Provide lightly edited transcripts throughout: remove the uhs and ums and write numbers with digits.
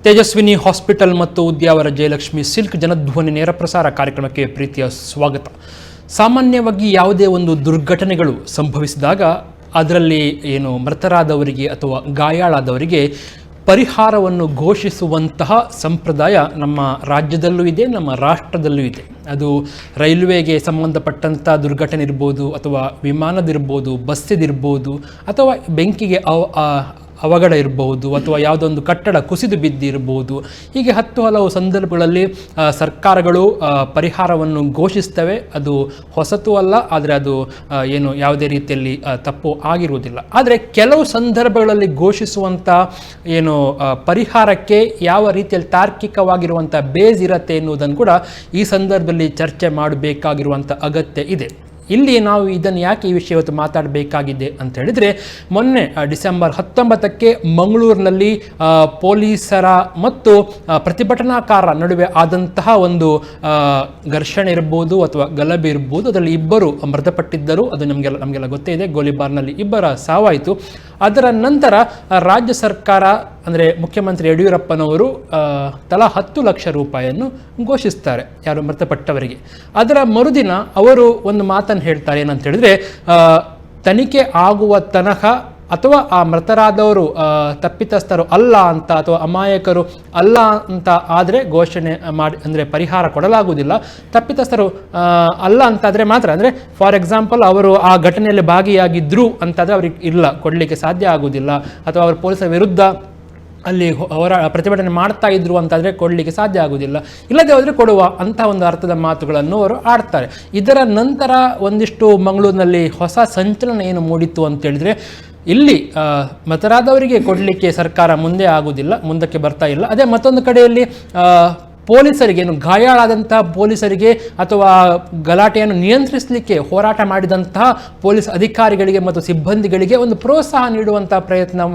Tejaswini hospital ಮತ್ತು Udyavara Jayalakshmi silk Janadhwani ನೇರ ಪ್ರಸಾರ ಕಾರ್ಯಕ್ರಮಕ್ಕೆ ಪ್ರೀತಿಯ ಸ್ವಾಗತ. ಸಾಮಾನ್ಯವಾಗಿ ಯಾವುದೇ ಒಂದು ದುರ್ಘಟನೆಗಳು ಸಂಭವಿಸಿದಾಗ ಅದರಲ್ಲಿ ಮೃತರಾದವರಿಗೆ ಅಥವಾ ಗಾಯಾಳಾದವರಿಗೆ ಪರಿಹಾರವನ್ನು ಘೋಷಿಸುವಂತಹ ಸಂಪ್ರದಾಯ ನಮ್ಮ ರಾಜ್ಯದಲ್ಲೂ ಇದೆ, ನಮ್ಮ ರಾಷ್ಟ್ರದಲ್ಲೂ ಇದೆ. ಅದು ರೈಲ್ವೆಗೆ ಸಂಬಂಧಪಟ್ಟಂಥ ದುರ್ಘಟನೆ ಇರ್ಬೋದು, ಅಥವಾ ವಿಮಾನದಿರ್ಬೋದು, ಬಸ್ಸಿದಿರ್ಬೋದು, ಅಥವಾ ಬೆಂಕಿಗೆ ಅವಘಡ ಇರಬಹುದು, ಅಥವಾ ಯಾವುದೊಂದು ಕಟ್ಟಡ ಕುಸಿದು ಬಿದ್ದಿರಬಹುದು. ಹೀಗೆ ಹಲವು ಸಂದರ್ಭಗಳಲ್ಲಿ ಸರ್ಕಾರಗಳು ಪರಿಹಾರವನ್ನು ಘೋಷಿಸ್ತವೆ. ಅದು ಹೊಸತು ಅಲ್ಲ, ಆದರೆ ಅದು ಯಾವುದೇ ರೀತಿಯಲ್ಲಿ ತಪ್ಪು ಆಗಿರುವುದಿಲ್ಲ. ಆದರೆ ಕೆಲವು ಸಂದರ್ಭಗಳಲ್ಲಿ ಘೋಷಿಸುವಂಥ ಪರಿಹಾರಕ್ಕೆ ಯಾವ ರೀತಿಯಲ್ಲಿ ತಾರ್ಕಿಕವಾಗಿರುವಂಥ ಬೇಸ್ ಇರುತ್ತೆ ಎನ್ನುವುದನ್ನು ಕೂಡ ಈ ಸಂದರ್ಭದಲ್ಲಿ ಚರ್ಚೆ ಮಾಡಬೇಕಾಗಿರುವಂಥ ಅಗತ್ಯ ಇದೆ. ಇಲ್ಲಿ ನಾವು ಇದನ್ನು ಯಾಕೆ ಈ ವಿಷಯ ಇವತ್ತು ಮಾತಾಡಬೇಕಾಗಿದೆ ಅಂತ ಹೇಳಿದರೆ, ಮೊನ್ನೆ ಡಿಸೆಂಬರ್ 19ಕ್ಕೆ ಮಂಗಳೂರಿನಲ್ಲಿ ಪೊಲೀಸರ ಮತ್ತು ಪ್ರತಿಭಟನಾಕಾರರ ನಡುವೆ ಆದಂತಹ ಒಂದು ಘರ್ಷಣೆ ಇರ್ಬೋದು ಅಥವಾ ಗಲಭೆ ಇರ್ಬೋದು. ಅದರಲ್ಲಿ ಇಬ್ಬರು ಮೃತಪಟ್ಟಿದ್ದರು, ಅದು ನಮಗೆಲ್ಲ ಗೊತ್ತೇ ಇದೆ. ಗೋಲಿಬಾರ್ನಲ್ಲಿ ಇಬ್ಬರ ಸಾವಾಯಿತು. ಅದರ ನಂತರ ರಾಜ್ಯ ಸರ್ಕಾರ ಅಂದರೆ ಮುಖ್ಯಮಂತ್ರಿ ಯಡಿಯೂರಪ್ಪನವರು ತಲಾ 10 ಲಕ್ಷ ರೂಪಾಯಿಯನ್ನು ಘೋಷಿಸ್ತಾರೆ ಯಾರು ಮೃತಪಟ್ಟವರಿಗೆ. ಅದರ ಮರುದಿನ ಅವರು ಒಂದು ಮಾತನ್ನು ಹೇಳ್ತಾರೆ, ಏನಂತ ಹೇಳಿದ್ರೆ, ತನಿಖೆ ಆಗುವ ತನಕ ಅಥವಾ ಆ ಮೃತರಾದವರು ತಪ್ಪಿತಸ್ಥರು ಅಲ್ಲ ಅಂತ ಅಥವಾ ಅಮಾಯಕರು ಅಲ್ಲ ಅಂತ ಆದರೆ ಘೋಷಣೆ ಮಾಡಿ, ಅಂದರೆ ಪರಿಹಾರ ಕೊಡಲಾಗುವುದಿಲ್ಲ. ತಪ್ಪಿತಸ್ಥರು ಅಲ್ಲ ಅಂತಾದರೆ ಮಾತ್ರ, ಅಂದರೆ ಫಾರ್ ಎಕ್ಸಾಂಪಲ್ ಅವರು ಆ ಘಟನೆಯಲ್ಲಿ ಭಾಗಿಯಾಗಿದ್ದರು ಅಂತಾದರೆ ಅವ್ರಿಗೆ ಇಲ್ಲ, ಕೊಡಲಿಕ್ಕೆ ಸಾಧ್ಯ ಆಗುವುದಿಲ್ಲ. ಅಥವಾ ಅವರು ಪೊಲೀಸರ ವಿರುದ್ಧ ಅಲ್ಲಿ ಪ್ರತಿಭಟನೆ ಮಾಡ್ತಾ ಇದ್ರು ಅಂತಾದರೆ ಕೊಡಲಿಕ್ಕೆ ಸಾಧ್ಯ ಆಗುವುದಿಲ್ಲ. ಇಲ್ಲದೆ ಹೋದರೆ ಕೊಡುವ ಅಂಥ ಒಂದು ಅರ್ಥದ ಮಾತುಗಳನ್ನು ಅವರು ಆಡ್ತಾರೆ. ಇದರ ನಂತರ ಒಂದಿಷ್ಟು ಮಂಗಳೂರಿನಲ್ಲಿ ಹೊಸ ಸಂಚಲನ ಏನು ಮೂಡಿತ್ತು ಅಂತ ಹೇಳಿದರೆ, ಇಲ್ಲಿ ಮೃತರಾದವರಿಗೆ ಕೊಡಲಿಕ್ಕೆ ಸರ್ಕಾರ ಮುಂದಕ್ಕೆ ಬರ್ತಾ ಇಲ್ಲ. ಅದೇ ಮತ್ತೊಂದು ಕಡೆಯಲ್ಲಿ ಪೊಲೀಸರಿಗೆ ಗಾಯಾಳಾದಂಥ ಪೊಲೀಸರಿಗೆ ಅಥವಾ ಗಲಾಟೆಯನ್ನು ನಿಯಂತ್ರಿಸಲಿಕ್ಕೆ ಹೋರಾಟ ಮಾಡಿದಂತಹ ಪೊಲೀಸ್ ಅಧಿಕಾರಿಗಳಿಗೆ ಮತ್ತು ಸಿಬ್ಬಂದಿಗಳಿಗೆ ಒಂದು ಪ್ರೋತ್ಸಾಹ ನೀಡುವಂಥ ಪ್ರಯತ್ನ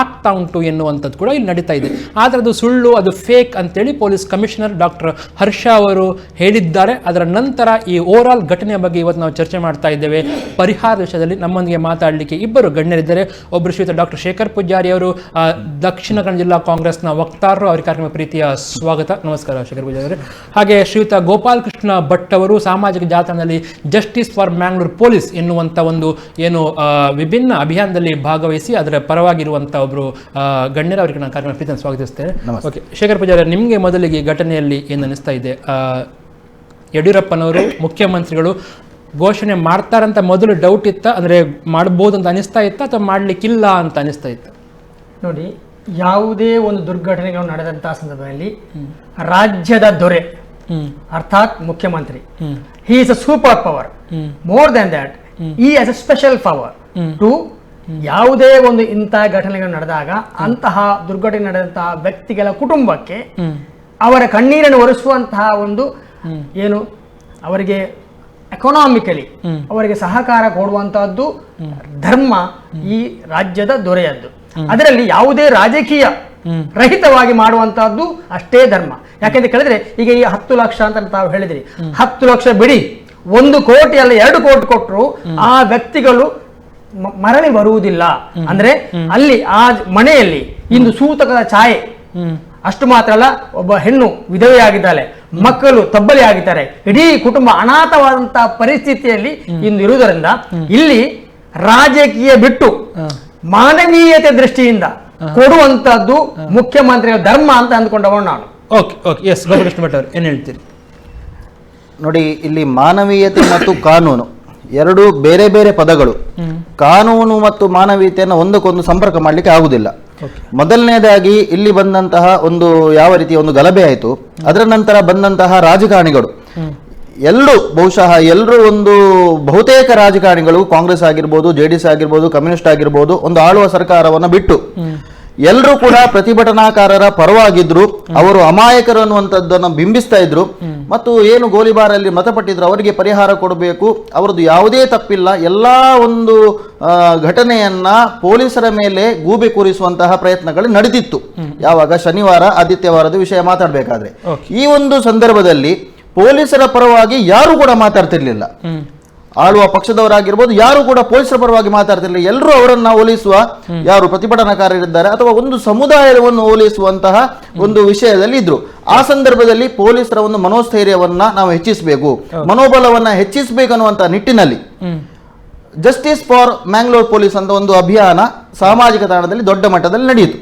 ಆಗ್ತಾ ಉಂಟು ಎನ್ನುವಂಥದ್ದು ಕೂಡ ಇಲ್ಲಿ ನಡೀತಾ ಇದೆ. ಆದರೆ ಅದು ಸುಳ್ಳು, ಅದು ಫೇಕ್ ಅಂತೇಳಿ ಪೊಲೀಸ್ ಕಮಿಷನರ್ ಡಾಕ್ಟರ್ ಹರ್ಷ ಅವರು ಹೇಳಿದ್ದಾರೆ. ಅದರ ನಂತರ ಈ ಓವರಾಲ್ ಘಟನೆಯ ಬಗ್ಗೆ ಇವತ್ತು ನಾವು ಚರ್ಚೆ ಮಾಡ್ತಾ ಇದ್ದೇವೆ. ಪರಿಹಾರ ವಿಷಯದಲ್ಲಿ ನಮ್ಮೊಂದಿಗೆ ಮಾತಾಡಲಿಕ್ಕೆ ಇಬ್ಬರು ಗಣ್ಯರಿದ್ದಾರೆ. ಒಬ್ಬರು ಶ್ರೀಯುತ ಡಾಕ್ಟರ್ ಶೇಖರ್ ಪೂಜಾರಿ ಅವರು, ದಕ್ಷಿಣ ಕನ್ನಡ ಜಿಲ್ಲಾ ಕಾಂಗ್ರೆಸ್ನ ವಕ್ತಾರರು. ಅವರ ಕಾರ್ಯಕ್ರಮ ಪ್ರೀತಿಯ ಸ್ವಾಗತ. ನಮಸ್ಕಾರ ಶೇಖರ್ ಪೂಜಾರಿ ಅವರೇ. ಹಾಗೆ ಶ್ರೀಯುತ ಗೋಪಾಲ್ ಕೃಷ್ಣ ಭಟ್ ಅವರು ಸಾಮಾಜಿಕ ಜಾಲತಾಣದಲ್ಲಿ ಜಸ್ಟಿಸ್ ಫಾರ್ ಮ್ಯಾಂಗ್ಳೂರ್ ಪೊಲೀಸ್ ಎನ್ನುವಂಥ ಒಂದು ವಿಭಿನ್ನ ಅಭಿಯಾನದಲ್ಲಿ ಭಾಗವಹಿಸಿ ಅದರ ಪರವಾಗಿರುವಂಥ ಒಬ್ಬರು ಗಣ್ಯರ ಅವರಿಗೆ ನಾನು ಕಾರ್ಯಕ್ರಮ ಪ್ರೀತಿಯನ್ನು ಸ್ವಾಗತಿಸ್ತೇನೆ. ಓಕೆ, ಶೇಖರ್ ಪೂಜಾರಿ, ನಿಮಗೆ ಮೊದಲಿಗೆ ಘಟನೆಯಲ್ಲಿ ಏನು ಅನಿಸ್ತಾ ಇದೆ? ಯಡಿಯೂರಪ್ಪನವರು ಮುಖ್ಯಮಂತ್ರಿಗಳು ಘೋಷಣೆ ಮಾಡ್ತಾರಂತ ಮೊದಲು ಡೌಟ್ ಇತ್ತ, ಅಂದರೆ ಮಾಡ್ಬೋದು ಅಂತ ಅನಿಸ್ತಾ ಇತ್ತ ಅಥವಾ ಮಾಡಲಿಕ್ಕಿಲ್ಲ ಅಂತ ಅನಿಸ್ತಾ ಇತ್ತು? ನೋಡಿ, ಯಾವುದೇ ಒಂದು ದುರ್ಘಟನೆಗಳು ನಡೆದಂತಹ ಸಂದರ್ಭದಲ್ಲಿ ರಾಜ್ಯದ ದೊರೆ ಅರ್ಥಾತ್ ಮುಖ್ಯಮಂತ್ರಿ, he is a super power. More than that, ಈ has a special power to ಯಾವುದೇ ಒಂದು ಇಂತಹ ಘಟನೆಗಳು ನಡೆದಾಗ ಅಂತಹ ದುರ್ಘಟನೆ ನಡೆದಂತಹ ವ್ಯಕ್ತಿಗಳ ಕುಟುಂಬಕ್ಕೆ ಅವರ ಕಣ್ಣೀರನ್ನು ಒರೆಸುವಂತಹ ಒಂದು ಅವರಿಗೆ ಎಕನಾಮಿಕಲಿ ಅವರಿಗೆ ಸಹಕಾರ ಕೊಡುವಂತಹದ್ದು ಧರ್ಮ ಈ ರಾಜ್ಯದ ದೊರೆಯದ್ದು. ಅದರಲ್ಲಿ ಯಾವುದೇ ರಾಜಕೀಯ ರಹಿತವಾಗಿ ಮಾಡುವಂತಹದ್ದು ಅಷ್ಟೇ ಧರ್ಮ. ಯಾಕೆಂತ ಕೇಳಿದ್ರೆ, ಈಗ ಈ 10 ಲಕ್ಷ ಅಂತ ತಾವು ಹೇಳಿದ್ರಿ, 10 ಲಕ್ಷ ಬಿಡಿ, 1 ಕೋಟಿ ಅಲ್ಲ 2 ಕೋಟಿ ಕೊಟ್ಟರು ಆ ವ್ಯಕ್ತಿಗಳು ಮರಳಿ ಬರುವುದಿಲ್ಲ. ಅಂದ್ರೆ ಅಲ್ಲಿ ಆ ಮನೆಯಲ್ಲಿ ಇಂದು ಸೂತಕದ ಛಾಯೆ. ಅಷ್ಟು ಮಾತ್ರ ಅಲ್ಲ, ಒಬ್ಬ ಹೆಣ್ಣು ವಿಧವೆಯಾಗಿದ್ದಾಳೆ, ಮಕ್ಕಳು ತಬ್ಬಲಿ ಆಗಿದ್ದಾರೆ, ಇಡೀ ಕುಟುಂಬ ಅನಾಥವಾದಂತಹ ಪರಿಸ್ಥಿತಿಯಲ್ಲಿ ಇಂದು ಇರುವುದರಿಂದ ಇಲ್ಲಿ ರಾಜಕೀಯ ಬಿಟ್ಟು ಮಾನವೀಯತೆ ದೃಷ್ಟಿಯಿಂದ ಕೊಡುವಂತದ್ದು ಮುಖ್ಯಮಂತ್ರಿಗಳ ಧರ್ಮ ಅಂತ ಅಂದ್ಕೊಂಡವ ನಾನು. ಏನ್ ಹೇಳ್ತೀರಿ? ನೋಡಿ, ಇಲ್ಲಿ ಮಾನವೀಯತೆ ಮತ್ತು ಕಾನೂನು ಎರಡು ಬೇರೆ ಬೇರೆ ಪದಗಳು. ಕಾನೂನು ಮತ್ತು ಮಾನವೀಯತೆಯನ್ನು ಒಂದಕ್ಕೊಂದು ಸಂಪರ್ಕ ಮಾಡಲಿಕ್ಕೆ ಆಗುದಿಲ್ಲ. ಮೊದಲನೇದಾಗಿ ಇಲ್ಲಿ ಬಂದಂತಹ ಒಂದು ಯಾವ ರೀತಿಯ ಒಂದು ಗಲಭೆ ಆಯಿತು, ಅದರ ನಂತರ ಬಂದಂತಹ ರಾಜಕಾರಣಿಗಳು ಬಹುಶಃ ಎಲ್ಲರೂ ಬಹುತೇಕ ರಾಜಕಾರಣಿಗಳು, ಕಾಂಗ್ರೆಸ್ ಆಗಿರ್ಬೋದು, JDS ಆಗಿರ್ಬೋದು, ಕಮ್ಯುನಿಸ್ಟ್ ಆಗಿರ್ಬೋದು, ಒಂದು ಆಳುವ ಸರ್ಕಾರವನ್ನು ಬಿಟ್ಟು ಎಲ್ಲರೂ ಕೂಡ ಪ್ರತಿಭಟನಾಕಾರರ ಪರವಾಗಿದ್ರು. ಅವರು ಅಮಾಯಕರು ಅನ್ನುವಂಥದ್ದನ್ನು ಬಿಂಬಿಸ್ತಾ ಇದ್ರು. ಮತ್ತು ಏನು ಗೋಲಿಬಾರಲ್ಲಿ ಮೃತಪಟ್ಟಿದ್ರು ಅವರಿಗೆ ಪರಿಹಾರ ಕೊಡಬೇಕು, ಅವರದ್ದು ಯಾವುದೇ ತಪ್ಪಿಲ್ಲ, ಎಲ್ಲಾ ಒಂದು ಘಟನೆಯನ್ನ ಪೊಲೀಸರ ಮೇಲೆ ಗೂಬೆ ಕೂರಿಸುವಂತಹ ಪ್ರಯತ್ನಗಳು ನಡೆದಿತ್ತು. ಯಾವಾಗ ಶನಿವಾರ ಆದಿತ್ಯವಾರದ ವಿಷಯ ಮಾತಾಡಬೇಕಾದ್ರೆ ಈ ಒಂದು ಸಂದರ್ಭದಲ್ಲಿ ಪೊಲೀಸರ ಪರವಾಗಿ ಯಾರು ಕೂಡ ಮಾತಾಡ್ತಿರ್ಲಿಲ್ಲ. ಆಳುವ ಪಕ್ಷದವರಾಗಿರ್ಬೋದು, ಯಾರು ಕೂಡ ಪೊಲೀಸರ ಪರವಾಗಿ ಮಾತಾಡ್ತಿಲ್ಲ. ಎಲ್ಲರೂ ಅವರನ್ನ ಓಲೈಸುವ, ಯಾರು ಪ್ರತಿಭಟನಾಕಾರರಿದ್ದಾರೆ ಅಥವಾ ಒಂದು ಸಮುದಾಯವನ್ನು ಓಲೈಸುವಂತಹ ಒಂದು ವಿಷಯದಲ್ಲಿ ಇದ್ರು. ಆ ಸಂದರ್ಭದಲ್ಲಿ ಪೊಲೀಸರ ಒಂದು ಮನೋಸ್ಥೈರ್ಯವನ್ನ ನಾವು ಹೆಚ್ಚಿಸಬೇಕು, ಮನೋಬಲವನ್ನ ಹೆಚ್ಚಿಸಬೇಕನ್ನುವಂತ ನಿಟ್ಟಿನಲ್ಲಿ ಜಸ್ಟಿಸ್ ಫಾರ್ ಮ್ಯಾಂಗ್ಳೂರ್ ಪೊಲೀಸ್ ಅಂತ ಒಂದು ಅಭಿಯಾನ ಸಾಮಾಜಿಕ ತಾಣದಲ್ಲಿ ದೊಡ್ಡ ಮಟ್ಟದಲ್ಲಿ ನಡೆಯಿತು.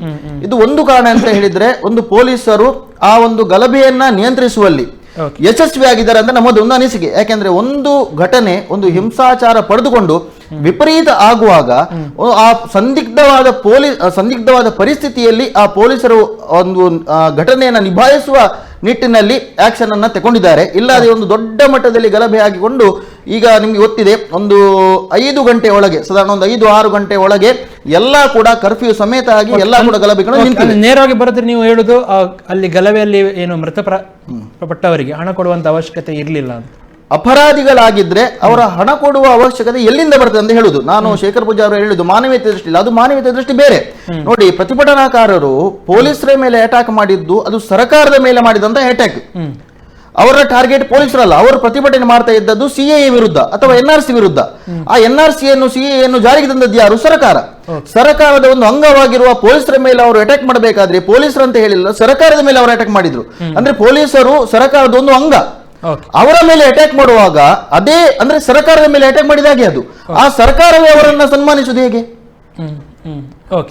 ಇದು ಒಂದು ಕಾರಣ ಅಂತ ಹೇಳಿದ್ರೆ, ಒಂದು ಪೊಲೀಸರು ಆ ಒಂದು ಗಲಭೆಯನ್ನ ನಿಯಂತ್ರಿಸುವಲ್ಲಿ ಯಶಸ್ವಿಯಾಗಿದ್ದಾರೆ ಅಂತ ನಮ್ಮದು ಒಂದು ಅನಿಸಿಕೆ. ಯಾಕೆಂದ್ರೆ ಒಂದು ಘಟನೆ, ಒಂದು ಹಿಂಸಾಚಾರ ಪಡೆದುಕೊಂಡು ವಿಪರೀತ ಆಗುವಾಗ ಆ ಸಂದಿಗ್ಧವಾದ ಪರಿಸ್ಥಿತಿಯಲ್ಲಿ ಆ ಪೊಲೀಸರು ಒಂದು ಘಟನೆಯನ್ನು ನಿಭಾಯಿಸುವ ನಿಟ್ಟಿನಲ್ಲಿ ಆಕ್ಷನ್ ಅನ್ನ ತಗೊಂಡಿದ್ದಾರೆ. ಇಲ್ಲದೆ ಒಂದು ದೊಡ್ಡ ಮಟ್ಟದಲ್ಲಿ ಗಲಭೆ ಆಗಿಕೊಂಡು ಈಗ ನಿಮ್ಗೆ ಗೊತ್ತಿದೆ, ಒಂದು 5 ಗಂಟೆ ಒಳಗೆ, ಸಾಧಾರಣ ಒಂದು 5-6 ಗಂಟೆ ಒಳಗೆ ಎಲ್ಲ ಕೂಡ ಕರ್ಫ್ಯೂ ಸಮೇತ ಆಗಿ ಎಲ್ಲ ಕೂಡ ಗಲಭೆಗಳು ನಿಂತಿವೆ. ನೇರವಾಗಿ ಬರೋದ್ರೆ ನೀವು ಹೇಳುದು ಅಲ್ಲಿ ಗಲಭೆಯಲ್ಲಿ ಏನು ಮೃತಪಟ್ಟವರಿಗೆ ಹಣ ಕೊಡುವಂತ ಅವಶ್ಯಕತೆ ಇರಲಿಲ್ಲ ಅಂತ. ಅಪರಾಧಿಗಳಾಗಿದ್ರೆ ಅವರ ಹಣ ಕೊಡುವ ಅವಶ್ಯಕತೆ ಎಲ್ಲಿಂದ ಬರ್ತದೆ ಅಂತ ಹೇಳುದು. ನಾನು ಶೇಖರ್ ಪೂಜಾರಿ ಅವರು ಹೇಳಿದ್ದು ಮಾನವೀಯತೆ ದೃಷ್ಟಿ ಇಲ್ಲ, ಅದು ಮಾನವೀಯತೆ ದೃಷ್ಟಿ ಬೇರೆ. ನೋಡಿ, ಪ್ರತಿಭಟನಾಕಾರರು ಪೊಲೀಸರ ಮೇಲೆ ಅಟ್ಯಾಕ್ ಮಾಡಿದ್ದು ಅದು ಸರ್ಕಾರದ ಮೇಲೆ ಮಾಡಿದಂತ ಅಟ್ಯಾಕ್. ಅವರ ಟಾರ್ಗೆಟ್ ಪೊಲೀಸರಲ್ಲ, ಅವರು ಪ್ರತಿಭಟನೆ ಮಾಡ್ತಾ ಇದ್ದದ್ದು ಸಿಎಎ ವಿರುದ್ಧ ಅಥವಾ NRC ವಿರುದ್ಧ. ಆ NRC ಅನ್ನು ಸಿಎಎ ಅನ್ನು ಜಾರಿಗೆ ತಂದದ್ದು ಯಾರು? ಸರ್ಕಾರ. ಸರ್ಕಾರದ ಒಂದು ಅಂಗವಾಗಿರುವ ಪೊಲೀಸರ ಮೇಲೆ ಅವರು ಅಟ್ಯಾಕ್ ಮಾಡಬೇಕಾದ್ರೆ ಪೊಲೀಸರು ಅಂತ ಹೇಳಿಲ್ಲ, ಸರ್ಕಾರದ ಮೇಲೆ ಅವರು ಅಟ್ಯಾಕ್ ಮಾಡಿದ್ರು. ಅಂದ್ರೆ ಪೊಲೀಸರು ಸರ್ಕಾರದ ಒಂದು ಅಂಗ. ಅವರ ಮೇಲೆ ಅಟ್ಯಾಕ್ ಮಾಡುವಾಗ ಅದೇ ಅಂದ್ರೆ ಸರ್ಕಾರದ ಮೇಲೆ ಅಟ್ಯಾಕ್ ಮಾಡಿದಾಗೆ ಅದು. ಆ ಸರ್ಕಾರವೇ ಅವರನ್ನ ಸನ್ಮಾನಿಸುವುದು ಹೇಗೆ?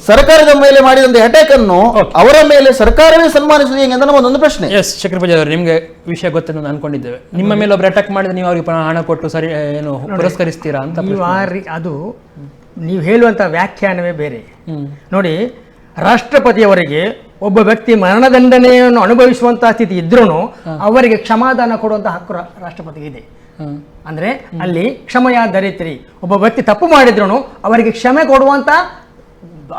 ಸರ್ಕಾರದ ಮೇಲೆ ಮಾಡಿದಂತ ಅಟ್ಯಾಕ್ ಅನ್ನು ಅವರ ಮೇಲೆ ಸರ್ಕಾರವೇ ಸನ್ಮಾನಿಸುವುದು ಹೇಗೆ ಅಂತ ನಮ್ಮದೊಂದು ಪ್ರಶ್ನೆ. ಶೇಖರ್ ಪೂಜಾರಿ ಅವರು, ನಿಮ್ಗೆ ವಿಷಯ ಗೊತ್ತನ್ನು ಅನ್ಕೊಂಡಿದ್ದೇವೆ. ನಿಮ್ಮ ಮೇಲೆ ಒಬ್ರು ಅಟ್ಯಾಕ್ ಮಾಡಿದ್ರೆ ನೀವು ಅವರಿಗೆ ಹಣ ಕೊಟ್ಟು ಸರಿ ಏನು ಪುರಸ್ಕರಿಸ್ತೀರಾ ಅಂತ. ಅದು ನೀವು ಹೇಳುವಂತ ವ್ಯಾಖ್ಯಾನವೇ ಬೇರೆ. ನೋಡಿ, ರಾಷ್ಟ್ರಪತಿಯವರಿಗೆ ಒಬ್ಬ ವ್ಯಕ್ತಿ ಮರಣದಂಡನೆಯನ್ನು ಅನುಭವಿಸುವಂತಹ ಸ್ಥಿತಿ ಇದ್ರೂ ಅವರಿಗೆ ಕ್ಷಮಾದಾನ ಕೊಡುವಂತ ಹಕ್ಕು ರಾಷ್ಟ್ರಪತಿಗೆ ಇದೆ. ಅಂದ್ರೆ ಅಲ್ಲಿ ಕ್ಷಮೆಯ ಧರಿತ್ರಿ, ಒಬ್ಬ ವ್ಯಕ್ತಿ ತಪ್ಪು ಮಾಡಿದ್ರು ಅವರಿಗೆ ಕ್ಷಮೆ ಕೊಡುವಂತ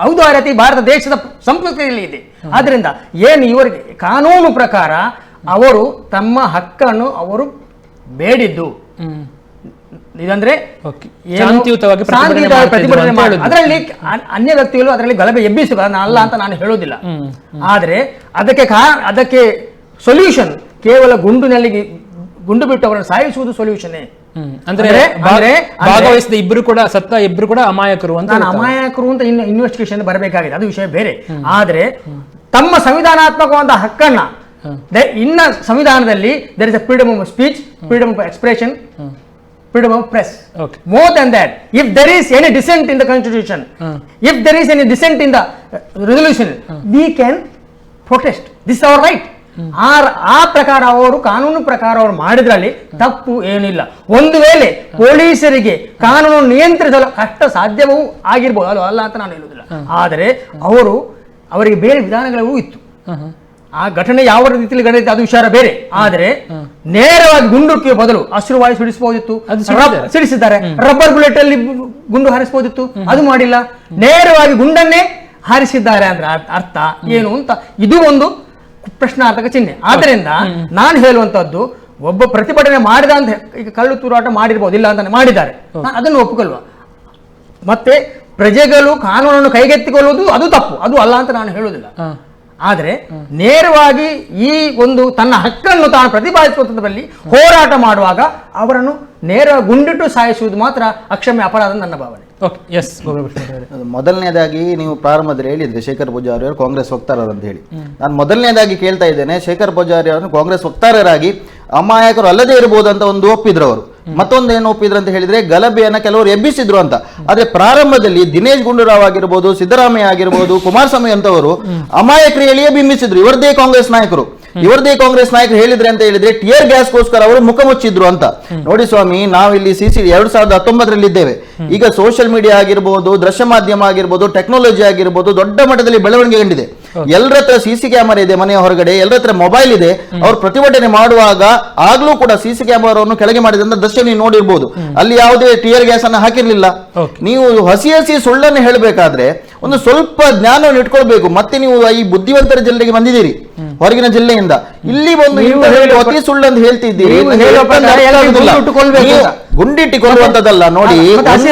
ಔದಾರ್ಯತೆ ಭಾರತ ದೇಶದ ಸಂಸ್ಕೃತಿಯಲ್ಲಿ ಇದೆ. ಆದ್ರಿಂದ ಏನು ಇವರಿಗೆ ಕಾನೂನು ಪ್ರಕಾರ ಅವರು ತಮ್ಮ ಹಕ್ಕನ್ನು ಅವರು ಬೇಡಿದ್ದು ಇದಂದ್ರೆ ಪ್ರತಿಭಟನೆ ಮಾಡಿ ಅದರಲ್ಲಿ ಅನ್ಯ ವ್ಯಕ್ತಿಗಳು ಅದರಲ್ಲಿ ಗಲಭೆ ಎಬ್ಬಿಸುವ ಅಲ್ಲ ಅಂತ ನಾನು ಹೇಳೋದಿಲ್ಲ. ಆದ್ರೆ ಅದಕ್ಕೆ ಸೊಲ್ಯೂಷನ್ ಕೇವಲ ಗುಂಡು ಬಿಟ್ಟು ಅವರನ್ನು ಸಾಯಿಸುವುದು ಸೊಲ್ಯೂಷನ್. ಭಾಗವಹಿಸಿದ ಇಬ್ರು ಕೂಡ ಅಮಾಯಕರು ಅಂತ ಇನ್ವೆಸ್ಟಿಗೇಷನ್ ಬರಬೇಕಾಗಿದೆ, ಅದು ವಿಷಯ ಬೇರೆ. ಆದ್ರೆ ತಮ್ಮ ಸಂವಿಧಾನಾತ್ಮಕವಾದ ಹಕ್ಕನ್ನ ಇನ್ನ ಸಂವಿಧಾನದಲ್ಲಿ there is a freedom of speech, freedom of expression, freedom of press. More than that, if there is any dissent in the constitution, if there is any dissent in the resolution, we can protest. This is our right. ಆ ಪ್ರಕಾರ ಅವರು ಕಾನೂನು ಪ್ರಕಾರ ಅವರು ಮಾಡಿದ್ರಲ್ಲಿ ತಪ್ಪು ಏನಿಲ್ಲ. ಒಂದು ವೇಳೆ ಪೊಲೀಸರಿಗೆ ಕಾನೂನು ನಿಯಂತ್ರಿಸಲು ಕಷ್ಟ ಸಾಧ್ಯವೂ ಆಗಿರ್ಬೋದು, ಅದು ಅಲ್ಲ ಅಂತ ನಾನು ಹೇಳುವುದಿಲ್ಲ. ಆದರೆ ಅವರಿಗೆ ಬೇರೆ ವಿಧಾನಗಳೂ ಇತ್ತು. ಆ ಘಟನೆ ಯಾವ ರೀತಿಯಲ್ಲಿ ನಡೆದಿದೆ ಅದು ವಿಚಾರ ಬೇರೆ. ಆದರೆ ನೇರವಾಗಿ ಗುಂಡುಕ್ಕೆ ಬದಲು ಅಶ್ರುವಾಯು ಸಿಡಿಸಬಹುದಿತ್ತು, ಸಿಡಿಸಿದ್ದಾರೆ. ರಬ್ಬರ್ ಬುಲೆಟ್ ಅಲ್ಲಿ ಗುಂಡು ಹಾರಿಸಬಹುದಿತ್ತು, ಅದು ಮಾಡಿಲ್ಲ. ನೇರವಾಗಿ ಗುಂಡನ್ನೇ ಹಾರಿಸಿದ್ದಾರೆ ಅಂದ್ರೆ ಅರ್ಥ ಏನು ಅಂತ ಇದು ಒಂದು ಪ್ರಶ್ನಾರ್ಥಕ ಚಿಹ್ನೆ. ಆದ್ದರಿಂದ ನಾನು ಹೇಳುವಂತದ್ದು, ಒಬ್ಬ ಪ್ರತಿಭಟನೆ ಮಾಡಿದ ಅಂತ ಈಗ ಕಳ್ಳು ತೂರಾಟ ಮಾಡಿರ್ಬೋದು, ಇಲ್ಲ ಅಂತ ಮಾಡಿದ್ದಾರೆ, ಅದನ್ನು ಒಪ್ಪಿಕೊಳ್ಳುವ. ಮತ್ತೆ ಪ್ರಜೆಗಳು ಕಾನೂನನ್ನು ಕೈಗೆತ್ತಿಕೊಳ್ಳುವುದು ಅದು ತಪ್ಪು, ಅದು ಅಲ್ಲ ಅಂತ ನಾನು ಹೇಳುವುದಿಲ್ಲ. ಆದರೆ ನೇರವಾಗಿ ಈ ಒಂದು ತನ್ನ ಹಕ್ಕನ್ನು ತಾನು ಪ್ರತಿಪಾದಿಸುವುದರಲ್ಲಿ ಹೋರಾಟ ಮಾಡುವಾಗ ಅವರನ್ನು ನೇರ ಗುಂಡಿಟ್ಟು ಸಾಯಿಸುವುದು ಮಾತ್ರ ಅಕ್ಷಮ್ಯ ಅಪರಾಧ ನನ್ನ ಭಾವನೆ. ಮೊದಲನೇದಾಗಿ ನೀವು ಪ್ರಾರಂಭದಲ್ಲಿ ಹೇಳಿದ್ರೆ ಶೇಖರ್ ಪೂಜಾರಿ ಅವರು ಕಾಂಗ್ರೆಸ್ ವಕ್ತಾರರು ಅಂತ ಹೇಳಿ, ನಾನು ಮೊದಲನೇದಾಗಿ ಕೇಳ್ತಾ ಇದ್ದೇನೆ, ಶೇಖರ್ ಪೂಜಾರಿ ಅವರನ್ನು ಕಾಂಗ್ರೆಸ್ ವಕ್ತಾರರಾಗಿ ಅಮಾಯಕರು ಅಲ್ಲದೇ ಇರಬಹುದು ಅಂತ ಒಂದು ಒಪ್ಪಿದ್ರು ಅವರು. ಮತ್ತೊಂದೇನು ಒಪ್ಪಿದ್ರು ಅಂತ ಹೇಳಿದ್ರೆ ಗಲಭೆಯನ್ನ ಕೆಲವರು ಎಬ್ಬಿಸಿದ್ರು ಅಂತ. ಆದ್ರೆ ಪ್ರಾರಂಭದಲ್ಲಿ ದಿನೇಶ್ ಗುಂಡೂರಾವ್ ಆಗಿರ್ಬೋದು, ಸಿದ್ದರಾಮಯ್ಯ ಆಗಿರ್ಬೋದು, ಕುಮಾರಸ್ವಾಮಿ ಅಂತವರು ಅಮಾಯಕರಿಯಲ್ಲಿಯೇ ಬಿಂಬಿಸಿದ್ರು. ಇವರದೇ ಕಾಂಗ್ರೆಸ್ ನಾಯಕರು ಹೇಳಿದ್ರೆ ಅಂತ ಹೇಳಿದ್ರೆ ಟಿಯರ್ ಗ್ಯಾಸ್ಗೋಸ್ಕರ ಅವರು ಮುಖ ಮುಚ್ಚಿದ್ರು ಅಂತ. ನೋಡಿ ಸ್ವಾಮಿ, ನಾವಿಲ್ಲಿ 2019 ಇದ್ದೇವೆ. ಈಗ ಸೋಷಿಯಲ್ ಮೀಡಿಯಾ ಆಗಿರ್ಬೋದು, ದೃಶ್ಯ ಮಾಧ್ಯಮ ಆಗಿರ್ಬೋದು, ಟೆಕ್ನಾಲಜಿ ಆಗಿರ್ಬೋದು ದೊಡ್ಡ ಮಟ್ಟದಲ್ಲಿ ಬೆಳವಣಿಗೆ ಕಂಡಿದೆ. ಎಲ್ಲರ ಹತ್ರ ಸಿಸಿ ಕ್ಯಾಮರಾ ಇದೆ, ಮನೆಯ ಹೊರಗಡೆ ಎಲ್ಲರ ಹತ್ರ ಮೊಬೈಲ್ ಇದೆ. ಅವ್ರು ಪ್ರತಿಭಟನೆ ಮಾಡುವಾಗ ಆಗ್ಲೂ ಕೂಡ ಸಿಸಿ ಕ್ಯಾಮರಾವನ್ನು ಕೆಳಗೆ ಮಾಡಿದಂತ ದೃಶ್ಯ ನೀವು ನೋಡಿರ್ಬೋದು. ಅಲ್ಲಿ ಯಾವುದೇ ಟಿಯರ್ ಗ್ಯಾಸ್ ಅನ್ನು ಹಾಕಿರ್ಲಿಲ್ಲ. ನೀವು ಹಸಿ ಸುಳ್ಳನ್ನು ಹೇಳಬೇಕಾದ್ರೆ ಒಂದು ಸ್ವಲ್ಪ ಜ್ಞಾನವನ್ನು ಇಟ್ಕೊಳ್ಬೇಕು. ಮತ್ತೆ ನೀವು ಈ ಬುದ್ಧಿವಂತರ ಜಿಲ್ಲೆಗೆ ಬಂದಿದ್ದೀರಿ, ಹೊರಗಿನ ಜಿಲ್ಲೆಯಿಂದ ಇಲ್ಲಿ ಬಂದು ಅತಿ ಸುಳ್ಳು ಅಂತ ಹೇಳ್ತಿದ್ದೀರಿ. ಗುಂಡಿಟ್ಟಿಕೊಳ್ಳುವಂತದ್ದಲ್ಲ. ನೋಡಿ, ಹಸಿ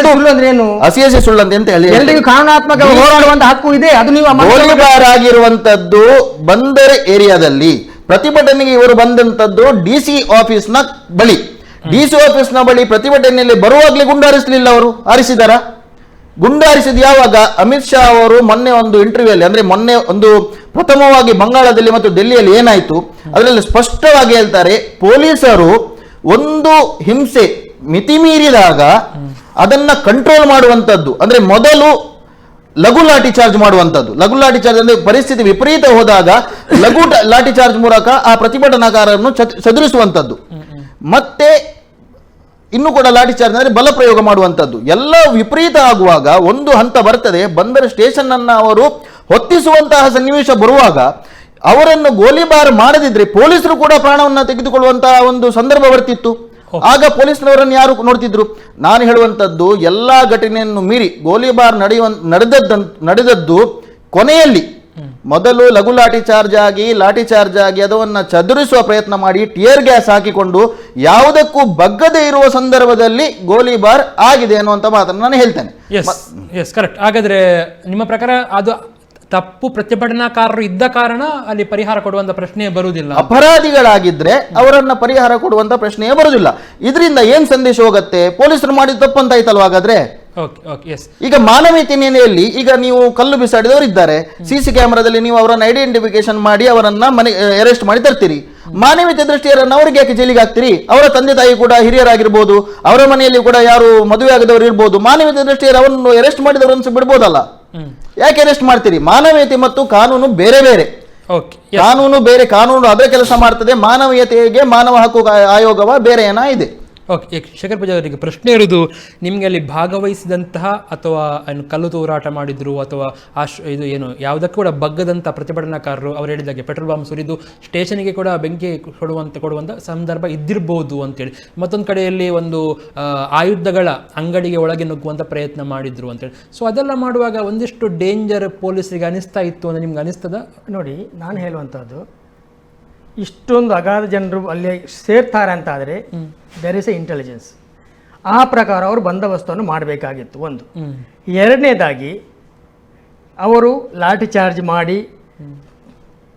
ಸುಳ್ಳು ಅಂತ ಹೇಳಿ ಕಾನೂನಾತ್ಮಕ ಹೋರಾಡುವಂತ ಹಕ್ಕು ಇದೆ. ಅದು ನೀವು ಗೋಲಿಬಾರ್ ಆಗಿರುವಂತದ್ದು ಬಂದರ್ ಏರಿಯಾದಲ್ಲಿ ಪ್ರತಿಭಟನೆಗೆ ಇವರು ಬಂದಂತದ್ದು DC ಆಫೀಸ್ನ ಬಳಿ. DC ಆಫೀಸ್ನ ಬಳಿ ಪ್ರತಿಭಟನೆಯಲ್ಲಿ ಬರುವಾಗಲೇ ಗುಂಡು ಹಾರಿಸಲಿಲ್ಲ. ಅವರು ಹಾರಿಸಿದಾರ? ಗುಂಡು ಹಾರಿಸಿದ ಯಾವಾಗ? ಅಮಿತ್ ಶಾ ಅವರು ಮೊನ್ನೆ ಒಂದು ಇಂಟರ್ವ್ಯೂಲ್ಲಿ, ಅಂದ್ರೆ ಮೊನ್ನೆ ಒಂದು ಪ್ರಥಮವಾಗಿ ಬಂಗಾಳದಲ್ಲಿ ಮತ್ತು ಡೆಲ್ಲಿಯಲ್ಲಿ ಏನಾಯ್ತು ಅದರಲ್ಲಿ ಸ್ಪಷ್ಟವಾಗಿ ಹೇಳ್ತಾರೆ, ಪೊಲೀಸರು ಒಂದು ಹಿಂಸೆ ಮಿತಿಮೀರಿದಾಗ ಅದನ್ನ ಕಂಟ್ರೋಲ್ ಮಾಡುವಂತದ್ದು, ಅಂದ್ರೆ ಮೊದಲು ಲಘು ಲಾಠಿ ಚಾರ್ಜ್ ಮಾಡುವಂತದ್ದು. ಲಘು ಲಾಠಿ ಚಾರ್ಜ್ ಅಂದ್ರೆ ಪರಿಸ್ಥಿತಿ ವಿಪರೀತ ಹೋದಾಗ ಲಘು ಲಾಠಿ ಚಾರ್ಜ್ ಮೂಲಕ ಆ ಪ್ರತಿಭಟನಾಕಾರರನ್ನು ಚದುರಿಸುವಂತದ್ದು, ಮತ್ತೆ ಇನ್ನು ಕೂಡ ಲಾಠಿ ಚಾರ್ಜ್ ಅಂದ್ರೆ ಬಲ ಪ್ರಯೋಗ ಮಾಡುವಂತದ್ದು. ಎಲ್ಲ ವಿಪರೀತ ಆಗುವಾಗ ಒಂದು ಹಂತ ಬರ್ತದೆ, ಬಂದರ ಸ್ಟೇಷನ್ ಅನ್ನ ಅವರು ಹೊತ್ತಿಸುವಂತಹ ಸನ್ನಿವೇಶ ಬರುವಾಗ ಅವರನ್ನು ಗೋಲಿಬಾರ್ ಮಾಡದಿದ್ರೆ ಪೊಲೀಸರು ಕೂಡ ಪ್ರಾಣವನ್ನ ತೆಗೆದುಕೊಳ್ಳುವಂತಹ ಒಂದು ಸಂದರ್ಭ ಬರ್ತಿತ್ತು. ಆಗ ಪೊಲೀಸ್ನವರನ್ನು ಯಾರು ನೋಡ್ತಿದ್ರು? ನಾನು ಹೇಳುವಂತದ್ದು ಎಲ್ಲಾ ಘಟನೆಯನ್ನು ಮೀರಿ ಗೋಲಿಬಾರ್ ನಡೆದದ್ದು ಕೊನೆಯಲ್ಲಿ ಮೊದಲು ಲಘು ಲಾಠಿ ಚಾರ್ಜ್ ಆಗಿ ಅದನ್ನ ಚದುರಿಸುವ ಪ್ರಯತ್ನ ಮಾಡಿ ಟಿಯರ್ ಗ್ಯಾಸ್ ಹಾಕಿಕೊಂಡು ಯಾವುದಕ್ಕೂ ಬಗ್ಗದೇ ಇರುವ ಸಂದರ್ಭದಲ್ಲಿ ಗೋಲಿಬಾರ್ ಆಗಿದೆ ಅನ್ನುವಂತ ಮಾತನ್ನು ನಾನು ಹೇಳ್ತೇನೆ. Yes correct. ಹಾಗಾದ್ರೆ ನಿಮ್ಮ ಪ್ರಕಾರ ಅದು ತಪ್ಪು ಪ್ರತಿಭಟನಾಕಾರರು ಇದ್ದ ಕಾರಣ ಅಲ್ಲಿ ಪರಿಹಾರ ಕೊಡುವಂತ ಪ್ರಶ್ನೆ ಬರುವುದಿಲ್ಲ. ಅಪರಾಧಿಗಳಾಗಿದ್ರೆ ಅವರನ್ನ ಪರಿಹಾರ ಕೊಡುವಂತ ಪ್ರಶ್ನೆಯೇ ಬರುವುದಿಲ್ಲ. ಇದರಿಂದ ಏನ್ ಸಂದೇಶ ಹೋಗುತ್ತೆ? ಪೊಲೀಸರು ಮಾಡಿದ ತಪ್ಪಂತ ಆಯ್ತಲ್ವ ಹಾಗಾದ್ರೆ. ಈಗ ಮಾನವೀಯತೆ ನೆಲೆಯಲ್ಲಿ ಈಗ ನೀವು ಕಲ್ಲು ಬಿಸಾಡಿದವರು ಇದ್ದಾರೆ, CC ಕ್ಯಾಮೆರಾದಲ್ಲಿ ನೀವು ಅವರನ್ನ ಐಡೆಂಟಿಫಿಕೇಶನ್ ಮಾಡಿ ಅವರನ್ನ ಮನೆ ಅರೆಸ್ಟ್ ಮಾಡಿ ತರ್ತೀರಿ. ಮಾನವೀಯತೆ ದೃಷ್ಟಿಯರನ್ನು ಅವ್ರಿಗೆ ಯಾಕೆ ಜೈಲಿಗೆ ಹಾಕ್ತೀರಿ? ಅವರ ತಂದೆ ತಾಯಿ ಕೂಡ ಹಿರಿಯರಾಗಿರ್ಬೋದು, ಅವರ ಮನೆಯಲ್ಲಿ ಕೂಡ ಯಾರು ಮದುವೆ ಆಗದವರು ಇರ್ಬೋದು. ಮಾನವೀಯತೆ ದೃಷ್ಟಿಯರು ಅವರನ್ನು ಅರೆಸ್ಟ್ ಮಾಡಿದವರನ್ನು ಬಿಡ್ಬೋದಲ್ಲ, ಯಾಕೆ ಅರೆಸ್ಟ್ ಮಾಡ್ತೀರಿ? ಮಾನವೀಯತೆ ಮತ್ತು ಕಾನೂನು ಬೇರೆ ಬೇರೆ. ಕಾನೂನು ಬೇರೆ, ಕಾನೂನು ಅದರ ಕೆಲಸ ಮಾಡ್ತದೆ. ಮಾನವೀಯತೆಗೆ ಮಾನವ ಹಕ್ಕು ಆಯೋಗವ ಬೇರೆ ಏನಾ ಇದೆ. ಓಕೆ, ಶೇಖರ್ ಪೂಜಾರಿ ಅವರಿಗೆ ಪ್ರಶ್ನೆ ಇರೋದು, ನಿಮಗೆ ಅಲ್ಲಿ ಭಾಗವಹಿಸಿದಂತಹ ಅಥವಾ ಕಲ್ಲು ತೂರಾಟ ಮಾಡಿದ್ರು ಅಥವಾ ಇದು ಏನು ಯಾವುದಕ್ಕೂ ಕೂಡ ಬಗ್ಗದಂಥ ಪ್ರತಿಭಟನಾಕಾರರು ಅವರು ಹೇಳಿದಾಗೆ ಪೆಟ್ರೋಲ್ ಬಾಂಬ್ ಸುರಿದು ಸ್ಟೇಷನ್ಗೆ ಕೂಡ ಬೆಂಕಿ ಕೊಡುವಂಥ ಸಂದರ್ಭ ಇದ್ದಿರ್ಬೋದು ಅಂತೇಳಿ, ಮತ್ತೊಂದು ಕಡೆಯಲ್ಲಿ ಒಂದು ಆಯುಧಗಳ ಅಂಗಡಿಗೆ ಒಳಗೆ ನುಗ್ಗುವಂಥ ಪ್ರಯತ್ನ ಮಾಡಿದ್ರು ಅಂತೇಳಿ. ಸೊ ಅದೆಲ್ಲ ಮಾಡುವಾಗ ಒಂದಿಷ್ಟು ಡೇಂಜರ್ ಪೊಲೀಸರಿಗೆ ಅನಿಸ್ತಾ ಇತ್ತು ಅಂತ ನಿಮ್ಗೆ ಅನಿಸ್ತದ? ನೋಡಿ, ನಾನು ಹೇಳುವಂಥದ್ದು, ಇಷ್ಟೊಂದು ಅಗಾಧ ಜನರು ಅಲ್ಲಿ ಸೇರ್ತಾರೆ ಅಂತ ಆದರೆ ದೇರ್ ಇಸ್ ಎ ಇಂಟೆಲಿಜೆನ್ಸ್. ಆ ಪ್ರಕಾರ ಅವರು ಬಂದೋಬಸ್ತನ್ನು ಮಾಡಬೇಕಾಗಿತ್ತು ಒಂದು. ಎರಡನೇದಾಗಿ ಅವರು ಲಾಠಿ ಚಾರ್ಜ್ ಮಾಡಿ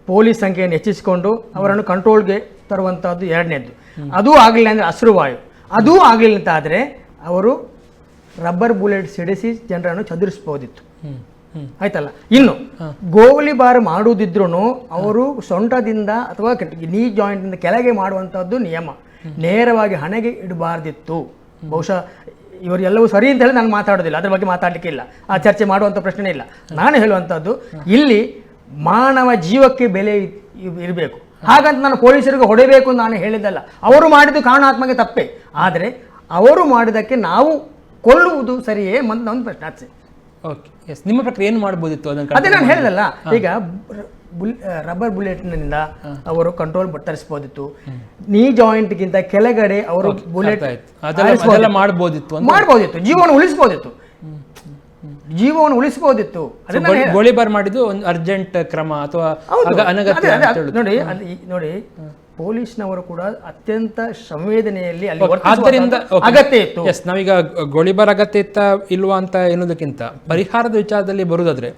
ಪೊಲೀಸ್ ಸಂಖ್ಯೆಯನ್ನು ಹೆಚ್ಚಿಸಿಕೊಂಡು ಅವರನ್ನು ಕಂಟ್ರೋಲ್ಗೆ ತರುವಂಥದ್ದು ಎರಡನೇದು. ಅದೂ ಆಗಲಿಲ್ಲ ಅಂದರೆ ಅಶ್ರುವಾಯು, ಅದೂ ಆಗಲಿಲ್ಲ ಅಂತ ಆದರೆ ಅವರು ರಬ್ಬರ್ ಬುಲೆಟ್ ಸಿಡಿಸಿ ಜನರನ್ನು ಚದುರಿಸ್ಬೋದಿತ್ತು. ಆಯ್ತಲ್ಲ. ಇನ್ನು ಗೋಲಿಬಾರ್ ಮಾಡುವುದಿದ್ರು ಅವರು ಸೊಂಟದಿಂದ ಅಥವಾ ನೀ ಜಾಯಿಂಟಿಂದ ಕೆಳಗೆ ಮಾಡುವಂಥದ್ದು ನಿಯಮ, ನೇರವಾಗಿ ಹಣೆಗೆ ಇಡಬಾರ್ದಿತ್ತು. ಬಹುಶಃ ಇವರೆಲ್ಲವೂ ಸರಿ ಅಂತ ಹೇಳಿ ನಾನು ಮಾತಾಡೋದಿಲ್ಲ, ಅದ್ರ ಬಗ್ಗೆ ಮಾತಾಡಲಿಕ್ಕೆ ಇಲ್ಲ, ಆ ಚರ್ಚೆ ಮಾಡುವಂಥ ಪ್ರಶ್ನೆ ಇಲ್ಲ. ನಾನು ಹೇಳುವಂಥದ್ದು ಇಲ್ಲಿ ಮಾನವ ಜೀವಕ್ಕೆ ಬೆಲೆ ಇರಬೇಕು. ಹಾಗಂತ ನಾನು ಪೊಲೀಸರಿಗೆ ಹೊಡೆಯಬೇಕು ಅಂತ ನಾನು ಹೇಳಿದ್ದಲ್ಲ. ಅವರು ಮಾಡಿದ್ದು ಕಾರಣಾತ್ಮಕ ತಪ್ಪೇ, ಆದರೆ ಅವರು ಮಾಡಿದ್ದಕ್ಕೆ ನಾವು ಕೊಲ್ಲುವುದು ಸರಿಯೇ ಅಂತ ಒಂದು ಪ್ರಶ್ನೆ ಆಚೆ. Okay, yes. ನಿಮ್ಮ ಪ್ರಕಾರ ಏನು ಮಾಡ್ಬೋದಿತ್ತು ಅದನ್ನು? ಅದೇ ನಾನು ಹೇಳಿದಲ್ಲ, ಈಗ ರಬ್ಬರ್ ಬುಲೆಟ್ನಿಂದ ಅವರು ಕಂಟ್ರೋಲ್ ತರಿಸಬಹುದಿತ್ತು. ನೀ ಜಾಯಿಂಟ್ಗಿಂತ ಕೆಳಗಡೆ ಅವರು ಬುಲೆಟ್ ಮಾಡಬಹುದಿತ್ತು, ಜೀವವನ್ನು ಉಳಿಸಬಹುದಿತ್ತು. ಗೋಲಿಬಾರ್ ಮಾಡಿದ್ದು ಒಂದು ಅರ್ಜೆಂಟ್ ಕ್ರಮ ಅಥವಾ ನೋಡಿ ಪೊಲೀಸ್ನವರು ಕೂಡ ಅತ್ಯಂತ ಸಂವೇದನೆಯಲ್ಲಿ ಅಲ್ಲಿ ಆದ್ದರಿಂದ ಅಗತ್ಯ ಇತ್ತು. ನಾವೀಗ ಗೋಲಿಬಾರ್ ಅಗತ್ಯ ಇತ್ತ ಇಲ್ವಾ ಅಂತ ಎನ್ನುವುದಕ್ಕಿಂತ ಪರಿಹಾರದ ವಿಚಾರದಲ್ಲಿ ಬರುವುದಾದ್ರೆ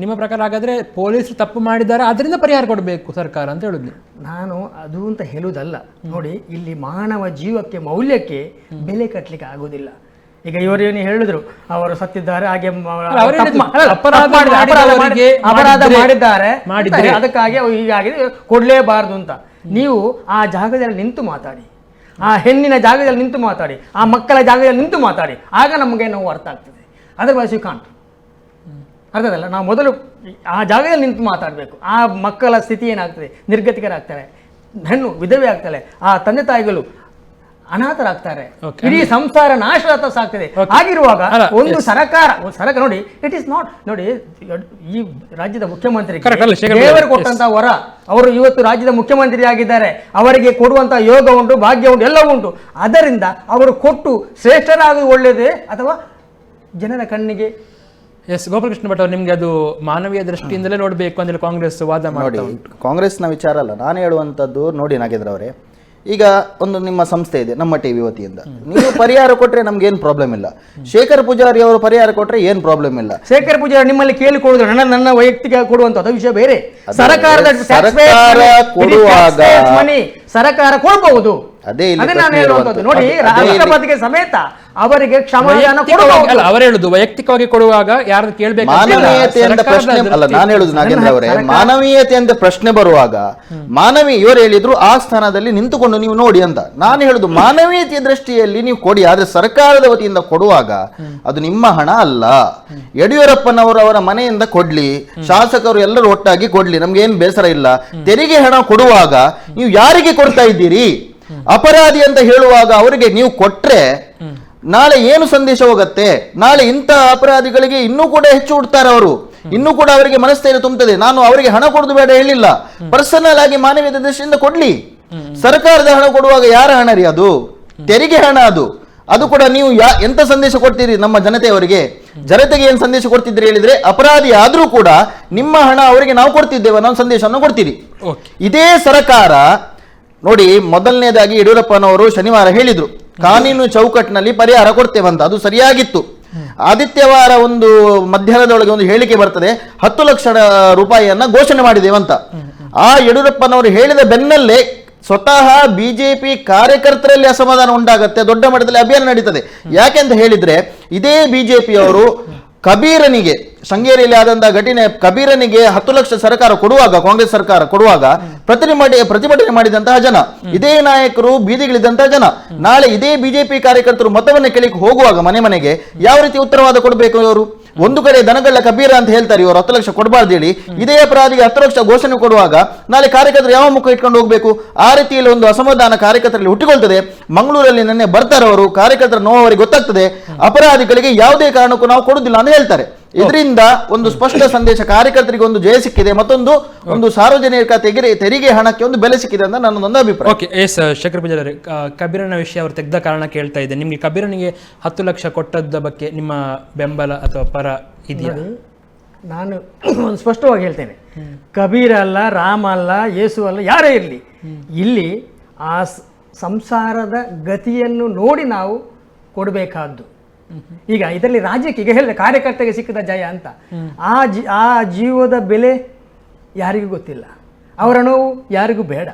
ನಿಮ್ಮ ಪ್ರಕಾರ ಹಾಗಾದ್ರೆ ಪೊಲೀಸರು ತಪ್ಪು ಮಾಡಿದ್ದಾರೆ, ಅದರಿಂದ ಪರಿಹಾರ ಕೊಡಬೇಕು ಸರ್ಕಾರ ಅಂತ ಹೇಳುದು. ನಾನು ಅದು ಅಂತ ಹೇಳುವುದಲ್ಲ. ನೋಡಿ, ಇಲ್ಲಿ ಮಾನವ ಜೀವಕ್ಕೆ ಮೌಲ್ಯಕ್ಕೆ ಬೆಲೆ ಕಟ್ಟಲಿಕ್ಕೆ ಆಗುವುದಿಲ್ಲ. ಈಗ ಇವರೇನು ಹೇಳಿದ್ರು, ಅವರು ಸತ್ತಿದ್ದಾರೆ, ಹಾಗೆ ಅಪರಾಧ ಮಾಡಿದ್ದಾರೆ, ಅದಕ್ಕಾಗಿ ಹೀಗಾಗಿದೆ ಕೊಡ್ಲೇಬಾರ್ದು ಅಂತ. ನೀವು ಆ ಜಾಗದಲ್ಲಿ ನಿಂತು ಮಾತಾಡಿ, ಆ ಹೆಣ್ಣಿನ ಜಾಗದಲ್ಲಿ ನಿಂತು ಮಾತಾಡಿ, ಆ ಮಕ್ಕಳ ಜಾಗದಲ್ಲಿ ನಿಂತು ಮಾತಾಡಿ, ಆಗ ನಮಗೆ ನೋವು ಅರ್ಥ ಆಗ್ತದೆ. Otherwise you can't. ಅರ್ಥದಲ್ಲ, ನಾವು ಮೊದಲು ಆ ಜಾಗದಲ್ಲಿ ನಿಂತು ಮಾತಾಡಬೇಕು. ಆ ಮಕ್ಕಳ ಸ್ಥಿತಿ ಏನಾಗ್ತದೆ, ನಿರ್ಗತಿಕರಾಗ್ತಾರೆ, ಹೆಣ್ಣು ವಿಧವೆ ಆಗ್ತಾಳೆ, ಆ ತಂದೆ ತಾಯಿಗಳು ಅನಾಥರಾಗ್ತಾರೆ, ಇಡೀ ಸಂಸಾರ ನಾಶವಾಗ್ತಾ ಸಾಕ್ತದೆ. ಆಗಿರುವಾಗ ಒಂದು ಸರ್ಕಾರ ನೋಡಿ, ಇಟ್ ಇಸ್ ನಾಟ್, ನೋಡಿ ಈ ರಾಜ್ಯದ ಮುಖ್ಯಮಂತ್ರಿ ದೇವರು ಕೊಟ್ಟಂತ ವರ, ಅವರು ಇವತ್ತು ರಾಜ್ಯದ ಮುಖ್ಯಮಂತ್ರಿ ಆಗಿದ್ದಾರೆ, ಅವರಿಗೆ ಕೊಡುವಂತ ಯೋಗ ಉಂಟು, ಭಾಗ್ಯ ಉಂಟು, ಎಲ್ಲವೂ ಉಂಟು. ಅದರಿಂದ ಅವರು ಕೊಟ್ಟು ಶ್ರೇಷ್ಠರಾಗುವುದು ಒಳ್ಳೆಯದೇ ಅಥವಾ ಜನರ ಕಣ್ಣಿಗೆ? ಎಸ್, ಗೋಪಾಲಕೃಷ್ಣ ಭಟ್ ಅವರು, ನಿಮ್ಗೆ ಅದು ಮಾನವೀಯ ದೃಷ್ಟಿಯಿಂದಲೇ ನೋಡಬೇಕು ಅಂದ್ರೆ ಕಾಂಗ್ರೆಸ್ ವಾದ ಮಾಡಿ? ಕಾಂಗ್ರೆಸ್ನ ವಿಚಾರ ಅಲ್ಲ ನಾನು ಹೇಳುವಂಥದ್ದು. ನೋಡಿ ನಾಗೇಂದ್ರ ಅವರೇ, ಈಗ ಒಂದು ನಿಮ್ಮ ಸಂಸ್ಥೆ ಇದೆ ನಮ್ಮ ಟಿವಿ ವತಿಯಿಂದ, ನೀವು ಪರಿಹಾರ ಕೊಟ್ರೆ ನಮ್ಗೆ ಏನು ಪ್ರಾಬ್ಲಮ್ ಇಲ್ಲ. ಶೇಖರ್ ಪೂಜಾರಿ ಅವರು ಪರಿಹಾರ ಕೊಟ್ರೆ ಏನು ಪ್ರಾಬ್ಲಮ್ ಇಲ್ಲ. ಶೇಖರ್ ಪೂಜಾರಿ ನಿಮ್ಮಲ್ಲಿ ಕೇಳಿಕೊಳ್ಳುವುದು ನನ್ನ ವೈಯಕ್ತಿಕ ಕೊಡುವಂತ ವಿಷಯ ಬೇರೆ. ಸರ್ಕಾರದ ಕೊಡುವಾಗ ಸರ್ಕಾರ ಕೊಡಬಹುದು. ಅದೇ ನಾನು ಹೇಳುವಂತದ್ದು ನೋಡಿ, ರಾಷ್ಟ್ರಪತಿಗೆ ಸಮೇತ ಅವರಿಗೆ ಕ್ಷಮಾದಾನ ಅಲ್ಲ, ಅವರು ಹೇಳುದು ವೈಯಕ್ತಿಕವಾಗಿ ಕೊಡುವಾಗ ಯಾರು ಕೇಳಬೇಕು. ಮಾನವೀಯತೆ ಅಂತ ಪ್ರಶ್ನೆ ಅಲ್ಲ, ನಾನು ಹೇಳುದು ನಾಗೇಂದ್ರ ಅವರೇ, ಮಾನವೀಯತೆ ಅಂತ ಪ್ರಶ್ನೆ ಬರುವಾಗ ಇವರು ಹೇಳಿದ್ರು ಆ ಸ್ಥಾನದಲ್ಲಿ ನಿಂತುಕೊಂಡು ನೀವು ನೋಡಿ ಅಂತ. ನಾನು ಹೇಳುದು ಮಾನವೀಯತೆಯ ದೃಷ್ಟಿಯಲ್ಲಿ ನೀವು ಕೊಡಿ, ಆದ್ರೆ ಸರ್ಕಾರದ ವತಿಯಿಂದ ಕೊಡುವಾಗ ಅದು ನಿಮ್ಮ ಹಣ ಅಲ್ಲ. ಯಡಿಯೂರಪ್ಪನವರು ಅವರ ಮನೆಯಿಂದ ಕೊಡ್ಲಿ, ಶಾಸಕರು ಎಲ್ಲರೂ ಒಟ್ಟಾಗಿ ಕೊಡ್ಲಿ, ನಮ್ಗೆ ಏನ್ ಬೇಸರ ಇಲ್ಲ. ತೆರಿಗೆ ಹಣ ಕೊಡುವಾಗ ನೀವು ಯಾರಿಗೆ ಕೊಡ್ತಾ ಇದ್ದೀರಿ? ಅಪರಾಧಿ ಅಂತ ಹೇಳುವಾಗ ಅವರಿಗೆ ನೀವು ಕೊಟ್ರೆ ನಾಳೆ ಏನು ಸಂದೇಶ ಹೋಗುತ್ತೆ? ನಾಳೆ ಇಂಥ ಅಪರಾಧಿಗಳಿಗೆ ಇನ್ನೂ ಕೂಡ ಹೆಚ್ಚು ಹುಡ್ತಾರೆ ಅವರು, ಇನ್ನೂ ಕೂಡ ಅವರಿಗೆ ಮನಸ್ಥೈರ್ಯ ತುಂಬುತ್ತದೆ. ನಾನು ಅವರಿಗೆ ಹಣ ಕೊಡುದು ಬೇಡ ಹೇಳಿಲ್ಲ, ಪರ್ಸನಲ್ ಆಗಿ ಮಾನವೀಯತೆ ದೃಷ್ಟಿಯಿಂದ ಕೊಡ್ಲಿ. ಸರ್ಕಾರದ ಹಣ ಕೊಡುವಾಗ ಯಾರ ಹಣ ರೀ ಅದು? ತೆರಿಗೆ ಹಣ ಅದು. ಅದು ಕೂಡ ನೀವು ಎಂತ ಸಂದೇಶ ಕೊಡ್ತೀರಿ ನಮ್ಮ ಜನತೆಯವರಿಗೆ? ಜನತೆಗೆ ಏನ್ ಸಂದೇಶ ಕೊಡ್ತಿದ್ರಿ ಹೇಳಿದ್ರೆ, ಅಪರಾಧಿ ಆದ್ರೂ ಕೂಡ ನಿಮ್ಮ ಹಣ ಅವರಿಗೆ ನಾವು ಕೊಡ್ತಿದ್ದೇವೆ ಅನ್ನೋ ಸಂದೇಶವನ್ನು ಕೊಡ್ತೀರಿ. ಇದೇ ಸರ್ಕಾರ ನೋಡಿ, ಮೊದಲನೇದಾಗಿ ಯಡಿಯೂರಪ್ಪನವರು ಶನಿವಾರ ಹೇಳಿದ್ರು ಕಾನೂನು ಚೌಕಟ್ಟಿನಲ್ಲಿ ಪರಿಹಾರ ಕೊಡ್ತೇವಂತ. ಅದು ಸರಿಯಾಗಿತ್ತು. ಆದಿತ್ಯವಾರ ಒಂದು ಮಧ್ಯಾಹ್ನದೊಳಗೆ ಒಂದು ಹೇಳಿಕೆ ಬರ್ತದೆ, 10 ಲಕ್ಷ ರೂಪಾಯಿಯನ್ನ ಘೋಷಣೆ ಮಾಡಿದೇವಂತ. ಆ ಯಡಿಯೂರಪ್ಪನವರು ಹೇಳಿದ ಬೆನ್ನಲ್ಲೇ ಸ್ವತಃ ಬಿಜೆಪಿ ಕಾರ್ಯಕರ್ತರಲ್ಲಿ ಅಸಮಾಧಾನ ಉಂಟಾಗತ್ತೆ, ದೊಡ್ಡ ಮಟ್ಟದಲ್ಲಿ ಅಭಿಯಾನ ನಡೀತದೆ. ಯಾಕೆಂತ ಹೇಳಿದ್ರೆ, ಇದೇ ಬಿಜೆಪಿಯವರು ಕಬೀರನಿಗೆ, ಶೃಂಗೇರಿಯಲ್ಲಿ ಆದಂತಹ ಘಟನೆ, ಕಬೀರನಿಗೆ 10 ಲಕ್ಷ ಸರ್ಕಾರ ಕೊಡುವಾಗ, ಕಾಂಗ್ರೆಸ್ ಸರ್ಕಾರ ಕೊಡುವಾಗ ಪ್ರತಿಭಟನೆ ಮಾಡಿದಂತಹ ಜನ, ಇದೇ ನಾಯಕರು ಬೀದಿಗಿಳಿದಂತಹ ಜನ. ನಾಳೆ ಇದೇ ಬಿಜೆಪಿ ಕಾರ್ಯಕರ್ತರು ಮತವನ್ನು ಕೇಳಿಕ್ಕೆ ಹೋಗುವಾಗ ಮನೆ ಮನೆಗೆ ಯಾವ ರೀತಿ ಉತ್ತರವಾದ ಕೊಡಬೇಕು ಇವರು? ಒಂದು ಕಡೆ ದನಗಳ್ಳ ಕಬೀರ ಅಂತ ಹೇಳ್ತಾರೆ, ಇವರು 10 ಲಕ್ಷ ಕೊಡಬಾರ್ದು ಹೇಳಿ, ಇದೇ ಅಪರಾಧಿಗೆ 10 ಲಕ್ಷ ಘೋಷಣೆ ಕೊಡುವಾಗ ನಾಳೆ ಕಾರ್ಯಕರ್ತರು ಯಾವ ಮುಖ ಇಟ್ಕೊಂಡು ಹೋಗ್ಬೇಕು? ಆ ರೀತಿಯಲ್ಲಿ ಒಂದು ಅಸಮಾಧಾನ ಕಾರ್ಯಕರ್ತರಲ್ಲಿ ಹುಟ್ಟಿಕೊಳ್ತದೆ. ಮಂಗಳೂರಲ್ಲಿ ನಿನ್ನೆ ಬರ್ತಾರೆ ಅವರು, ಕಾರ್ಯಕರ್ತರ ನೋವು ಅವರಿಗೆ ಗೊತ್ತಾಗ್ತದೆ. ಅಪರಾಧಿಗಳಿಗೆ ಯಾವುದೇ ಕಾರಣಕ್ಕೂ ನಾವು ಕೊಡುದಿಲ್ಲ ಅಂತ ಹೇಳ್ತಾರೆ. ಇದರಿಂದ ಒಂದು ಸ್ಪಷ್ಟ ಸಂದೇಶ, ಕಾರ್ಯಕರ್ತರಿಗೆ ಒಂದು ಜಯ ಸಿಕ್ಕಿದೆ, ಮತ್ತೊಂದು ಒಂದು ಸಾರ್ವಜನಿಕ ತೆರಿಗೆ ಹಣಕ್ಕೆ ಒಂದು ಬೆಲೆ ಸಿಕ್ಕಿದೆ ಅಂತ ನನ್ನದೊಂದು ಅಭಿಪ್ರಾಯ. ಓಕೆ, ಎಸ್ ಶೇಖರ್ ಪೂಜಾರಿ, ಕಬೀರನ ವಿಷಯ ಅವರು ತೆಗೆದ ಕಾರಣ ಕೇಳ್ತಾ ಇದೆ. ನಿಮ್ಗೆ ಕಬೀರನಿಗೆ 10 ಲಕ್ಷ ಕೊಟ್ಟದ್ದ ಬಗ್ಗೆ ನಿಮ್ಮ ಬೆಂಬಲ ಅಥವಾ ಪರ ಇದೆಯಾ? ನಾನು ಒಂದು ಸ್ಪಷ್ಟವಾಗಿ ಹೇಳ್ತೇನೆ, ಕಬೀರ ಅಲ್ಲ, ರಾಮ ಅಲ್ಲ, ಯೇಸು ಅಲ್ಲ, ಯಾರೇ ಇರಲಿ, ಇಲ್ಲಿ ಆ ಸಂಸಾರದ ಗತಿಯನ್ನು ನೋಡಿ ನಾವು ಕೊಡಬೇಕಾದ್ದು. ಈಗ ಇದರಲ್ಲಿ ರಾಜ್ಯಕ್ಕೆ ಈಗ ಹೇಳಿದೆ ಕಾರ್ಯಕರ್ತರಿಗೆ ಸಿಕ್ಕಿದ ಜಯ ಅಂತ, ಆ ಜೀವದ ಬೆಲೆ ಯಾರಿಗೂ ಗೊತ್ತಿಲ್ಲ, ಅವರ ನೋವು ಯಾರಿಗೂ ಬೇಡ.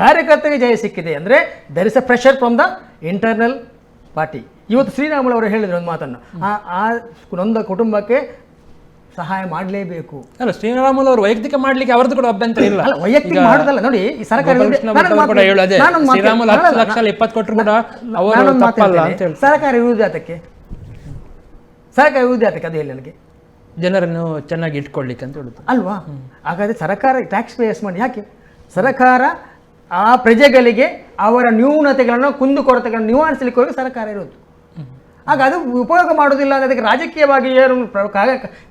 ಕಾರ್ಯಕರ್ತರಿಗೆ ಜಯ ಸಿಕ್ಕಿದೆ ಅಂದರೆ there is a pressure from the internal party. ಇವತ್ತು ಶ್ರೀರಾಮುಲು ಅವರು ಹೇಳಿದ್ರು ಒಂದು ಮಾತನ್ನು, ಆ ನೊಂದ ಕುಟುಂಬಕ್ಕೆ ಸಹಾಯ ಮಾಡಲೇಬೇಕು. ಅಲ್ಲ, ಶ್ರೀರಾಮುಲು ಅವರು ವೈಯಕ್ತಿಕ ಮಾಡ್ಲಿಕ್ಕೆ ಅವರದ್ದು ಕೂಡ ಅಭ್ಯಂತರ ಇಲ್ಲ. ವೈಯಕ್ತಿಕ ಮಾಡೋದಲ್ಲ ನೋಡಿ, ಈ ಸರ್ಕಾರ ಸರ್ಕಾರ ಇರುವುದಾತಕ್ಕೆ, ಸರ್ಕಾರ ಇರುವುದಾತಕ್ಕೆ ಅದು ಹೇಳಿ ನನಗೆ, ಜನರನ್ನು ಚೆನ್ನಾಗಿ ಇಟ್ಕೊಳ್ಳಿಕ್ಕೆ ಅಂತ ಹೇಳುದು ಅಲ್ವಾ? ಹಾಗಾದ್ರೆ ಸರ್ಕಾರ ಟ್ಯಾಕ್ಸ್ ಪೇಯರ್ಸ್ ಮಾಡಿ ಯಾಕೆ? ಸರ್ಕಾರ ಆ ಪ್ರಜೆಗಳಿಗೆ ಅವರ ನ್ಯೂನತೆಗಳನ್ನು, ಕುಂದುಕೊರತೆಗಳನ್ನು ನಿವಾರಿಸಲಿಕ್ಕೆ ಹೋಗಿ ಸರ್ಕಾರ ಇರೋದು. ಆಗ ಅದು ಉಪಯೋಗ ಮಾಡೋದಿಲ್ಲ. ಅದಕ್ಕೆ ರಾಜಕೀಯವಾಗಿ ಏನು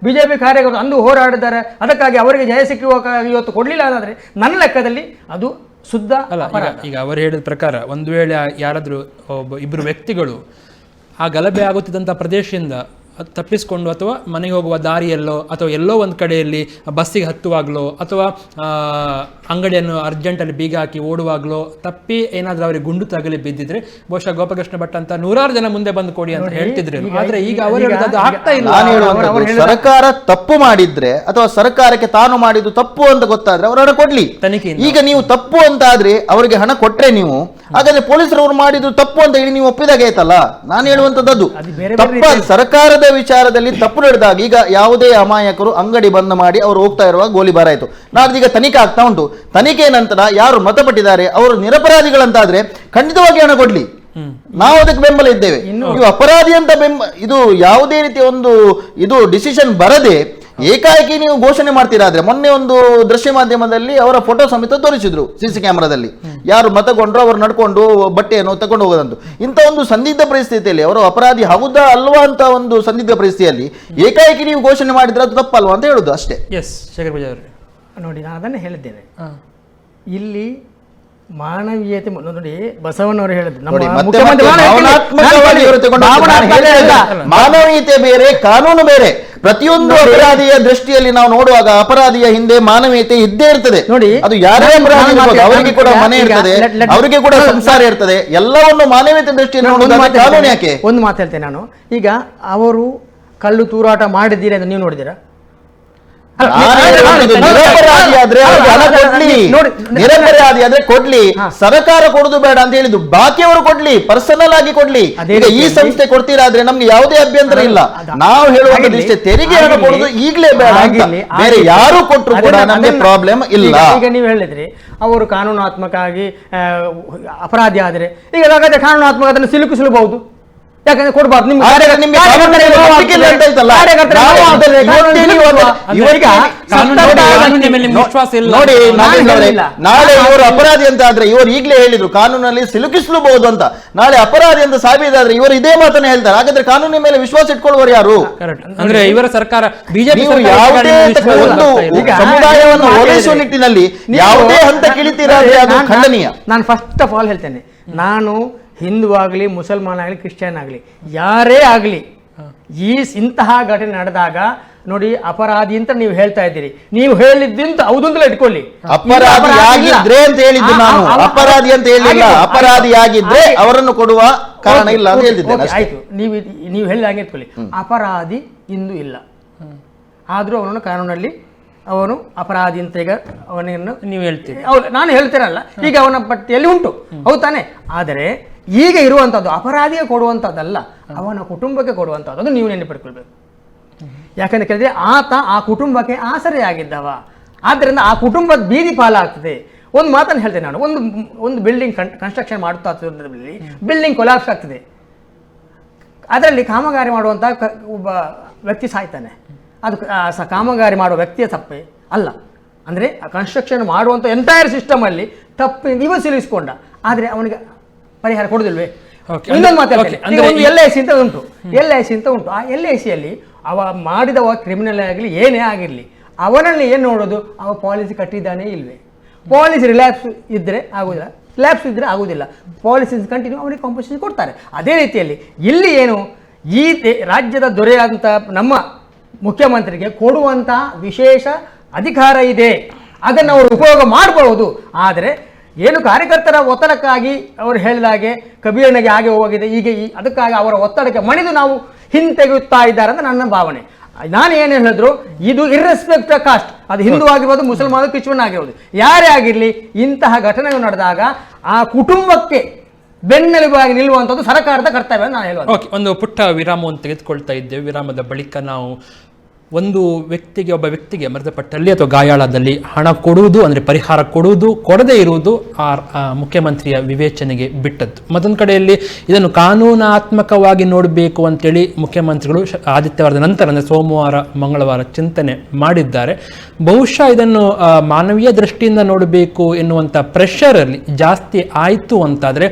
ಬಿಜೆಪಿ ಕಾರ್ಯಕರ್ತರು ಅಂದು ಹೋರಾಡಿದ್ದಾರೆ, ಅದಕ್ಕಾಗಿ ಅವರಿಗೆ ಜಯ ಸಿಕ್ಕುವಾಗ ಇವತ್ತು ಕೊಡಲಿಲ್ಲ ಅನ್ನೋದ್ರೆ ನನ್ನ ಲೆಕ್ಕದಲ್ಲಿ ಅದು ಶುದ್ಧ ಅಲ್ಲ. ಈಗ ಅವರು ಹೇಳಿದ ಪ್ರಕಾರ ಒಂದು ವೇಳೆ ಯಾರಾದರೂ ಇಬ್ಬರು ವ್ಯಕ್ತಿಗಳು ಆ ಗಲಭೆ ಆಗುತ್ತಿದ್ದಂಥ ಪ್ರದೇಶದಿಂದ ತಪ್ಪಿಸಿಕೊಂಡು ಅಥವಾ ಮನೆಗೆ ಹೋಗುವ ದಾರಿಯಲ್ಲೋ ಅಥವಾ ಎಲ್ಲೋ ಒಂದು ಕಡೆಯಲ್ಲಿ ಬಸ್ಸಿಗೆ ಹತ್ತುವಾಗಲೋ ಅಥವಾ ಅಂಗಡಿಯನ್ನು ಅರ್ಜೆಂಟಲ್ಲಿ ಬೀಗ ಹಾಕಿ ಓಡುವಾಗಲೋ ತಪ್ಪಿ ಏನಾದರೂ ಅವರಿಗೆ ಗುಂಡು ತಗಲಿ ಬಿದ್ದಿದ್ರೆ ಬಹುಶಃ ಗೋಪಾಲಕೃಷ್ಣ ಭಟ್ ಅಂತ 100 ಜನ ಮುಂದೆ ಬಂದು ಕೊಡಿ ಅಂತ ಹೇಳ್ತಿದ್ರು. ಆದ್ರೆ ಈಗ ಅವರು ಆಗ್ತಾ ಇಲ್ಲ. ಸರ್ಕಾರ ತಪ್ಪು ಮಾಡಿದ್ರೆ ಅಥವಾ ಸರ್ಕಾರಕ್ಕೆ ತಾನು ಮಾಡಿದ್ದು ತಪ್ಪು ಅಂತ ಗೊತ್ತಾದ್ರೆ ಅವರ ಹಣ ಕೊಡ್ಲಿ, ತನಿಖೆ. ಈಗ ನೀವು ತಪ್ಪು ಅಂತ ಆದ್ರೆ ಅವರಿಗೆ ಹಣ ಕೊಟ್ರೆ ನೀವು, ಹಾಗಾದ್ರೆ ಪೊಲೀಸರವರು ಮಾಡಿದ್ದು ತಪ್ಪು ಅಂತ ಹೇಳಿ ನೀವು ಒಪ್ಪಿದಾಗ ಆಯ್ತಲ್ಲ. ನಾನು ಹೇಳುವಂತದ್ದು ತಪ್ಪ ಸರ್ಕಾರದ ವಿಚಾರದಲ್ಲಿ ತಪ್ಪು ನಡೆದಾಗ, ಈಗ ಯಾವುದೇ ಅಮಾಯಕರು ಅಂಗಡಿ ಬಂದ್ ಮಾಡಿ ಅವರು ಹೋಗ್ತಾ ಇರುವಾಗ ಗೋಲಿಬಾರ್ ಆಯ್ತು, ನಾಡ್ದೀಗ ತನಿಖೆ ಆಗ್ತಾ ಉಂಟು. ತನಿಖೆ ನಂತರ ಯಾರು ಮೃತಪಟ್ಟಿದ್ದಾರೆ ಅವರು ನಿರಪರಾಧಿಗಳಂತಾದ್ರೆ ಖಂಡಿತವಾಗಿ ಹಣ ಕೊಡ್ಲಿ, ನಾವು ಅದಕ್ಕೆ ಬೆಂಬಲ ಇದ್ದೇವೆ. ನೀವು ಅಪರಾಧಿ ಅಂತ ಇದು ಯಾವುದೇ ರೀತಿಯ ಒಂದು ಇದು ಡಿಸಿಷನ್ ಬರದೆ ಏಕಾಏಕಿ ನೀವು ಘೋಷಣೆ ಮಾಡ್ತೀರಾದ್ರೆ, ಮೊನ್ನೆ ಒಂದು ದೃಶ್ಯ ಮಾಧ್ಯಮದಲ್ಲಿ ಅವರ ಫೋಟೋ ಸಮೇತ ತೋರಿಸಿದ್ರು ಸಿಸಿ ಕ್ಯಾಮೆರಾದಲ್ಲಿ, ಯಾರು ಮತಗೊಂಡ್ರು ಅವರು ನಡ್ಕೊಂಡು ಬಟ್ಟೆಯನ್ನು ತಗೊಂಡು ಹೋಗೋದಂತು. ಇಂಥ ಒಂದು ಸಂದಿಗ್ಧ ಪರಿಸ್ಥಿತಿಯಲ್ಲಿ ಅವರು ಅಪರಾಧಿ ಹೌದಾ ಅಲ್ವಾ ಅಂತ ಒಂದು ಸಂದಿಗ್ಧ ಪರಿಸ್ಥಿತಿಯಲ್ಲಿ ಏಕಾಏಕಿ ನೀವು ಘೋಷಣೆ ಮಾಡಿದ್ರೆ ಅದು ತಪ್ಪಲ್ವಾ ಅಂತ ಹೇಳುದು ಅಷ್ಟೇ. ಎಸ್ ಶೇಖರ್ ಪೂಜಾರಿ ನೋಡಿ, ನಾನು ಅದನ್ನೇ ಹೇಳಿದ್ದೇನೆ. ಇಲ್ಲಿ ಮಾನವೀಯತೆ ನೋಡಿ, ಬಸವಣ್ಣವರು ಹೇಳಿದ್ರು ಮಾನವೀಯತೆ ಬೇರೆ, ಕಾನೂನು ಬೇರೆ. ಪ್ರತಿಯೊಂದು ಅಪರಾಧಿಯ ದೃಷ್ಟಿಯಲ್ಲಿ ನಾವು ನೋಡುವಾಗ ಅಪರಾಧಿಯ ಹಿಂದೆ ಮಾನವೀಯತೆ ಇದ್ದೇ ಇರ್ತದೆ. ನೋಡಿ, ಅದು ಯಾರೇ ಅಪರಾಧಿ ಇರ್ಬೋದು, ಅವರಿಗೆ ಕೂಡ ಮನೆ ಇರ್ತದೆ, ಅವರಿಗೆ ಕೂಡ ಸಂಸಾರ ಇರ್ತದೆ, ಎಲ್ಲವನ್ನು ಮಾನವೀಯತೆ ದೃಷ್ಟಿಯಲ್ಲಿ ನೋಡುವಾಗ ಕಾನೂನು ಯಾಕೆ? ಒಂದು ಮಾತು ಹೇಳ್ತೇನೆ ನಾನು. ಈಗ ಅವರು ಕಳ್ಳು ತೂರಾಟ ಮಾಡಿದ್ದೀರಿ ಅಂತ ನೀವು ನೋಡಿದ್ದೀರಾ? ನಿರಪರಾಧಿ ಆದ್ರೆ ಕೊಡ್ಲಿ, ಸರ್ಕಾರ ಕೊಡುದು ಬೇಡ ಅಂತ ಹೇಳಿದ್ದು, ಬಾಕಿಯವರು ಕೊಡ್ಲಿ, ಪರ್ಸನಲ್ ಆಗಿ ಕೊಡ್ಲಿ. ಈ ಸಂಸ್ಥೆ ಕೊಡ್ತೀರಾದ್ರೆ ನಮ್ಗೆ ಯಾವುದೇ ಅಭ್ಯಂತರ ಇಲ್ಲ. ನಾವು ಹೇಳುವಂತದ್ದು ಇಷ್ಟೇ, ತೆರಿಗೆ ಹಣ ಕೊಡುದು ಈಗಲೇ ಬೇಡ ಅಂತ, ಬೇರೆ ಯಾರು ಕೊಟ್ಟರು ಕೂಡ ನಮ್ಗೆ ಪ್ರಾಬ್ಲಮ್ ಇಲ್ಲ. ಈಗ ನೀವು ಹೇಳಿದ್ರಿ ಅವರು ಕಾನೂನಾತ್ಮಕವಾಗಿ ಅಪರಾಧಿ ಆದ್ರೆ, ಈಗ ಹಾಗಾದ್ರೆ ಕಾನೂನಾತ್ಮಕ ಅದನ್ನು ಸಿಲುಕಿಸಬಹುದು. ಯಾಕಂದ್ರೆ ಕೊಡಬಾರ್ದು ನಿಮ್ಗೆ ನೋಡಿ. ನಾಳೆ ಇವರು ಅಪರಾಧಿ ಅಂತ ಆದ್ರೆ ಇವರು ಈಗಲೇ ಹೇಳಿದ್ರು ಕಾನೂನಲ್ಲಿ ಸಿಲುಕಿಸಲೂಬಹುದು ಅಂತ. ನಾಳೆ ಅಪರಾಧಿ ಅಂತ ಸಾಬೀತಾದ್ರೆ ಇವರು ಇದೇ ಮಾತನ್ನ ಹೇಳ್ತಾರೆ. ಹಾಗಾದ್ರೆ ಕಾನೂನಿನ ಮೇಲೆ ವಿಶ್ವಾಸ ಇಟ್ಕೊಳ್ಳುವರು ಯಾರು? ಅಂದ್ರೆ ಇವರ ಸರ್ಕಾರ ಬಿಜೆಪಿ ಯಾವುದೇ ಒಂದು ಸಮುದಾಯವನ್ನು ಓಲೈಸುವ ನಿಟ್ಟಿನಲ್ಲಿ ಯಾವುದೇ ಹಂತ ಕಿಳಿತೀರಾ ಅದು ಖಂಡನೀಯ. ನಾನು ಫಸ್ಟ್ ಆಫ್ ಆಲ್ ಹೇಳ್ತೇನೆ, ನಾನು ಹಿಂದೂ ಆಗಲಿ, ಮುಸಲ್ಮಾನ್ ಆಗಲಿ, ಕ್ರಿಶ್ಚಿಯನ್ ಆಗಲಿ, ಯಾರೇ ಆಗಲಿ, ಇಂತಹ ಘಟನೆ ನಡೆದಾಗ ನೋಡಿ ಅಪರಾಧಿ ಅಂತ ನೀವು ಹೇಳ್ತಾ ಇದ್ದೀರಿ. ನೀವು ಹೇಳಿದ್ದಂತ ಹೌದಂತಲೇ ಇಟ್ಕೊಳ್ಳಿ. ಅಪರಾಧಿಯಾಗಿದ್ರೆ ಅಂತ ಹೇಳಿದ್ದು ನಾನು, ಅಪರಾಧಿ ಅಂತ ಹೇಳಿಲ್ಲ. ಅಪರಾಧಿಯಾಗಿದ್ರೆ ಅವರನ್ನು ಕೊಡುವ ಕಾರಣ ಇಲ್ಲ ಅಂತ ಹೇಳ್ತಿದ್ದೇನೆ. ಆಯ್ತು, ನೀವು ಹೇಳಿದಾಗೆ ಇಟ್ಕೊಳ್ಳಿ. ಅಪರಾಧಿ ಇಂದು ಇಲ್ಲ, ಆದ್ರೂ ಅವನನ್ನು ಕಾನೂನಲ್ಲಿ ಅವನು ಅಪರಾಧಿ ಅಂತ ಈಗ ಅವನನ್ನು ನೀವು ಹೇಳ್ತೀರಿ. ನಾನು ಹೇಳ್ತೇನಲ್ಲ, ಈಗ ಅವನ ಪಟ್ಟಿಯಲ್ಲಿ ಉಂಟು, ಹೌದು ತಾನೆ? ಆದರೆ ಈಗ ಇರುವಂಥದ್ದು ಅಪರಾಧಿಗೆ ಕೊಡುವಂಥದ್ದಲ್ಲ, ಅವನ ಕುಟುಂಬಕ್ಕೆ ಕೊಡುವಂಥದ್ದು. ಅದು ನೀವು ನೆನಪಿಟ್ಕೊಳ್ಬೇಕು. ಯಾಕಂದ್ರೆ ಕೇಳಿದ್ರೆ ಆತ ಆ ಕುಟುಂಬಕ್ಕೆ ಆಸರೆಯಾಗಿದ್ದವ, ಆದ್ದರಿಂದ ಆ ಕುಟುಂಬದ ಬೀದಿ ಪಾಲಾಗ್ತದೆ. ಒಂದು ಮಾತನ್ನು ಹೇಳ್ತೇನೆ ನಾನು, ಒಂದು ಬಿಲ್ಡಿಂಗ್ ಕನ್ಸ್ಟ್ರಕ್ಷನ್ ಮಾಡುತ್ತಾ ಸಂದರ್ಭದಲ್ಲಿ ಬಿಲ್ಡಿಂಗ್ ಕೊಲಾಪ್ಸ್ ಆಗ್ತದೆ. ಅದರಲ್ಲಿ ಕಾಮಗಾರಿ ಮಾಡುವಂಥ ಒಬ್ಬ ವ್ಯಕ್ತಿ ಸಾಯ್ತಾನೆ. ಅದು ಕಾಮಗಾರಿ ಮಾಡುವ ವ್ಯಕ್ತಿಯ ತಪ್ಪೇ ಅಲ್ಲ. ಅಂದರೆ ಆ ಕನ್ಸ್ಟ್ರಕ್ಷನ್ ಮಾಡುವಂಥ ಎಂಟೈರ್ ಸಿಸ್ಟಮಲ್ಲಿ ತಪ್ಪಿಂದ ಇವ ಸಿಲಿಸ್ಕೊಂಡ, ಆದರೆ ಅವನಿಗೆ ಪರಿಹಾರ ಕೊಡುದಿಲ್ವೇ? ಇನ್ನೊಂದು ಮಾತಾಡ್ತೀನಿ, LIC ಅಂತ ಉಂಟು. LIC ಅಂತ ಉಂಟು. ಆ LICಯಲ್ಲಿ ಅವ ಮಾಡಿದವ ಕ್ರಿಮಿನಲ್ ಆಗಲಿ ಏನೇ ಆಗಿರಲಿ, ಅವನಲ್ಲಿ ಏನು ನೋಡೋದು, ಅವ ಪಾಲಿಸಿ ಕಟ್ಟಿದ್ದಾನೆ ಇಲ್ವೇ? ಪಾಲಿಸಿ ರಿಲ್ಯಾಪ್ಸ್ ಇದ್ದರೆ ಆಗೋದಿಲ್ಲ, ಲ್ಯಾಪ್ಸ್ ಇದ್ದರೆ ಆಗೋದಿಲ್ಲ. ಪಾಲಿಸಿ ಕಂಟಿನ್ಯೂ ಅವನಿಗೆ ಕಾಂಪನ್ಸೇಷನ್ ಕೊಡ್ತಾರೆ. ಅದೇ ರೀತಿಯಲ್ಲಿ ಇಲ್ಲಿ ಏನು ಈ ರಾಜ್ಯದ ದೊರೆಯಾದಂಥ ನಮ್ಮ ಮುಖ್ಯಮಂತ್ರಿಗೆ ಕೊಡುವಂಥ ವಿಶೇಷ ಅಧಿಕಾರ ಇದೆ, ಅದನ್ನು ಅವರು ಉಪಯೋಗ ಮಾಡಬಹುದು. ಆದರೆ ಏನು ಕಾರ್ಯಕರ್ತರ ಒತ್ತಡಕ್ಕಾಗಿ ಅವರು ಹೇಳಿದಾಗೆ ಕಬೀರನಿಗೆ ಹಾಗೆ ಹೋಗಿದೆ, ಈಗ ಅದಕ್ಕಾಗಿ ಅವರ ಒತ್ತಡಕ್ಕೆ ಮಣಿದು ನಾವು ಹಿಂತೆಗೆಯುತ್ತಾ ಇದ್ದಾರೆ ಅಂತ ನನ್ನ ಭಾವನೆ. ನಾನು ಏನು ಹೇಳಿದ್ರು, ಇದು ಇರ್ರೆಸ್ಪೆಕ್ಟ್ ಆಫ್ ಕಾಸ್ಟ್, ಅದು ಹಿಂದೂ ಆಗಿರ್ಬೋದು, ಮುಸಲ್ಮಾನ, ಕ್ರಿಶ್ಚಿಯನ್ ಆಗಿರ್ಬೋದು, ಯಾರೇ ಆಗಿರಲಿ, ಇಂತಹ ಘಟನೆಗಳು ನಡೆದಾಗ ಆ ಕುಟುಂಬಕ್ಕೆ ಬೆನ್ನೆಲುಬಾಗಿ ನಿಲ್ಲುವಂಥದ್ದು ಸರ್ಕಾರದ ಕರ್ತವ್ಯ ಅಂತ ನಾನು ಹೇಳುವುದು. ಓಕೆ, ಒಂದು ಪುಟ್ಟ ವಿರಾಮವನ್ನು ತೆಗೆದುಕೊಳ್ತಾ ಇದ್ದೇವೆ. ವಿರಾಮದ ಬಳಿಕ ನಾವು ಒಬ್ಬ ವ್ಯಕ್ತಿಗೆ ಮೃತಪಟ್ಟಲ್ಲಿ ಅಥವಾ ಗಾಯಾಳದಲ್ಲಿ ಹಣ ಕೊಡುವುದು, ಅಂದರೆ ಪರಿಹಾರ ಕೊಡುವುದು, ಕೊಡದೇ ಇರುವುದು ಆ ಮುಖ್ಯಮಂತ್ರಿಯ ವಿವೇಚನೆಗೆ ಬಿಟ್ಟದ್ದು. ಮತ್ತೊಂದು ಕಡೆಯಲ್ಲಿ ಇದನ್ನು ಕಾನೂನಾತ್ಮಕವಾಗಿ ನೋಡಬೇಕು ಅಂತೇಳಿ ಮುಖ್ಯಮಂತ್ರಿಗಳು ಆದಿತ್ಯವಾರದ ನಂತರ, ಅಂದರೆ ಸೋಮವಾರ ಮಂಗಳವಾರ ಚಿಂತನೆ ಮಾಡಿದ್ದಾರೆ. ಬಹುಶಃ ಇದನ್ನು ಮಾನವೀಯ ದೃಷ್ಟಿಯಿಂದ ನೋಡಬೇಕು ಎನ್ನುವಂಥ ಪ್ರೆಷರಲ್ಲಿ ಜಾಸ್ತಿ ಆಯಿತು ಅಂತಾದರೆ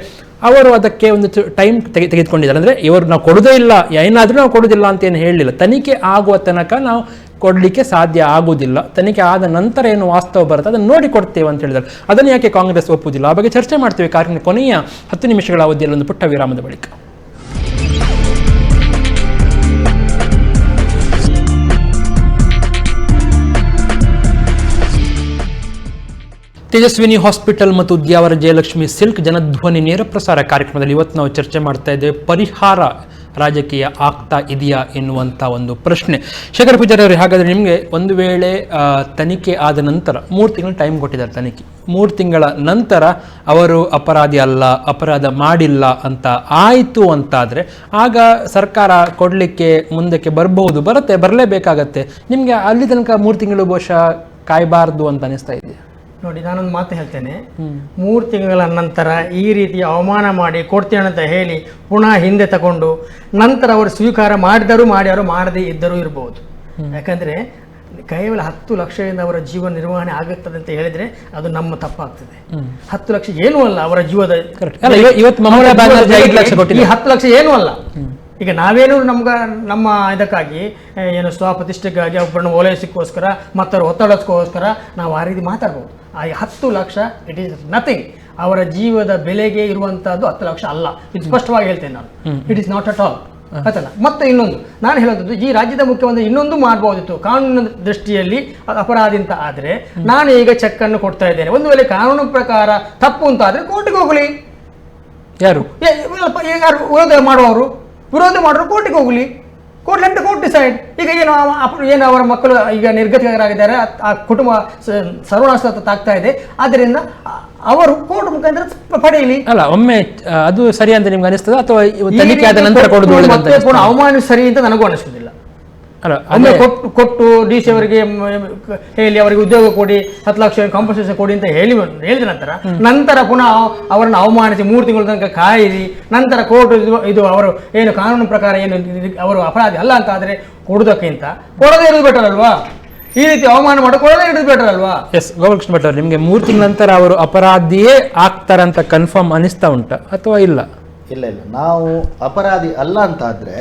ಅವರು ಅದಕ್ಕೆ ಒಂದು ಟೈಮ್ ತೆಗೆದುಕೊಂಡಿದ್ದಾರೆ. ಅಂದರೆ ಇವರು ನಾವು ಕೊಡೋದೇ ಇಲ್ಲ, ಏನಾದರೂ ನಾವು ಕೊಡೋದಿಲ್ಲ ಅಂತ ಏನು ಹೇಳಲಿಲ್ಲ. ತನಿಖೆ ಆಗುವ ತನಕ ನಾವು ಕೊಡಲಿಕ್ಕೆ ಸಾಧ್ಯ ಆಗುವುದಿಲ್ಲ, ತನಿಖೆ ಆದ ನಂತರ ಏನು ವಾಸ್ತವ ಬರುತ್ತೆ ಅದನ್ನು ನೋಡಿ ಕೊಡ್ತೇವೆ ಅಂತ ಹೇಳಿದ್ದಾರೆ. ಅದನ್ನು ಯಾಕೆ ಕಾಂಗ್ರೆಸ್ ಒಪ್ಪುವುದಿಲ್ಲ? ಆ ಬಗ್ಗೆ ಚರ್ಚೆ ಮಾಡ್ತೇವೆ ಕಾರ್ಯಕ್ರಮ ಕೊನೆಯ 10 ನಿಮಿಷಗಳ ಅವಧಿಯಲ್ಲಿ ಒಂದು ಪುಟ್ಟ ವಿರಾಮದ ಬಳಿಕ. ತೇಜಸ್ವಿನಿ ಹಾಸ್ಪಿಟಲ್ ಮತ್ತು ಉದ್ಯಾವರ ಜಯಲಕ್ಷ್ಮಿ ಸಿಲ್ಕ್ ಜನಧ್ವನಿ ನೇರ ಪ್ರಸಾರ ಕಾರ್ಯಕ್ರಮದಲ್ಲಿ ಇವತ್ತು ನಾವು ಚರ್ಚೆ ಮಾಡ್ತಾ ಇದ್ದೇವೆ, ಪರಿಹಾರ ರಾಜಕೀಯ ಆಗ್ತಾ ಇದೆಯಾ ಎನ್ನುವಂಥ ಒಂದು ಪ್ರಶ್ನೆ. ಶೇಖರ್ ಪೂಜಾರಿ ಅವರು, ಹಾಗಾದರೆ ನಿಮಗೆ ಒಂದು ವೇಳೆ ತನಿಖೆ ಆದ ನಂತರ 3 ತಿಂಗಳು ಟೈಮ್ ಕೊಟ್ಟಿದ್ದಾರೆ, ತನಿಖೆ 3 ತಿಂಗಳ ನಂತರ ಅವರು ಅಪರಾಧಿ ಅಲ್ಲ, ಅಪರಾಧ ಮಾಡಿಲ್ಲ ಅಂತ ಆಯಿತು ಅಂತಾದರೆ ಆಗ ಸರ್ಕಾರ ಕೊಡಲಿಕ್ಕೆ ಮುಂದಕ್ಕೆ ಬರಲೇಬೇಕಾಗತ್ತೆ. ನಿಮಗೆ ಅಲ್ಲಿ ತನಕ 3 ತಿಂಗಳು ಬಹುಶಃ ಕಾಯಬಾರ್ದು ಅಂತ ಅನಿಸ್ತಾ ಇದೆಯಾ? ನೋಡಿ, ನಾನೊಂದು ಮಾತು ಹೇಳ್ತೇನೆ. 3 ತಿಂಗಳ ನಂತರ ಈ ರೀತಿ ಅವಮಾನ ಮಾಡಿ ಕೊಡ್ತೇನೆ ಅಂತ ಹೇಳಿ ಪುನಃ ಹಿಂದೆ ತಗೊಂಡು ನಂತರ ಅವರು ಸ್ವೀಕಾರ ಮಾಡಿದರೂ ಮಾಡದೇ ಇದ್ದರೂ ಇರಬಹುದು. ಯಾಕಂದರೆ ಕೇವಲ 10 ಲಕ್ಷದಿಂದ ಅವರ ಜೀವನ ನಿರ್ವಹಣೆ ಆಗುತ್ತದೆ ಅಂತ ಹೇಳಿದರೆ ಅದು ನಮ್ಮ ತಪ್ಪಾಗ್ತದೆ. 10 ಲಕ್ಷ ಏನೂ ಅಲ್ಲ ಅವರ ಜೀವದ. ಈ 10 ಲಕ್ಷ ಏನೂ ಅಲ್ಲ. ಈಗ ನಾವೇನು ನಮ್ಮ ಇದಕ್ಕಾಗಿ ಏನು ಸ್ವಪ್ರತಿಷ್ಠೆಗಾಗಿ ಒಬ್ಬರನ್ನು ಓಲೈಸಕ್ಕೋಸ್ಕರ ಮತ್ತು ಒತ್ತಡಕ್ಕೋಸ್ಕರ ನಾವು ಆ ರೀತಿ ಮಾತಾಡ್ಬೋದು. ಆ 10 ಲಕ್ಷ ಇಟ್ ಈಸ್ ನಥಿಂಗ್. ಅವರ ಜೀವದ ಬೆಲೆಗೆ ಇರುವಂಥದ್ದು 10 ಲಕ್ಷ ಅಲ್ಲ, ಇದು ಸ್ಪಷ್ಟವಾಗಿ ಹೇಳ್ತೇನೆ ನಾನು. It is not at all. ಆಯ್ತಲ್ಲ. ಮತ್ತೆ ಇನ್ನೊಂದು ನಾನು ಹೇಳೋದು, ಈ ರಾಜ್ಯದ ಮುಖ್ಯಮಂತ್ರಿ ಇನ್ನೊಂದು ಮಾಡಬಹುದಿತ್ತು ಕಾನೂನಿನ ದೃಷ್ಟಿಯಲ್ಲಿ ಅದು ಅಪರಾಧಿ ಅಂತ ಆದ್ರೆ, ನಾನು ಈಗ ಚೆಕ್ ಅನ್ನು ಕೊಡ್ತಾ ಇದ್ದೇನೆ, ಒಂದು ವೇಳೆ ಕಾನೂನು ಪ್ರಕಾರ ತಪ್ಪು ಅಂತ ಆದ್ರೆ ಕೋರ್ಟಿಗೆ ಹೋಗಲಿ. ಯಾರು ಯಾರು ವಿರೋಧ ಮಾಡೋರು ಕೋರ್ಟಿಗೆ ಹೋಗಲಿ. Court decide. ಈಗ ಏನು ಅವರ ಮಕ್ಕಳು ಈಗ ನಿರ್ಗತಿಕರಾಗಿದ್ದಾರೆ, ಆ ಕುಟುಂಬ ಸರ್ವನಾಶ ಆಗ್ತಾ ಇದೆ, ಆದ್ದರಿಂದ ಅವರು ಕೋರ್ಟ್ ಮುಖಾಂತರ ಪಡೆಯಲಿ. ಅಲ್ಲ, ಒಮ್ಮೆ ಅದು ಸರಿ ಅಂತ ನಿಮ್ಗೆ ಅನಿಸ್ತದ ಅಥವಾ ತನಿಖೆ ಆದ ನಂತರ ಕೊಡುವುದು ಅವಮಾನ ಸರಿ ಅಂತ ನನಗೂ ಅನಿಸುವುದಿಲ್ಲ. ಒಮ್ಮೆ ಕೊಟ್ಟು ಡಿ ಸಿ ಅವರಿಗೆ ಹೇಳಿ ಅವರಿಗೆ ಉದ್ಯೋಗ ಕೊಡಿ, 10 ಲಕ್ಷ ಕಾಂಪನ್ಸೇಷನ್ ಕೊಡಿ ಅಂತ ಹೇಳಿದ ನಂತರ ಪುನಃ ಅವರನ್ನು ಅವಮಾನಿಸಿ 3 ತಿಂಗಳ ತನಕ ಕಾಯಿರಿ, ನಂತರ ಕೋರ್ಟ್ ಇದು ಅವರು ಏನು ಕಾನೂನು ಪ್ರಕಾರ ಏನು ಅವರು ಅಪರಾಧಿ ಅಲ್ಲ ಅಂತ ಆದ್ರೆ ಕೊಡುವುದಕ್ಕಿಂತ ಕೊಡದೇ ಇರೋದು ಬೆಟರ್ ಅಲ್ವಾ? ಈ ರೀತಿ ಅವಮಾನ ಮಾಡಿ ಕೊಡದೇ ಇರೋದು ಬೆಟರ್ ಅಲ್ವಾ? ಎಸ್, ಗೋಪಾಲಕೃಷ್ಣ ಭಟ್ ಅವರು, ನಿಮ್ಗೆ 3 ತಿಂಗಳ ನಂತರ ಅವರು ಅಪರಾಧಿಯೇ ಆಗ್ತಾರಂತ ಕನ್ಫರ್ಮ್ ಅನಿಸ್ತಾ ಉಂಟಾ ಅಥವಾ ಇಲ್ಲ? ಇಲ್ಲ, ನಾವು ಅಪರಾಧಿ ಅಲ್ಲ ಅಂತ ಆದ್ರೆ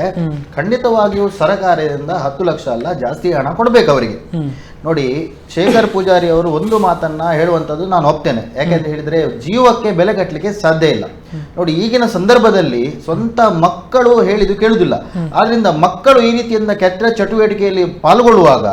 ಖಂಡಿತವಾಗಿಯೂ ಸರ್ಕಾರದಿಂದ 10 ಲಕ್ಷ ಅಲ್ಲ, ಜಾಸ್ತಿ ಹಣ ಕೊಡ್ಬೇಕು ಅವರಿಗೆ. ನೋಡಿ, ಶೇಖರ್ ಪೂಜಾರಿ ಅವರು ಒಂದು ಮಾತನ್ನ ಹೇಳುವಂಥದ್ದು ನಾನು ಒಪ್ತೇನೆ. ಯಾಕೆಂತ ಹೇಳಿದ್ರೆ ಜೀವಕ್ಕೆ ಬೆಲೆ ಕಟ್ಟಲಿಕ್ಕೆ ಸಾಧ್ಯ ಇಲ್ಲ. ನೋಡಿ, ಈಗಿನ ಸಂದರ್ಭದಲ್ಲಿ ಸ್ವಂತ ಮಕ್ಕಳು ಹೇಳಿದ್ದು ಕೇಳುವುದಿಲ್ಲ. ಆದ್ರಿಂದ ಮಕ್ಕಳು ಈ ರೀತಿಯಿಂದ ಕೆಟ್ಟ ಚಟುವಟಿಕೆಯಲ್ಲಿ ಪಾಲ್ಗೊಳ್ಳುವಾಗ,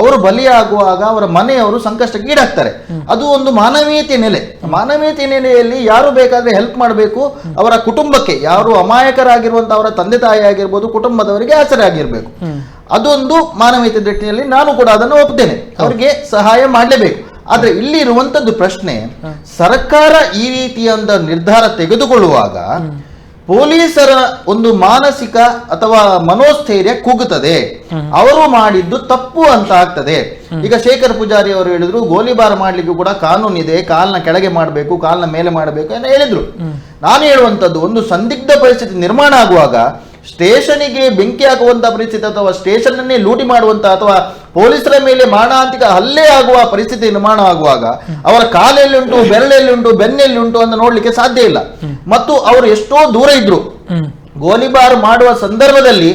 ಅವರು ಬಲಿಯಾಗುವಾಗ ಅವರ ಮನೆಯವರು ಸಂಕಷ್ಟಕ್ಕೆ ಈಡಾಗ್ತಾರೆ. ಅದು ಒಂದು ಮಾನವೀಯತೆ ನೆಲೆ. ಮಾನವೀಯತೆ ನೆಲೆಯಲ್ಲಿ ಯಾರು ಬೇಕಾದ್ರೆ ಹೆಲ್ಪ್ ಮಾಡಬೇಕು. ಅವರ ಕುಟುಂಬಕ್ಕೆ, ಯಾರು ಅಮಾಯಕರಾಗಿರುವಂತಹ ಅವರ ತಂದೆ ತಾಯಿ ಆಗಿರ್ಬೋದು, ಕುಟುಂಬದವರಿಗೆ ಆಸರೆ ಆಗಿರ್ಬೇಕು. ಅದೊಂದು ಮಾನವೀಯತೆ ದೃಷ್ಟಿಯಲ್ಲಿ ನಾನು ಕೂಡ ಅದನ್ನು ಒಪ್ತೇನೆ, ಅವರಿಗೆ ಸಹಾಯ ಮಾಡಲೇಬೇಕು. ಆದ್ರೆ ಇಲ್ಲಿ ಇರುವಂತದ್ದು ಪ್ರಶ್ನೆ, ಸರ್ಕಾರ ಈ ರೀತಿಯಂತ ನಿರ್ಧಾರ ತೆಗೆದುಕೊಳ್ಳುವಾಗ ಪೊಲೀಸರ ಒಂದು ಮಾನಸಿಕ ಅಥವಾ ಮನೋಸ್ಥೈರ್ಯ ಕುಗ್ಗುತ್ತದೆ. ಅವರು ಮಾಡಿದ್ದು ತಪ್ಪು ಅಂತ ಆಗ್ತದೆ. ಈಗ ಶೇಖರ್ ಪೂಜಾರಿ ಅವರು ಹೇಳಿದ್ರು, ಗೋಲಿಬಾರ್ ಮಾಡ್ಲಿಕ್ಕೂ ಕೂಡ ಕಾನೂನಿದೆ, ಕಾಲ್ನ ಕೆಳಗೆ ಮಾಡಬೇಕು, ಕಾಲ್ನ ಮೇಲೆ ಮಾಡಬೇಕು ಅಂತ ಹೇಳಿದ್ರು. ನಾನು ಹೇಳುವಂತದ್ದು, ಒಂದು ಸಂದಿಗ್ಧ ಪರಿಸ್ಥಿತಿ ನಿರ್ಮಾಣ ಆಗುವಾಗ ಸ್ಟೇಷನಿಗೆ ಬೆಂಕಿ ಹಾಕುವಂತಹ ಪರಿಸ್ಥಿತಿ ಅಥವಾ ಸ್ಟೇಷನ್ ಅನ್ನೇ ಲೂಟಿ ಮಾಡುವಂತಹ ಅಥವಾ ಪೊಲೀಸರ ಮೇಲೆ ಮಾರಣಾಂತಿಕ ಹಲ್ಲೆ ಆಗುವ ಪರಿಸ್ಥಿತಿ ನಿರ್ಮಾಣ ಆಗುವಾಗ ಅವರ ಕಾಲೆಲ್ಲಿ ಉಂಟು, ಬೆರಳೆಲ್ಲಿ ಉಂಟು, ಬೆನ್ನೆಲ್ಲಿ ಉಂಟು ಅಂತ ನೋಡ್ಲಿಕ್ಕೆ ಸಾಧ್ಯ ಇಲ್ಲ. ಮತ್ತು ಅವರು ಎಷ್ಟೋ ದೂರ ಇದ್ರು. ಗೋಲಿಬಾರ್ ಮಾಡುವ ಸಂದರ್ಭದಲ್ಲಿ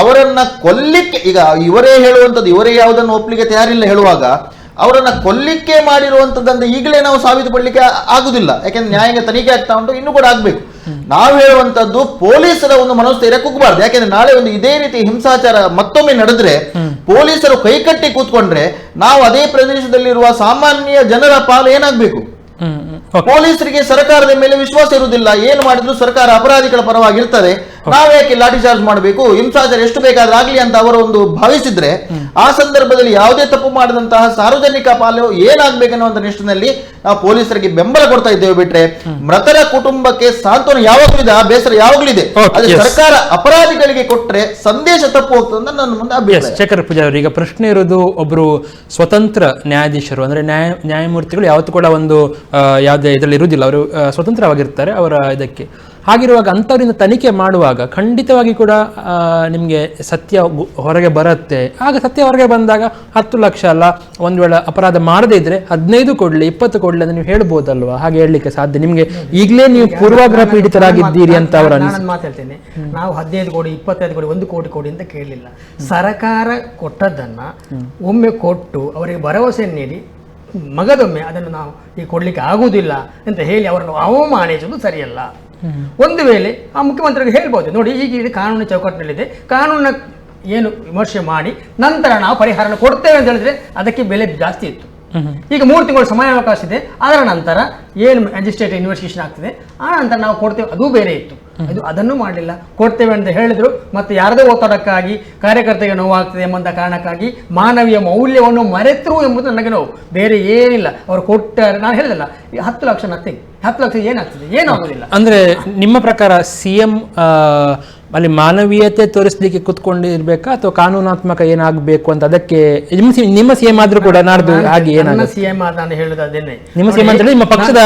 ಅವರನ್ನ ಕೊಲ್ಲಿಕ್ಕೆ, ಈಗ ಇವರೇ ಹೇಳುವಂಥದ್ದು, ಇವರೇ ಯಾವುದನ್ನು ಒಪ್ಪಲಿಕ್ಕೆ ತಯಾರಿಲ್ಲ ಹೇಳುವಾಗ ಅವರನ್ನ ಕೊಲ್ಲಿಕ್ಕೆ ಮಾಡಿರುವಂತದ್ದಂತ ಈಗಲೇ ನಾವು ಸಾಬೀತುಪಡಲಿಕ್ಕೆ ಆಗುದಿಲ್ಲ. ಯಾಕೆಂದ್ರೆ ನ್ಯಾಯಾಂಗ ತನಿಖೆ ಆಗ್ತಾ ಉಂಟು, ಇನ್ನೂ ಕೂಡ ಆಗ್ಬೇಕು. ನಾವು ಹೇಳುವಂತದ್ದು ಪೊಲೀಸರ ಒಂದು ಮನೋಸ್ಥೈರ್ಯ ಕುಗ್ಗಬಾರ್ದು. ಯಾಕೆಂದ್ರೆ ನಾಳೆ ಒಂದು ಇದೇ ರೀತಿ ಹಿಂಸಾಚಾರ ಮತ್ತೊಮ್ಮೆ ನಡೆದ್ರೆ, ಪೊಲೀಸರು ಕೈಕಟ್ಟಿ ಕೂತ್ಕೊಂಡ್ರೆ ನಾವು ಅದೇ ಪ್ರದೇಶದಲ್ಲಿರುವ ಸಾಮಾನ್ಯ ಜನರ ಪಾಲು ಏನಾಗ್ಬೇಕು? ಪೊಲೀಸರಿಗೆ ಸರ್ಕಾರದ ಮೇಲೆ ವಿಶ್ವಾಸ ಇರುವುದಿಲ್ಲ. ಏನು ಮಾಡಿದ್ರು ಸರ್ಕಾರ ಅಪರಾಧಿಗಳ ಪರವಾಗಿರ್ತದೆ, ನಾವ್ಯಾಕೆ ಲಾಠಿ ಚಾರ್ಜ್ ಮಾಡಬೇಕು, ಹಿಂಸಾಚಾರ ಎಷ್ಟು ಬೇಕಾದ್ರೆ ಆಗ್ಲಿ ಅಂತ ಅವರು ಒಂದು ಭಾವಿಸಿದ್ರೆ, ಆ ಸಂದರ್ಭದಲ್ಲಿ ಯಾವುದೇ ತಪ್ಪು ಮಾಡಿದಂತಹ ಸಾರ್ವಜನಿಕ ಪಾಲು ಏನಾಗ್ಬೇಕನ್ನುವಂತ ನಿಟ್ಟಿನಲ್ಲಿ ನಾವು ಪೊಲೀಸರಿಗೆ ಬೆಂಬಲ ಕೊಡ್ತಾ ಇದ್ದೇವೆ. ಬಿಟ್ರೆ ಮೃತರ ಕುಟುಂಬಕ್ಕೆ ಸಾಂತ್ವನ ಯಾವಾಗಲೂ ಇದೆ, ಆ ಬೇಸರ ಯಾವಾಗಲೂ ಇದೆ. ಅದೇ ಸರ್ಕಾರ ಅಪರಾಧಿಗಳಿಗೆ ಕೊಟ್ರೆ ಸಂದೇಶ ತಪ್ಪು ಹೋಗ್ತದೆ ಅಂತ ನನ್ನ ಮುಂದೆ ಅಭಿಪ್ರಾಯ. ಶೇಖರ್ ಪೂಜಾರಿ, ಈಗ ಪ್ರಶ್ನೆ ಇರೋದು, ಒಬ್ರು ಸ್ವತಂತ್ರ ನ್ಯಾಯಾಧೀಶರು ಅಂದ್ರೆ ನ್ಯಾಯಮೂರ್ತಿಗಳು ಯಾವತ್ತೂ ಕೂಡ ಒಂದು ಯಾವುದೇ ಇದರಲ್ಲಿ ಇರುವುದಿಲ್ಲ, ಅವರು ಸ್ವತಂತ್ರವಾಗಿರ್ತಾರೆ ಅವರ ಇದಕ್ಕೆ. ಹಾಗಿರುವಾಗ ಅಂಥವರಿಂದ ತನಿಖೆ ಮಾಡುವಾಗ ಖಂಡಿತವಾಗಿ ಕೂಡ ನಿಮಗೆ ಸತ್ಯ ಹೊರಗೆ ಬರುತ್ತೆ. ಆಗ ಸತ್ಯ ಹೊರಗೆ ಬಂದಾಗ 10 ಲಕ್ಷ ಅಲ್ಲ, ಒಂದು ವೇಳೆ ಅಪರಾಧ ಮಾಡದೇ ಇದ್ರೆ 15 ಕೊಡ್ಲಿ, 20 ಕೊಡ್ಲಿ ಅಂತ ನೀವು ಹೇಳ್ಬೋದಲ್ವಾ? ಹಾಗೆ ಹೇಳಲಿಕ್ಕೆ ಸಾಧ್ಯ? ನಿಮಗೆ ಈಗಲೇ ನೀವು ಪೂರ್ವಾಗ್ರಹ ಪೀಡಿತರಾಗಿದ್ದೀರಿ ಅಂತ ಅವರ ಮಾತಾಡ್ತೇನೆ. ನಾವು 15 ಕೋಟಿ 25 ಕೋಟಿ 1 ಕೋಟಿ ಕೊಡಿ ಅಂತ ಕೇಳಲಿಲ್ಲ. ಸರ್ಕಾರ ಕೊಟ್ಟದ್ದನ್ನ ಒಮ್ಮೆ ಕೊಟ್ಟು ಅವರಿಗೆ ಭರವಸೆ ನೀಡಿ ಮಗದೊಮ್ಮೆ ಅದನ್ನು ನಾವು ಈಗ ಕೊಡ್ಲಿಕ್ಕೆ ಆಗುವುದಿಲ್ಲ ಅಂತ ಹೇಳಿ ಅವರನ್ನು ಅವಮಾನಿಸುವುದು ಸರಿಯಲ್ಲ. ಒಂದು ವೇಳೆ ಆ ಮುಖ್ಯಮಂತ್ರಿಗೆ ಹೇಳ್ಬೋದು, ನೋಡಿ ಈಗ ಇದು ಕಾನೂನು ಚೌಕಟ್ಟಿನಲ್ಲಿದೆ, ಕಾನೂನ ಏನು ವಿಮರ್ಶೆ ಮಾಡಿ ನಂತರ ನಾವು ಪರಿಹಾರ ಕೊಡ್ತೇವೆ ಅಂತ ಹೇಳಿದ್ರೆ ಅದಕ್ಕೆ ಬೆಲೆ ಜಾಸ್ತಿ ಇತ್ತು. ಈಗ 3 ತಿಂಗಳು ಸಮಯಾವಕಾಶ ಇದೆ, ಅದರ ನಂತರ ಏನು ಮ್ಯಾಜಿಸ್ಟ್ರೇಟ್ ಇನ್ವೆಸ್ಟಿಗೇಷನ್ ಆಗ್ತದೆ, ಆ ನಂತರ ನಾವು ಕೊಡ್ತೇವೆ, ಅದು ಬೇರೆ ಇತ್ತು. ಅದನ್ನು ಮಾಡಲಿಲ್ಲ. ಕೊಡ್ತೇವೆ ಅಂತ ಹೇಳಿದ್ರು, ಮತ್ತೆ ಯಾರದೇ ಒತ್ತಡಕ್ಕಾಗಿ ಕಾರ್ಯಕರ್ತರಿಗೆ ನೋವಾಗ್ತದೆ ಎಂಬಂಥ ಕಾರಣಕ್ಕಾಗಿ ಮಾನವೀಯ ಮೌಲ್ಯವನ್ನು ಮರೆತರು ಎಂಬುದು ನನಗೆ ನೋವು, ಬೇರೆ ಏನಿಲ್ಲ. ಅವರು ಕೊಟ್ಟಾರೆ, ನಾನು ಹೇಳಿದಲ್ಲ, ಈಗ 10 ಲಕ್ಷ ನಥಿಂಗ್. 10 ಲಕ್ಷ ಏನಾಗ್ತದೆ? ಏನಾಗುದಿಲ್ಲ. ಅಂದ್ರೆ ನಿಮ್ಮ ಪ್ರಕಾರ CM ಅಲ್ಲಿ ಮಾನವೀಯತೆ ತೋರಿಸಲಿಕ್ಕೆ ಕುತ್ಕೊಂಡಿರ್ಬೇಕಾ ಅಥವಾ ಕಾನೂನಾತ್ಮಕ ಏನಾಗಬೇಕು ಅಂತ? ಅದಕ್ಕೆ ನಿಮ್ಮ CM ಆದ್ರೂ ಕೂಡ ನಾಡ್ದು ಹಾಗೆ ಏನಾಗುತ್ತೆ? CM ನಾನು ಹೇಳುದು ಅದೇನೆ. ನಿಮ್ಮ CM ಅಂದ್ರೆ ನಿಮ್ಮ ಪಕ್ಷದ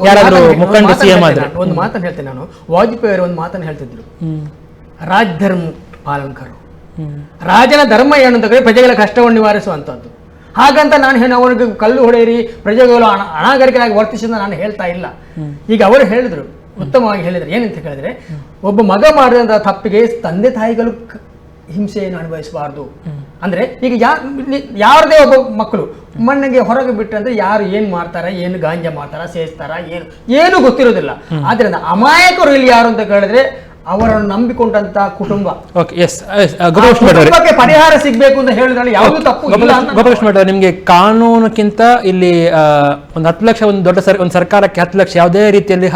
ಯಾರಾದ್ರೂ ಮುಖಂಡ CM ಆದ್ರೆ? ಒಂದು ಮಾತನ್ನು ಹೇಳ್ತೇನೆ ನಾನು. ವಾಜಪೇಯಿ ಅವರು ಒಂದು ಮಾತನ್ನು ಹೇಳ್ತಿದ್ರು, ರಾಜ್ ಧರ್ಮ ಪಾಲಕರು, ರಾಜನ ಧರ್ಮ ಏನು ಅಂತ ಪ್ರಜೆಗಳ ಕಷ್ಟವನ್ನು ನಿವಾರಿಸುವಂತದ್ದು. ಹಾಗಂತ ನಾನು ಅವರಿಗೆ ಕಲ್ಲು ಹೊಡೆಯಿರಿ, ಪ್ರಜೆಗಳು ಅನಾಗರಿಕರಾಗಿ ವರ್ತಿಸಿದ ನಾನು ಹೇಳ್ತಾ ಇಲ್ಲ. ಈಗ ಅವರು ಹೇಳಿದ್ರು, ಉತ್ತಮವಾಗಿ ಹೇಳಿದ್ರು, ಏನಂತ ಹೇಳಿದ್ರೆ, ಒಬ್ಬ ಮಗ ಮಾಡಿದಂತಹ ತಪ್ಪಿಗೆ ತಂದೆ ತಾಯಿಗಳು ಹಿಂಸೆಯನ್ನು ಅನುಭವಿಸಬಾರ್ದು. ಅಂದ್ರೆ ಈಗ ಯಾರದೇ ಒಬ್ಬ ಮಕ್ಕಳು ಮಣ್ಣಿಗೆ ಹೊರಗೆ ಬಿಟ್ಟಂದ್ರೆ ಯಾರು ಏನ್ ಮಾಡ್ತಾರ, ಏನು ಗಾಂಜಾ ಮಾಡ್ತಾರ, ಸೇಸ್ತಾರ, ಏನು ಗೊತ್ತಿರೋದಿಲ್ಲ. ಆದ್ರಿಂದ ಅಮಾಯಕರು ಇಲ್ಲಿ ಯಾರು ಅಂತ ಕೇಳಿದ್ರೆ ಅವರನ್ನು ನಂಬಿಕೊಂಡಂತ ಕುಟುಂಬ. ಓಕೆ, ಎಸ್, ಗೋಪಾಲಕೃಷ್ಣ ಭಟ್ ಅವರೇ, ಕುಟುಂಬಕ್ಕೆ ಪರಿಹಾರ ಸಿಗಬೇಕು ಅಂತ ಹೇಳಿದ್ರೆ ಯಾವುದು ತಪ್ಪು ಇಲ್ಲ ಅಂತ ಗೋಪಾಲಕೃಷ್ಣ ಭಟ್ ಅವರೇ, ನಿಮಗೆ ಕಾನೂನಕ್ಕಿಂತ ಇಲ್ಲಿ ಒಂದು 10 ಲಕ್ಷ, ಒಂದು ದೊಡ್ಡ ಒಂದು ಸರ್ಕಾರಕ್ಕೆ 10 ಲಕ್ಷ ಯಾವುದೇ ರೀತಿಯಲ್ಲಿ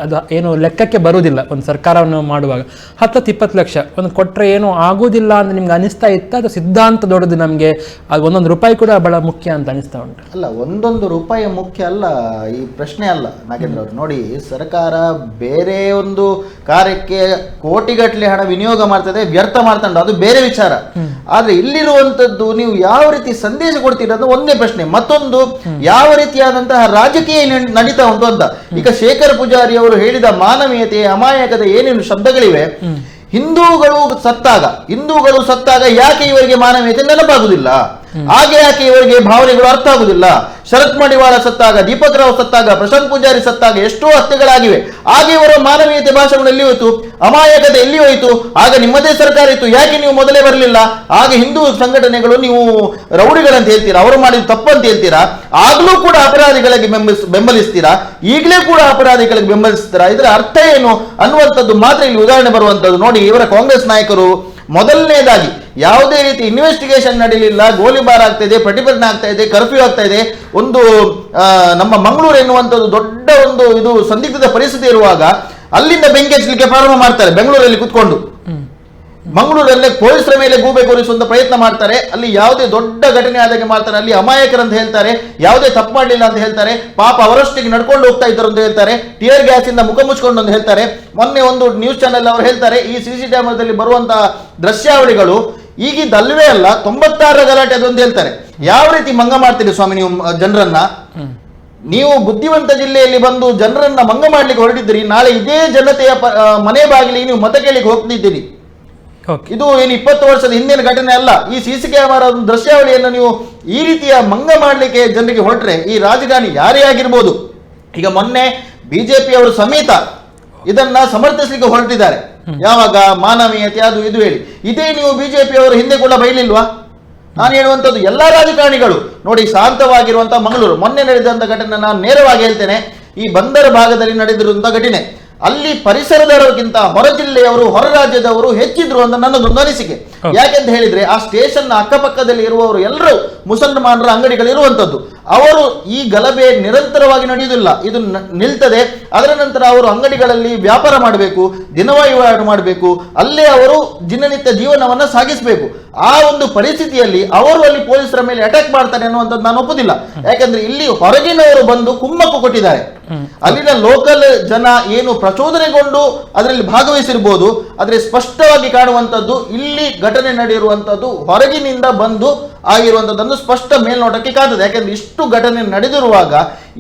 ಅದು ಏನು ಲೆಕ್ಕಕ್ಕೆ ಬರುವುದಿಲ್ಲ. ಒಂದು ಸರ್ಕಾರವನ್ನು ಮಾಡುವಾಗ 10-20 ಲಕ್ಷ ಒಂದು ಕೊಟ್ಟರೆ ಏನೂ ಆಗುವುದಿಲ್ಲ ಅಂತ ನಿಮ್ಗೆ ಅನಿಸ್ತಾ ಇತ್ತ? ಅದು ಸಿದ್ಧಾಂತ ದೊಡ್ಡದು, ನಮಗೆ ಅದು ಒಂದೊಂದು ರೂಪಾಯಿ ಕೂಡ ಬಹಳ ಮುಖ್ಯ ಅಂತ ಅನಿಸ್ತಾ ಉಂಟು? ಅಲ್ಲ, ಒಂದೊಂದು ರೂಪಾಯಿ ಮುಖ್ಯ ಅಲ್ಲ, ಈ ಪ್ರಶ್ನೆ ಅಲ್ಲ ನಾಗೇಂದ್ರ ಅವರು. ನೋಡಿ, ಸರ್ಕಾರ ಬೇರೆ ಒಂದು ಕಾರ್ಯಕ್ಕೆ ಕೋಟಿಗಟ್ಟಲೆ ಹಣ ವಿನಿಯೋಗ ಮಾಡ್ತದೆ, ವ್ಯರ್ಥ ಮಾಡ್ತಂಡು, ಅದು ಬೇರೆ ವಿಚಾರ. ಆದ್ರೆ ಇಲ್ಲಿರುವಂತದ್ದು ನೀವು ಯಾವ ರೀತಿ ಸಂದೇಶ ಕೊಡ್ತೀರ ಅದು ಒಂದೇ ಪ್ರಶ್ನೆ. ಮತ್ತೊಂದು, ಯಾವ ರೀತಿಯಾದಂತಹ ರಾಜಕೀಯ ನಡೀತಾ ಉಂಟು ಅಂತ. ಈಗ ಶೇಖರ್ ಪೂಜಾರಿ ಅವರು ಹೇಳಿದ ಮಾನವೀಯತೆ, ಅಮಾಯಕತೆ ಏನೇನು ಶಬ್ದಗಳಿವೆ, ಹಿಂದೂಗಳು ಸತ್ತಾಗ ಯಾಕೆ ಇವರಿಗೆ ಮಾನವೀಯತೆ ನೆನಪಾಗುವುದಿಲ್ಲ? ಹಾಗೆ ಯಾಕೆ ಇವರಿಗೆ ಭಾವನೆಗಳು ಅರ್ಥ ಆಗುದಿಲ್ಲ? ಶರತ್ ಮಡಿವಾಳ ಸತ್ತಾಗ, ದೀಪಕ್ ರಾವ್ ಸತ್ತಾಗ, ಪ್ರಶಾಂತ್ ಪೂಜಾರಿ ಸತ್ತಾಗ ಎಷ್ಟೋ ಹತ್ಯೆಗಳಾಗಿವೆ. ಹಾಗೆ ಇವರ ಮಾನವೀಯತೆ ಭಾಷಣಗಳು ಎಲ್ಲಿ ಹೋಯ್ತು? ಅಮಾಯಕತೆ ಎಲ್ಲಿ ಹೋಯ್ತು? ಆಗ ನಿಮ್ಮದೇ ಸರ್ಕಾರ ಇತ್ತು, ಯಾಕೆ ನೀವು ಮೊದಲೇ ಬರಲಿಲ್ಲ? ಹಾಗೆ ಹಿಂದೂ ಸಂಘಟನೆಗಳು ನೀವು ರೌಡಿಗಳಂತ ಹೇಳ್ತೀರಾ, ಅವರು ಮಾಡಿದ ತಪ್ಪಂತ ಹೇಳ್ತೀರಾ, ಆಗ್ಲೂ ಕೂಡ ಅಪರಾಧಿಗಳಿಗೆ ಬೆಂಬಲಿಸ್ತೀರಾ, ಈಗಲೇ ಕೂಡ ಅಪರಾಧಿಗಳಿಗೆ ಬೆಂಬಲಿಸ್ತೀರಾ. ಇದರ ಅರ್ಥ ಏನು ಅನ್ನುವಂಥದ್ದು ಮಾತ್ರ ಇಲ್ಲಿ ಉದಾಹರಣೆ ಬರುವಂತದ್ದು. ನೋಡಿ, ಇವರ ಕಾಂಗ್ರೆಸ್ ನಾಯಕರು ಮೊದಲನೇದಾಗಿ ಯಾವುದೇ ರೀತಿ ಇನ್ವೆಸ್ಟಿಗೇಷನ್ ನಡೀಲಿಲ್ಲ, ಗೋಲಿಬಾರ್ ಆಗ್ತಾ ಇದೆ, ಪ್ರತಿಭಟನೆ ಆಗ್ತಾ ಇದೆ, ಕರ್ಫ್ಯೂ ಆಗ್ತಾ ಇದೆ. ಒಂದು ನಮ್ಮ ಮಂಗಳೂರು ಎನ್ನುವಂಥದ್ದು ದೊಡ್ಡ ಒಂದು ಇದು ಸಂದಿಗ್ಧದ ಪರಿಸ್ಥಿತಿ ಇರುವಾಗ ಅಲ್ಲಿಂದ ಬೆಂಕಿ ಹಚ್ಚಲಿಕ್ಕೆ ಪ್ರಾರಂಭ ಮಾಡ್ತಾರೆ. ಬೆಂಗಳೂರಲ್ಲಿ ಕುತ್ಕೊಂಡು ಮಂಗಳೂರಲ್ಲೇ ಪೊಲೀಸರ ಮೇಲೆ ಗೂಬೆ ಕೂರಿಸುವಂತ ಪ್ರಯತ್ನ ಮಾಡ್ತಾರೆ. ಅಲ್ಲಿ ಯಾವುದೇ ದೊಡ್ಡ ಘಟನೆ ಆದಾಗೆ ಮಾಡ್ತಾರೆ. ಅಲ್ಲಿ ಅಮಾಯಕರಂತ ಹೇಳ್ತಾರೆ, ಯಾವುದೇ ತಪ್ಪು ಮಾಡಲಿಲ್ಲ ಅಂತ ಹೇಳ್ತಾರೆ, ಪಾಪ ಅವರಷ್ಟಿಗೆ ನಡ್ಕೊಂಡು ಹೋಗ್ತಾ ಇದ್ದಾರೆ ಅಂತ ಹೇಳ್ತಾರೆ, ಟಿಯರ್ ಗ್ಯಾಸ್ ಇಂದ ಮುಖ ಮುಚ್ಕೊಂಡು ಅಂತ ಹೇಳ್ತಾರೆ. ಮೊನ್ನೆ ಒಂದು ನ್ಯೂಸ್ ಚಾನೆಲ್ ಅವರು ಹೇಳ್ತಾರೆ, ಈ CC ಕ್ಯಾಮೆರಾದಲ್ಲಿ ಬರುವಂತಹ ದೃಶ್ಯಾವಳಿಗಳು ಈಗಿದ್ದಲ್ವೇ ಅಲ್ಲ, 96ರ ಗಲಾಟೆ ಅದು ಅಂತ ಹೇಳ್ತಾರೆ. ಯಾವ ರೀತಿ ಮಂಗ ಮಾಡ್ತೀರಿ ಸ್ವಾಮಿ ನೀವು ಜನರನ್ನ? ನೀವು ಬುದ್ಧಿವಂತ ಜಿಲ್ಲೆಯಲ್ಲಿ ಬಂದು ಜನರನ್ನ ಮಂಗ ಮಾಡ್ಲಿಕ್ಕೆ ಹೊರಟಿದ್ದೀರಿ, ನಾಳೆ ಇದೇ ಜನತೆಯ ಮನೆ ಬಾಗಿಲಿಗೆ ನೀವು ಮತ ಕೇಳಿಕ್ಕೆ ಹೋಗ್ತಿದ್ದೀರಿ. ಇದು ಏನು 20 ವರ್ಷದ ಹಿಂದಿನ ಘಟನೆ ಅಲ್ಲ. ಈ CC ಕ್ಯಾಮೆರಾ ದೃಶ್ಯಾವಳಿಯನ್ನು ನೀವು ಈ ರೀತಿಯ ಮಂಗ ಮಾಡಲಿಕ್ಕೆ ಜನರಿಗೆ ಹೊರಟ್ರೆ ಈ ರಾಜಕಾರಣಿ ಯಾರೇ ಆಗಿರ್ಬೋದು. ಈಗ ಮೊನ್ನೆ BJP ಅವರು ಸಮೇತ ಇದನ್ನ ಸಮರ್ಥಿಸಲಿಕ್ಕೆ ಹೊರಟಿದ್ದಾರೆ. ಯಾವಾಗ? ಮಾನವೀಯತೆ ಅದು ಇದು ಹೇಳಿ. ಇದೇ ನೀವು BJP ಅವರು ಹಿಂದೆ ಕೂಡ ಬೈಲಿಲ್ವಾ? ನಾನು ಹೇಳುವಂಥದ್ದು ಎಲ್ಲಾ ರಾಜಕಾರಣಿಗಳು ನೋಡಿ, ಶಾಂತವಾಗಿರುವಂತಹ ಮಂಗಳೂರು ಮೊನ್ನೆ ನಡೆದಂತ ಘಟನೆ ನಾನು ನೇರವಾಗಿ ಹೇಳ್ತೇನೆ. ಈ ಬಂದರ ಭಾಗದಲ್ಲಿ ನಡೆದಿರುವಂತಹ ಘಟನೆ, ಅಲ್ಲಿ ಪರಿಸರದವರಿಗಿಂತ ಹೊರ ಜಿಲ್ಲೆಯವರು, ಹೊರ ರಾಜ್ಯದವರು ಹೆಚ್ಚಿದ್ರು ಅಂತ ನನ್ನದೊಂದು ಅನಿಸಿಕೆ. ಯಾಕೆಂತ ಹೇಳಿದ್ರೆ, ಆ ಸ್ಟೇಷನ್ ಅಕ್ಕಪಕ್ಕದಲ್ಲಿ ಇರುವವರು ಎಲ್ಲರೂ ಮುಸಲ್ಮಾನರ ಅಂಗಡಿಗಳಿರುವಂತದ್ದು. ಅವರು ಈ ಗಲಭೆ ನಿರಂತರವಾಗಿ ನಡೆಯುವುದಿಲ್ಲ, ಇದು ನಿಲ್ತದೆ. ಅದರ ನಂತರ ಅವರು ಅಂಗಡಿಗಳಲ್ಲಿ ವ್ಯಾಪಾರ ಮಾಡಬೇಕು, ದಿನವಹಿವಾಟು ಮಾಡಬೇಕು, ಅಲ್ಲೇ ಅವರು ದಿನನಿತ್ಯ ಜೀವನವನ್ನ ಸಾಗಿಸಬೇಕು. ಆ ಒಂದು ಪರಿಸ್ಥಿತಿಯಲ್ಲಿ ಅವರು ಅಲ್ಲಿ ಪೊಲೀಸರ ಮೇಲೆ ಅಟ್ಯಾಕ್ ಮಾಡ್ತಾರೆ ಅನ್ನುವಂಥದ್ದು ನಾನು ಒಪ್ಪುದಿಲ್ಲ. ಯಾಕಂದ್ರೆ ಇಲ್ಲಿ ಹೊರಗಿನವರು ಬಂದು ಕುಮ್ಮಕ್ಕು ಕೊಟ್ಟಿದ್ದಾರೆ. ಅಲ್ಲಿನ ಲೋಕಲ್ ಜನ ಏನು ಪ್ರಚೋದನೆಗೊಂಡು ಅದರಲ್ಲಿ ಭಾಗವಹಿಸಿರ್ಬೋದು, ಆದ್ರೆ ಸ್ಪಷ್ಟವಾಗಿ ಕಾಣುವಂಥದ್ದು ಇಲ್ಲಿ ಘಟನೆ ನಡೆಯಿರುವಂಥದ್ದು ಹೊರಗಿನಿಂದ ಬಂದು ಆಗಿರುವಂಥದ್ದನ್ನು ಸ್ಪಷ್ಟ ಮೇಲ್ನೋಟಕ್ಕೆ ಕಾಣ್ತದೆ. ಯಾಕಂದ್ರೆ ಇಷ್ಟು ಘಟನೆ ನಡೆದಿರುವಾಗ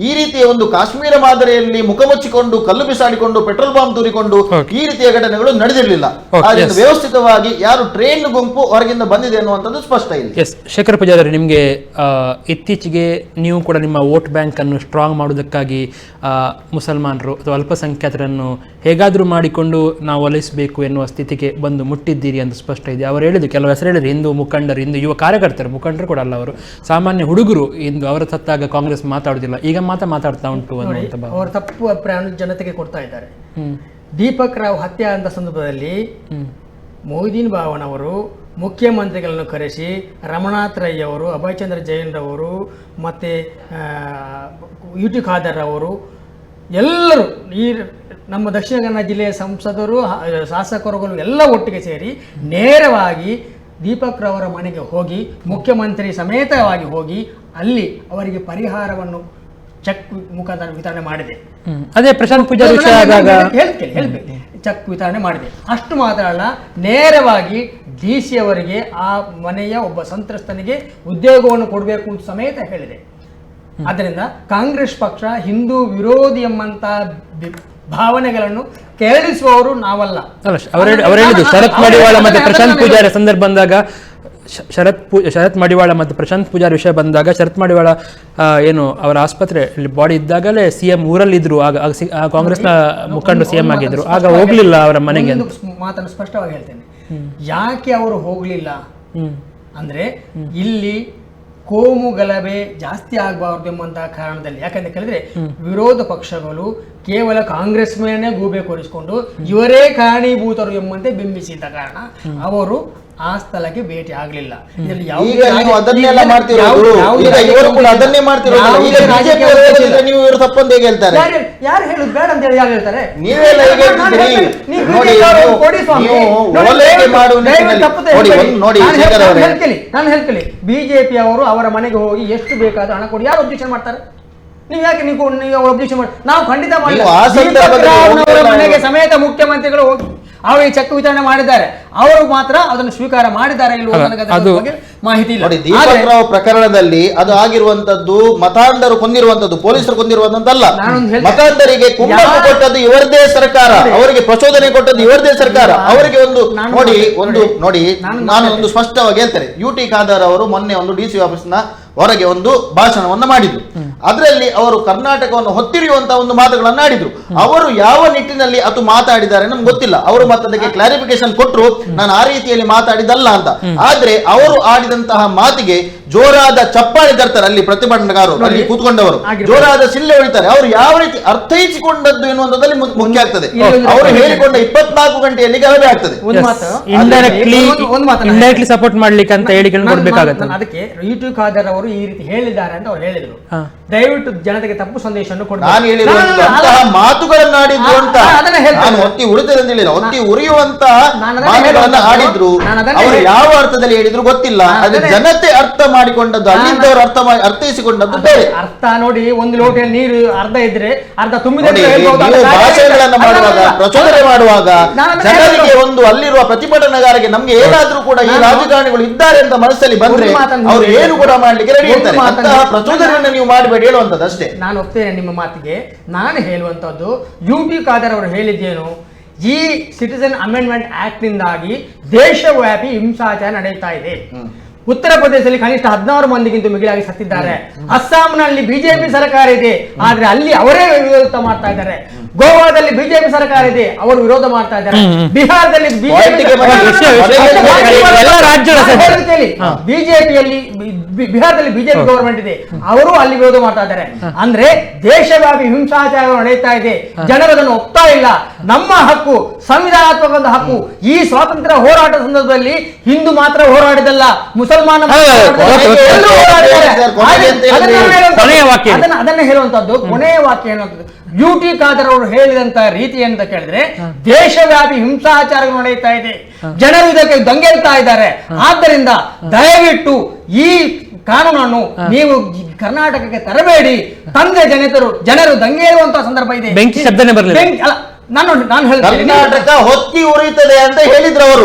ಈ ರೀತಿಯ ಒಂದು ಕಾಶ್ಮೀರ ಮಾದರಿಯಲ್ಲಿ ಮುಖ ಮುಚ್ಚಿಕೊಂಡು, ಕಲ್ಲು ಬಿಸಾಡಿಕೊಂಡು, ಪೆಟ್ರೋಲ್ ಬಾಂಬ್ ತೂರಿಕೊಂಡು ಈ ರೀತಿಯ ಘಟನೆಗಳು ನಡೆದಿರಲಿಲ್ಲ. ಆದ್ದರಿಂದ ವ್ಯವಸ್ಥಿತವಾಗಿ ಯಾರು ಟ್ರೈನ್ ಗುಂಪು ಹೊರಗಿಂದ ಬಂದಿದೆ ಅನ್ನುವಂಥದ್ದು ಸ್ಪಷ್ಟ ಇಲ್ಲ. ಎಸ್, ಶೇಖರ್ ಪೂಜಾರಿ, ನಿಮಗೆ ಇತ್ತೀಚೆಗೆ ನೀವು ಕೂಡ ನಿಮ್ಮ ವೋಟ್ ಬ್ಯಾಂಕ್ ಅನ್ನು ಸ್ಟ್ರಾಂಗ್ ಮಾಡುವುದಕ್ಕಾಗಿ ಮುಸಲ್ಮಾನರು ಅಥವಾ ಅಲ್ಪಸಂಖ್ಯಾತರನ್ನು ಹೇಗಾದರೂ ಮಾಡಿಕೊಂಡು ನಾವು ಒಲಿಸಬೇಕು ಎನ್ನುವ ಸ್ಥಿತಿಗೆ ಬಂದು ಮುಟ್ಟಿದ್ದೀರಿ ಅಂತ ಸ್ಪಷ್ಟ ಇದೆ. ಅವರು ಹೇಳಿದ್ರು, ಕೆಲವು ಹೆಸರು ಹೇಳಿದ್ರು, ಹಿಂದೂ ಮುಖಂಡರು, ಹಿಂದೂ ಯುವ ಕಾರ್ಯಕರ್ತರು, ಮುಖಂಡರು ಕೂಡ ಅಲ್ಲ, ಅವರು ಸಾಮಾನ್ಯ ಹುಡುಗರು ಇಂದು ಅವರ ಸತ್ತಾಗ ಕಾಂಗ್ರೆಸ್ ಮಾತಾಡುದಿಲ್ಲ, ಈಗ ಮಾತಾಡ್ತಾ ಉಂಟು ಅನ್ನುವಂಥ ಭಾವ. ಅವರು ತಪ್ಪು ಅಭಿಪ್ರಾಯ ಜನತೆಗೆ ಕೊಡ್ತಾ ಇದ್ದಾರೆ. ದೀಪಕ್ ರಾವ್ ಹತ್ಯೆ ಆದ ಸಂದರ್ಭದಲ್ಲಿ ಮೊಯ್ದೀನ್ ಬಾವನವರು ಮುಖ್ಯಮಂತ್ರಿಗಳನ್ನು ಕರೆಸಿ, ರಮನಾಥ್ ರೈ ಅವರು, ಅಭಯ್ ಚಂದ್ರ ಜೈನ್ ರವರು, ಮತ್ತೆ UT ಖಾದರ್ ಅವರು ಎಲ್ಲರೂ, ಈ ನಮ್ಮ ದಕ್ಷಿಣ ಕನ್ನಡ ಜಿಲ್ಲೆಯ ಸಂಸದರು, ಶಾಸಕರುಗಳು ಎಲ್ಲ ಒಟ್ಟಿಗೆ ಸೇರಿ ನೇರವಾಗಿ ದೀಪಕ್ ರವರ ಮನೆಗೆ ಹೋಗಿ, ಮುಖ್ಯಮಂತ್ರಿ ಸಮೇತವಾಗಿ ಹೋಗಿ ಅಲ್ಲಿ ಅವರಿಗೆ ಪರಿಹಾರವನ್ನು ಚೆಕ್ ಮುಖಾಂತರ ವಿತರಣೆ ಮಾಡಿದೆ. ಅದೇ ಪ್ರಶಾಂತ್ ಪೂಜಾರಿ ವಿಷಯ ಆದಾಗ ಹೇಳ್ಬೇಕು, ಚೆಕ್ ವಿತರಣೆ ಮಾಡಿದೆ. ಅಷ್ಟು ಮಾತ್ರ ಅಲ್ಲ, ನೇರವಾಗಿ DC ಅವರಿಗೆ ಆ ಮನೆಯ ಒಬ್ಬ ಸಂತ್ರಸ್ತನಿಗೆ ಉದ್ಯೋಗವನ್ನು ಕೊಡಬೇಕು ಅಂತ ಸಮೇತ ಹೇಳಿದೆ. ಆದ್ದರಿಂದ ಕಾಂಗ್ರೆಸ್ ಪಕ್ಷ ಹಿಂದೂ ವಿರೋಧಿ ಎಂಬಂತ ಭಾವನೆಗಳನ್ನು ಕೆರಳಿಸುವವರು ನಾವಲ್ಲ. ಅವರು ಹೇಳಿದ್ರು, ಶರತ್ ಮಡಿವಾಳ ಮತ್ತೆ ಪ್ರಶಾಂತ್ ಪೂಜಾರಿ ಸಂದರ್ಭ ಬಂದಾಗ, ಶರತ್ ಮಡಿವಾಳ ಮತ್ತು ಪ್ರಶಾಂತ್ ಪೂಜಾರಿ ವಿಷಯ ಬಂದಾಗ, ಶರತ್ ಮಡಿವಾಳ ಏನು ಅವರ ಆಸ್ಪತ್ರೆಯಲ್ಲಿ ಬಾಡಿ ಇದ್ದಾಗಲೇ CM ಊರಲ್ಲಿ ಇದ್ರು, ಆಗ ಕಾಂಗ್ರೆಸ್ನ ಮುಖಂಡರು CM ಆಗಿದ್ರು, ಆಗ ಹೋಗ್ಲಿಲ್ಲ ಅವರ ಮನೆಗೆ. ಮಾತನ್ನು ಸ್ಪಷ್ಟವಾಗಿ ಹೇಳ್ತೇನೆ, ಯಾಕೆ ಅವರು ಹೋಗ್ಲಿಲ್ಲ ಅಂದ್ರೆ ಇಲ್ಲಿ ಕೋಮು ಗಲಭೆ ಜಾಸ್ತಿ ಆಗಬಾರದು ಎಂಬಂತಹ ಕಾರಣದಲ್ಲಿ. ಯಾಕಂತ ಕೇಳಿದ್ರೆ ವಿರೋಧ ಪಕ್ಷಗಳು ಕೇವಲ ಕಾಂಗ್ರೆಸ್ ಮೇಲೆ ಗೂಬೆ ಕೂರಿಸಿಕೊಂಡು ಇವರೇ ಕಾರಣೀಭೂತರು ಎಂಬಂತೆ ಬಿಂಬಿಸಿದ ಕಾರಣ ಅವರು ಆ ಸ್ಥಳಕ್ಕೆ ಭೇಟಿ ಆಗಲಿಲ್ಲ. ಈಗ ನೀವು ಅದನ್ನೆಲ್ಲ ಮಾಡ್ತಿರೋದು, ಈಗ ಇವರು ಕೂಡ ಅದನ್ನೇ ಮಾಡ್ತಿರೋದು. ಈಗ ಬಿಜೆಪಿ ನೀವು ಇವರು ತಪ್ಪಂತ ಹೇಗೆ ಹೇಳ್ತಾರೆ? ಯಾರು ಹೇಳುದು ಬೇಡ ಅಂತ ಹೇಳಿ ಯಾರು ಹೇಳ್ತಾರೆ? ನೀವೆಲ್ಲ ಈಗ ಹೇಳ್ತಿದ್ದೀರಿ. ನಾನು ಹೇಳ್ಕೊಳ್ಳಿ, ಬಿಜೆಪಿ ಅವರು ಅವರ ಮನೆಗೆ ಹೋಗಿ ಎಷ್ಟು ಬೇಕಾದ ಹಣ ಕೊಡಿ, ಯಾರು ಅಬ್ಜೆಕ್ಷನ್ ಮಾಡ್ತಾರೆ? ನೀವು ಯಾಕೆ ನೀವು ಅಬ್ಜೆಕ್ಷನ್ ಮಾಡಿ? ನಾವು ಖಂಡಿತ ಮಾಡಿಲ್ಲ. ಮನೆಗೆ ಸಮೇತ ಮುಖ್ಯಮಂತ್ರಿಗಳು ಹೋಗಿ ಅವರಿಗೆ ಚೆಕ್ ವಿತರಣೆ ಮಾಡಿದ್ದಾರೆ. ಅವರು ಮಾತ್ರ ಅದನ್ನು ಸ್ವೀಕಾರ ಮಾಡಿದ್ದಾರೆ ಇಲ್ವೋ ನನಗೆ ಮಾಹಿತಿ ಇಲ್ಲ. ನೋಡಿ, ದೀಪಕ್ ರಾವ್ ಪ್ರಕರಣದಲ್ಲಿ ಅದು ಆಗಿರುವಂತದ್ದು ಮತಾಂಧರು ಕೊಂದಿರುವಂತದ್ದು, ಪೊಲೀಸರು ಕೊಂದಿರುವಂತದ್ದಲ್ಲ. ಮತಾಂಧರಿಗೆ ಕುಮ್ಮಕ್ಕು ಕೊಟ್ಟದ್ದು ಇವರದೇ ಸರ್ಕಾರ, ಅವರಿಗೆ ಪ್ರಚೋದನೆ ಕೊಟ್ಟದ್ದು ಇವರದೇ ಸರ್ಕಾರ. ಅವರಿಗೆ ನೋಡಿ ನಾನು ಒಂದು ಸ್ಪಷ್ಟವಾಗಿ ಹೇಳ್ತೇನೆ. UT ಖಾದರ್ ಅವರು ಮೊನ್ನೆ ಒಂದು DC ಆಫೀಸ್ನ ಹೊರಗೆ ಒಂದು ಭಾಷಣವನ್ನು ಮಾಡಿದ್ರು. ಅದರಲ್ಲಿ ಅವರು ಕರ್ನಾಟಕವನ್ನು ಹೊತ್ತಿರಿಯುವಂತಹ ಒಂದು ಮಾತುಗಳನ್ನು ಆಡಿದ್ರು. ಅವರು ಯಾವ ನಿಟ್ಟಿನಲ್ಲಿ ಅದು ಮಾತಾಡಿದ್ದಾರೆ ನಮ್ಗೆ ಗೊತ್ತಿಲ್ಲ. ಅವರು ಮತ್ತೆ ಅದಕ್ಕೆ ಕ್ಲಾರಿಫಿಕೇಶನ್ ಕೊಟ್ಟರು, ನಾನು ಆ ರೀತಿಯಲ್ಲಿ ಮಾತಾಡಿದಲ್ಲ ಅಂತ. ಆದ್ರೆ ಅವರು ಆಡಿದಂತಹ ಮಾತಿಗೆ ಜೋರಾದ ಚಪ್ಪಾಳೆ ತರ್ತಾರೆ ಅಲ್ಲಿ ಪ್ರತಿಭಟನಾಕಾರರು, ಅಲ್ಲಿ ಕೂತ್ಕೊಂಡವರು ಜೋರಾದ ಸಿಳ್ಳೆ ಹೊಡಿತಾರೆ. ಅವರು ಯಾವ ರೀತಿ ಅರ್ಥೈಸಿಕೊಂಡದ್ದು ಎನ್ನುವಂಥದ್ದಲ್ಲಿ ಮುಖ್ಯ ಆಗ್ತದೆ. ಅವರು ಹೇಳಿಕೊಂಡ 24 ಗಂಟೆಯಲ್ಲಿ ಗಲಭೆ ಆಗ್ತದೆ. ಇಂಡೈರೆಕ್ಟ್ಲಿ ಸಪೋರ್ಟ್ ಮಾಡ್ಲಿಕ್ಕೆ ಅಂತ ಹೇಳಿಕೊಂಡು ಕೊಡ್ಬೇಕಾಗತ್ತೆ. ಅದಕ್ಕೆ UT ಖಾದರ್ ಅವರು ಈ ರೀತಿ ಹೇಳಿದ್ದಾರೆ ಅಂತ ಅವ್ರು ಹೇಳಿದ್ರು. ದಯವಿಟ್ಟು ಜನತೆಗೆ ತಪ್ಪು ಸಂದೇಶವನ್ನು ಕೊಡಿ. ನಾನು ಹೇಳಿರುವಂತಹ ಮಾತುಗಳನ್ನಾಡಿದ್ರು ಅಂತ ನಾನು ಒತ್ತಿ ಉಳಿತದೆ ಅಂತ ಹೇಳಿಲ್ಲ, ಒತ್ತಿ ಉರಿಯುವಂತ ಮಾತುಗಳನ್ನ ಆಡಿದ್ರು. ಅವರು ಯಾವ ಅರ್ಥದಲ್ಲಿ ಹೇಳಿದ್ರು ಗೊತ್ತಿಲ್ಲ. ಅದು ಜನತೆ ಅರ್ಥ ಮಾಡಿಕೊಂಡದ್ದು, ಅಲ್ಲಿದ್ದವರು ಅರ್ಥೈಸಿಕೊಂಡದ್ದು ಬೇರೆ. ಅರ್ಥ ನೋಡಿ, ಒಂದು ಲೋಟೆಯಲ್ಲಿ ನೀರು ಅರ್ಧ ಇದ್ರೆ ಅರ್ಧ ತುಂಬಿದ ಭಾಷೆಗಳನ್ನ ಮಾಡುವಾಗ, ಪ್ರಚೋದನೆ ಮಾಡುವಾಗ ಜನರಿಗೆ ಒಂದು ಅಲ್ಲಿರುವ ಪ್ರತಿಭಟನಾಗಾರರಿಗೆ ನಮ್ಗೆ ಏನಾದ್ರೂ ಕೂಡ ಈ ರಾಜಕಾರಣಿಗಳು ಇದ್ದಾರೆ ಅಂತ ಮನಸ್ಸಲ್ಲಿ ಬಂದ್ರೆ ಅವರು ಏನು ಕೂಡ ಮಾಡ್ಲಿಕ್ಕೆ ರೆಡಿ ಇರ್ತಾರೆ. ಅಂತಹ ಪ್ರಚೋದನೆಯನ್ನು ನೀವು ಮಾಡಬೇಡಿ ಹೇಳುವಂತದ್ದು ಅಷ್ಟೇ. ನಾನು ಒಪ್ತೇನೆ ನಿಮ್ಮ ಮಾತಿಗೆ. ನಾನು ಹೇಳುವಂತದ್ದು UT ಖಾದರ್ ಅವರು ಹೇಳಿದ್ದೇನು, ಈ ಸಿಟಿಸನ್ ಅಮೆಂಡ್ಮೆಂಟ್ ಆಕ್ಟ್ ನಿಂದಾಗಿ ದೇಶವ್ಯಾಪಿ ಹಿಂಸಾಚಾರ ನಡೆಯುತ್ತಾ ಇದೆ. ಉತ್ತರ ಪ್ರದೇಶದಲ್ಲಿ ಕನಿಷ್ಠ 16 ಮಂದಿಗಿಂತ ಮಿಗಿಲಾಗಿ ಸತ್ತಿದ್ದಾರೆ. ಅಸ್ಸಾಂನಲ್ಲಿ ಬಿಜೆಪಿ ಸರ್ಕಾರ ಇದೆ, ಆದ್ರೆ ಅಲ್ಲಿ ಅವರೇ ವಿರೋಧ ಮಾಡ್ತಾ ಇದ್ದಾರೆ. ಗೋವಾದಲ್ಲಿ ಬಿಜೆಪಿ ಸರ್ಕಾರ ಇದೆ, ಅವರು ವಿರೋಧ ಮಾಡ್ತಾ ಇದ್ದಾರೆ. ಬಿಹಾರದಲ್ಲಿ ಬಿಹಾರದಲ್ಲಿ ಬಿಜೆಪಿ ಗವರ್ಮೆಂಟ್ ಇದೆ, ಅವರು ಅಲ್ಲಿ ವಿರೋಧ ಮಾಡ್ತಾ ಇದ್ದಾರೆ. ಅಂದ್ರೆ ದೇಶವ್ಯಾಪಿ ಹಿಂಸಾಚಾರ ನಡೆಯುತ್ತಾ ಇದೆ. ಜನರು ಅದನ್ನು ಒಪ್ತಾ ಇಲ್ಲ. ನಮ್ಮ ಹಕ್ಕು, ಸಂವಿಧಾನಾತ್ಮಕ ಹಕ್ಕು. ಈ ಸ್ವಾತಂತ್ರ್ಯ ಹೋರಾಟ ಸಂದರ್ಭದಲ್ಲಿ ಹಿಂದೂ ಮಾತ್ರ ಹೋರಾಡಿದಲ್ಲ, ಮುಸಲ್ಮಾನ ಅದನ್ನ ಹೇಳುವಂತದ್ದು. ಕೊನೆಯ ವಾಕ್ಯ ಹೇಳುವಂಥದ್ದು UT ಖಾದರ್ ಅವರು ಹೇಳಿದಂತ ರೀತಿ ಅಂತ ಕೇಳಿದ್ರೆ, ದೇಶವ್ಯಾಪಿ ಹಿಂಸಾಚಾರಗಳು ನಡೆಯುತ್ತಾ ಇದೆ, ಜನರು ಇದಕ್ಕೆ ದಂಗೆಲ್ತಾ ಇದ್ದಾರೆ. ಆದ್ದರಿಂದ ದಯವಿಟ್ಟು ಈ ಕಾನೂನನ್ನು ನೀವು ಕರ್ನಾಟಕಕ್ಕೆ ತರಬೇಡಿ. ತಂದೆ ಜನರು ದಂಗೆ ಇರುವಂತಹ ಸಂದರ್ಭ ಇದೆ. ಬೆಂಕಿ ಶಬ್ದನೇ ಬರಲಿಲ್ಲ. ನಾನು ಕರ್ನಾಟಕ ಹೊತ್ತಿ ಉರಿಯುತ್ತದೆ ಅಂತ ಹೇಳಿದ್ರು ಅವರು.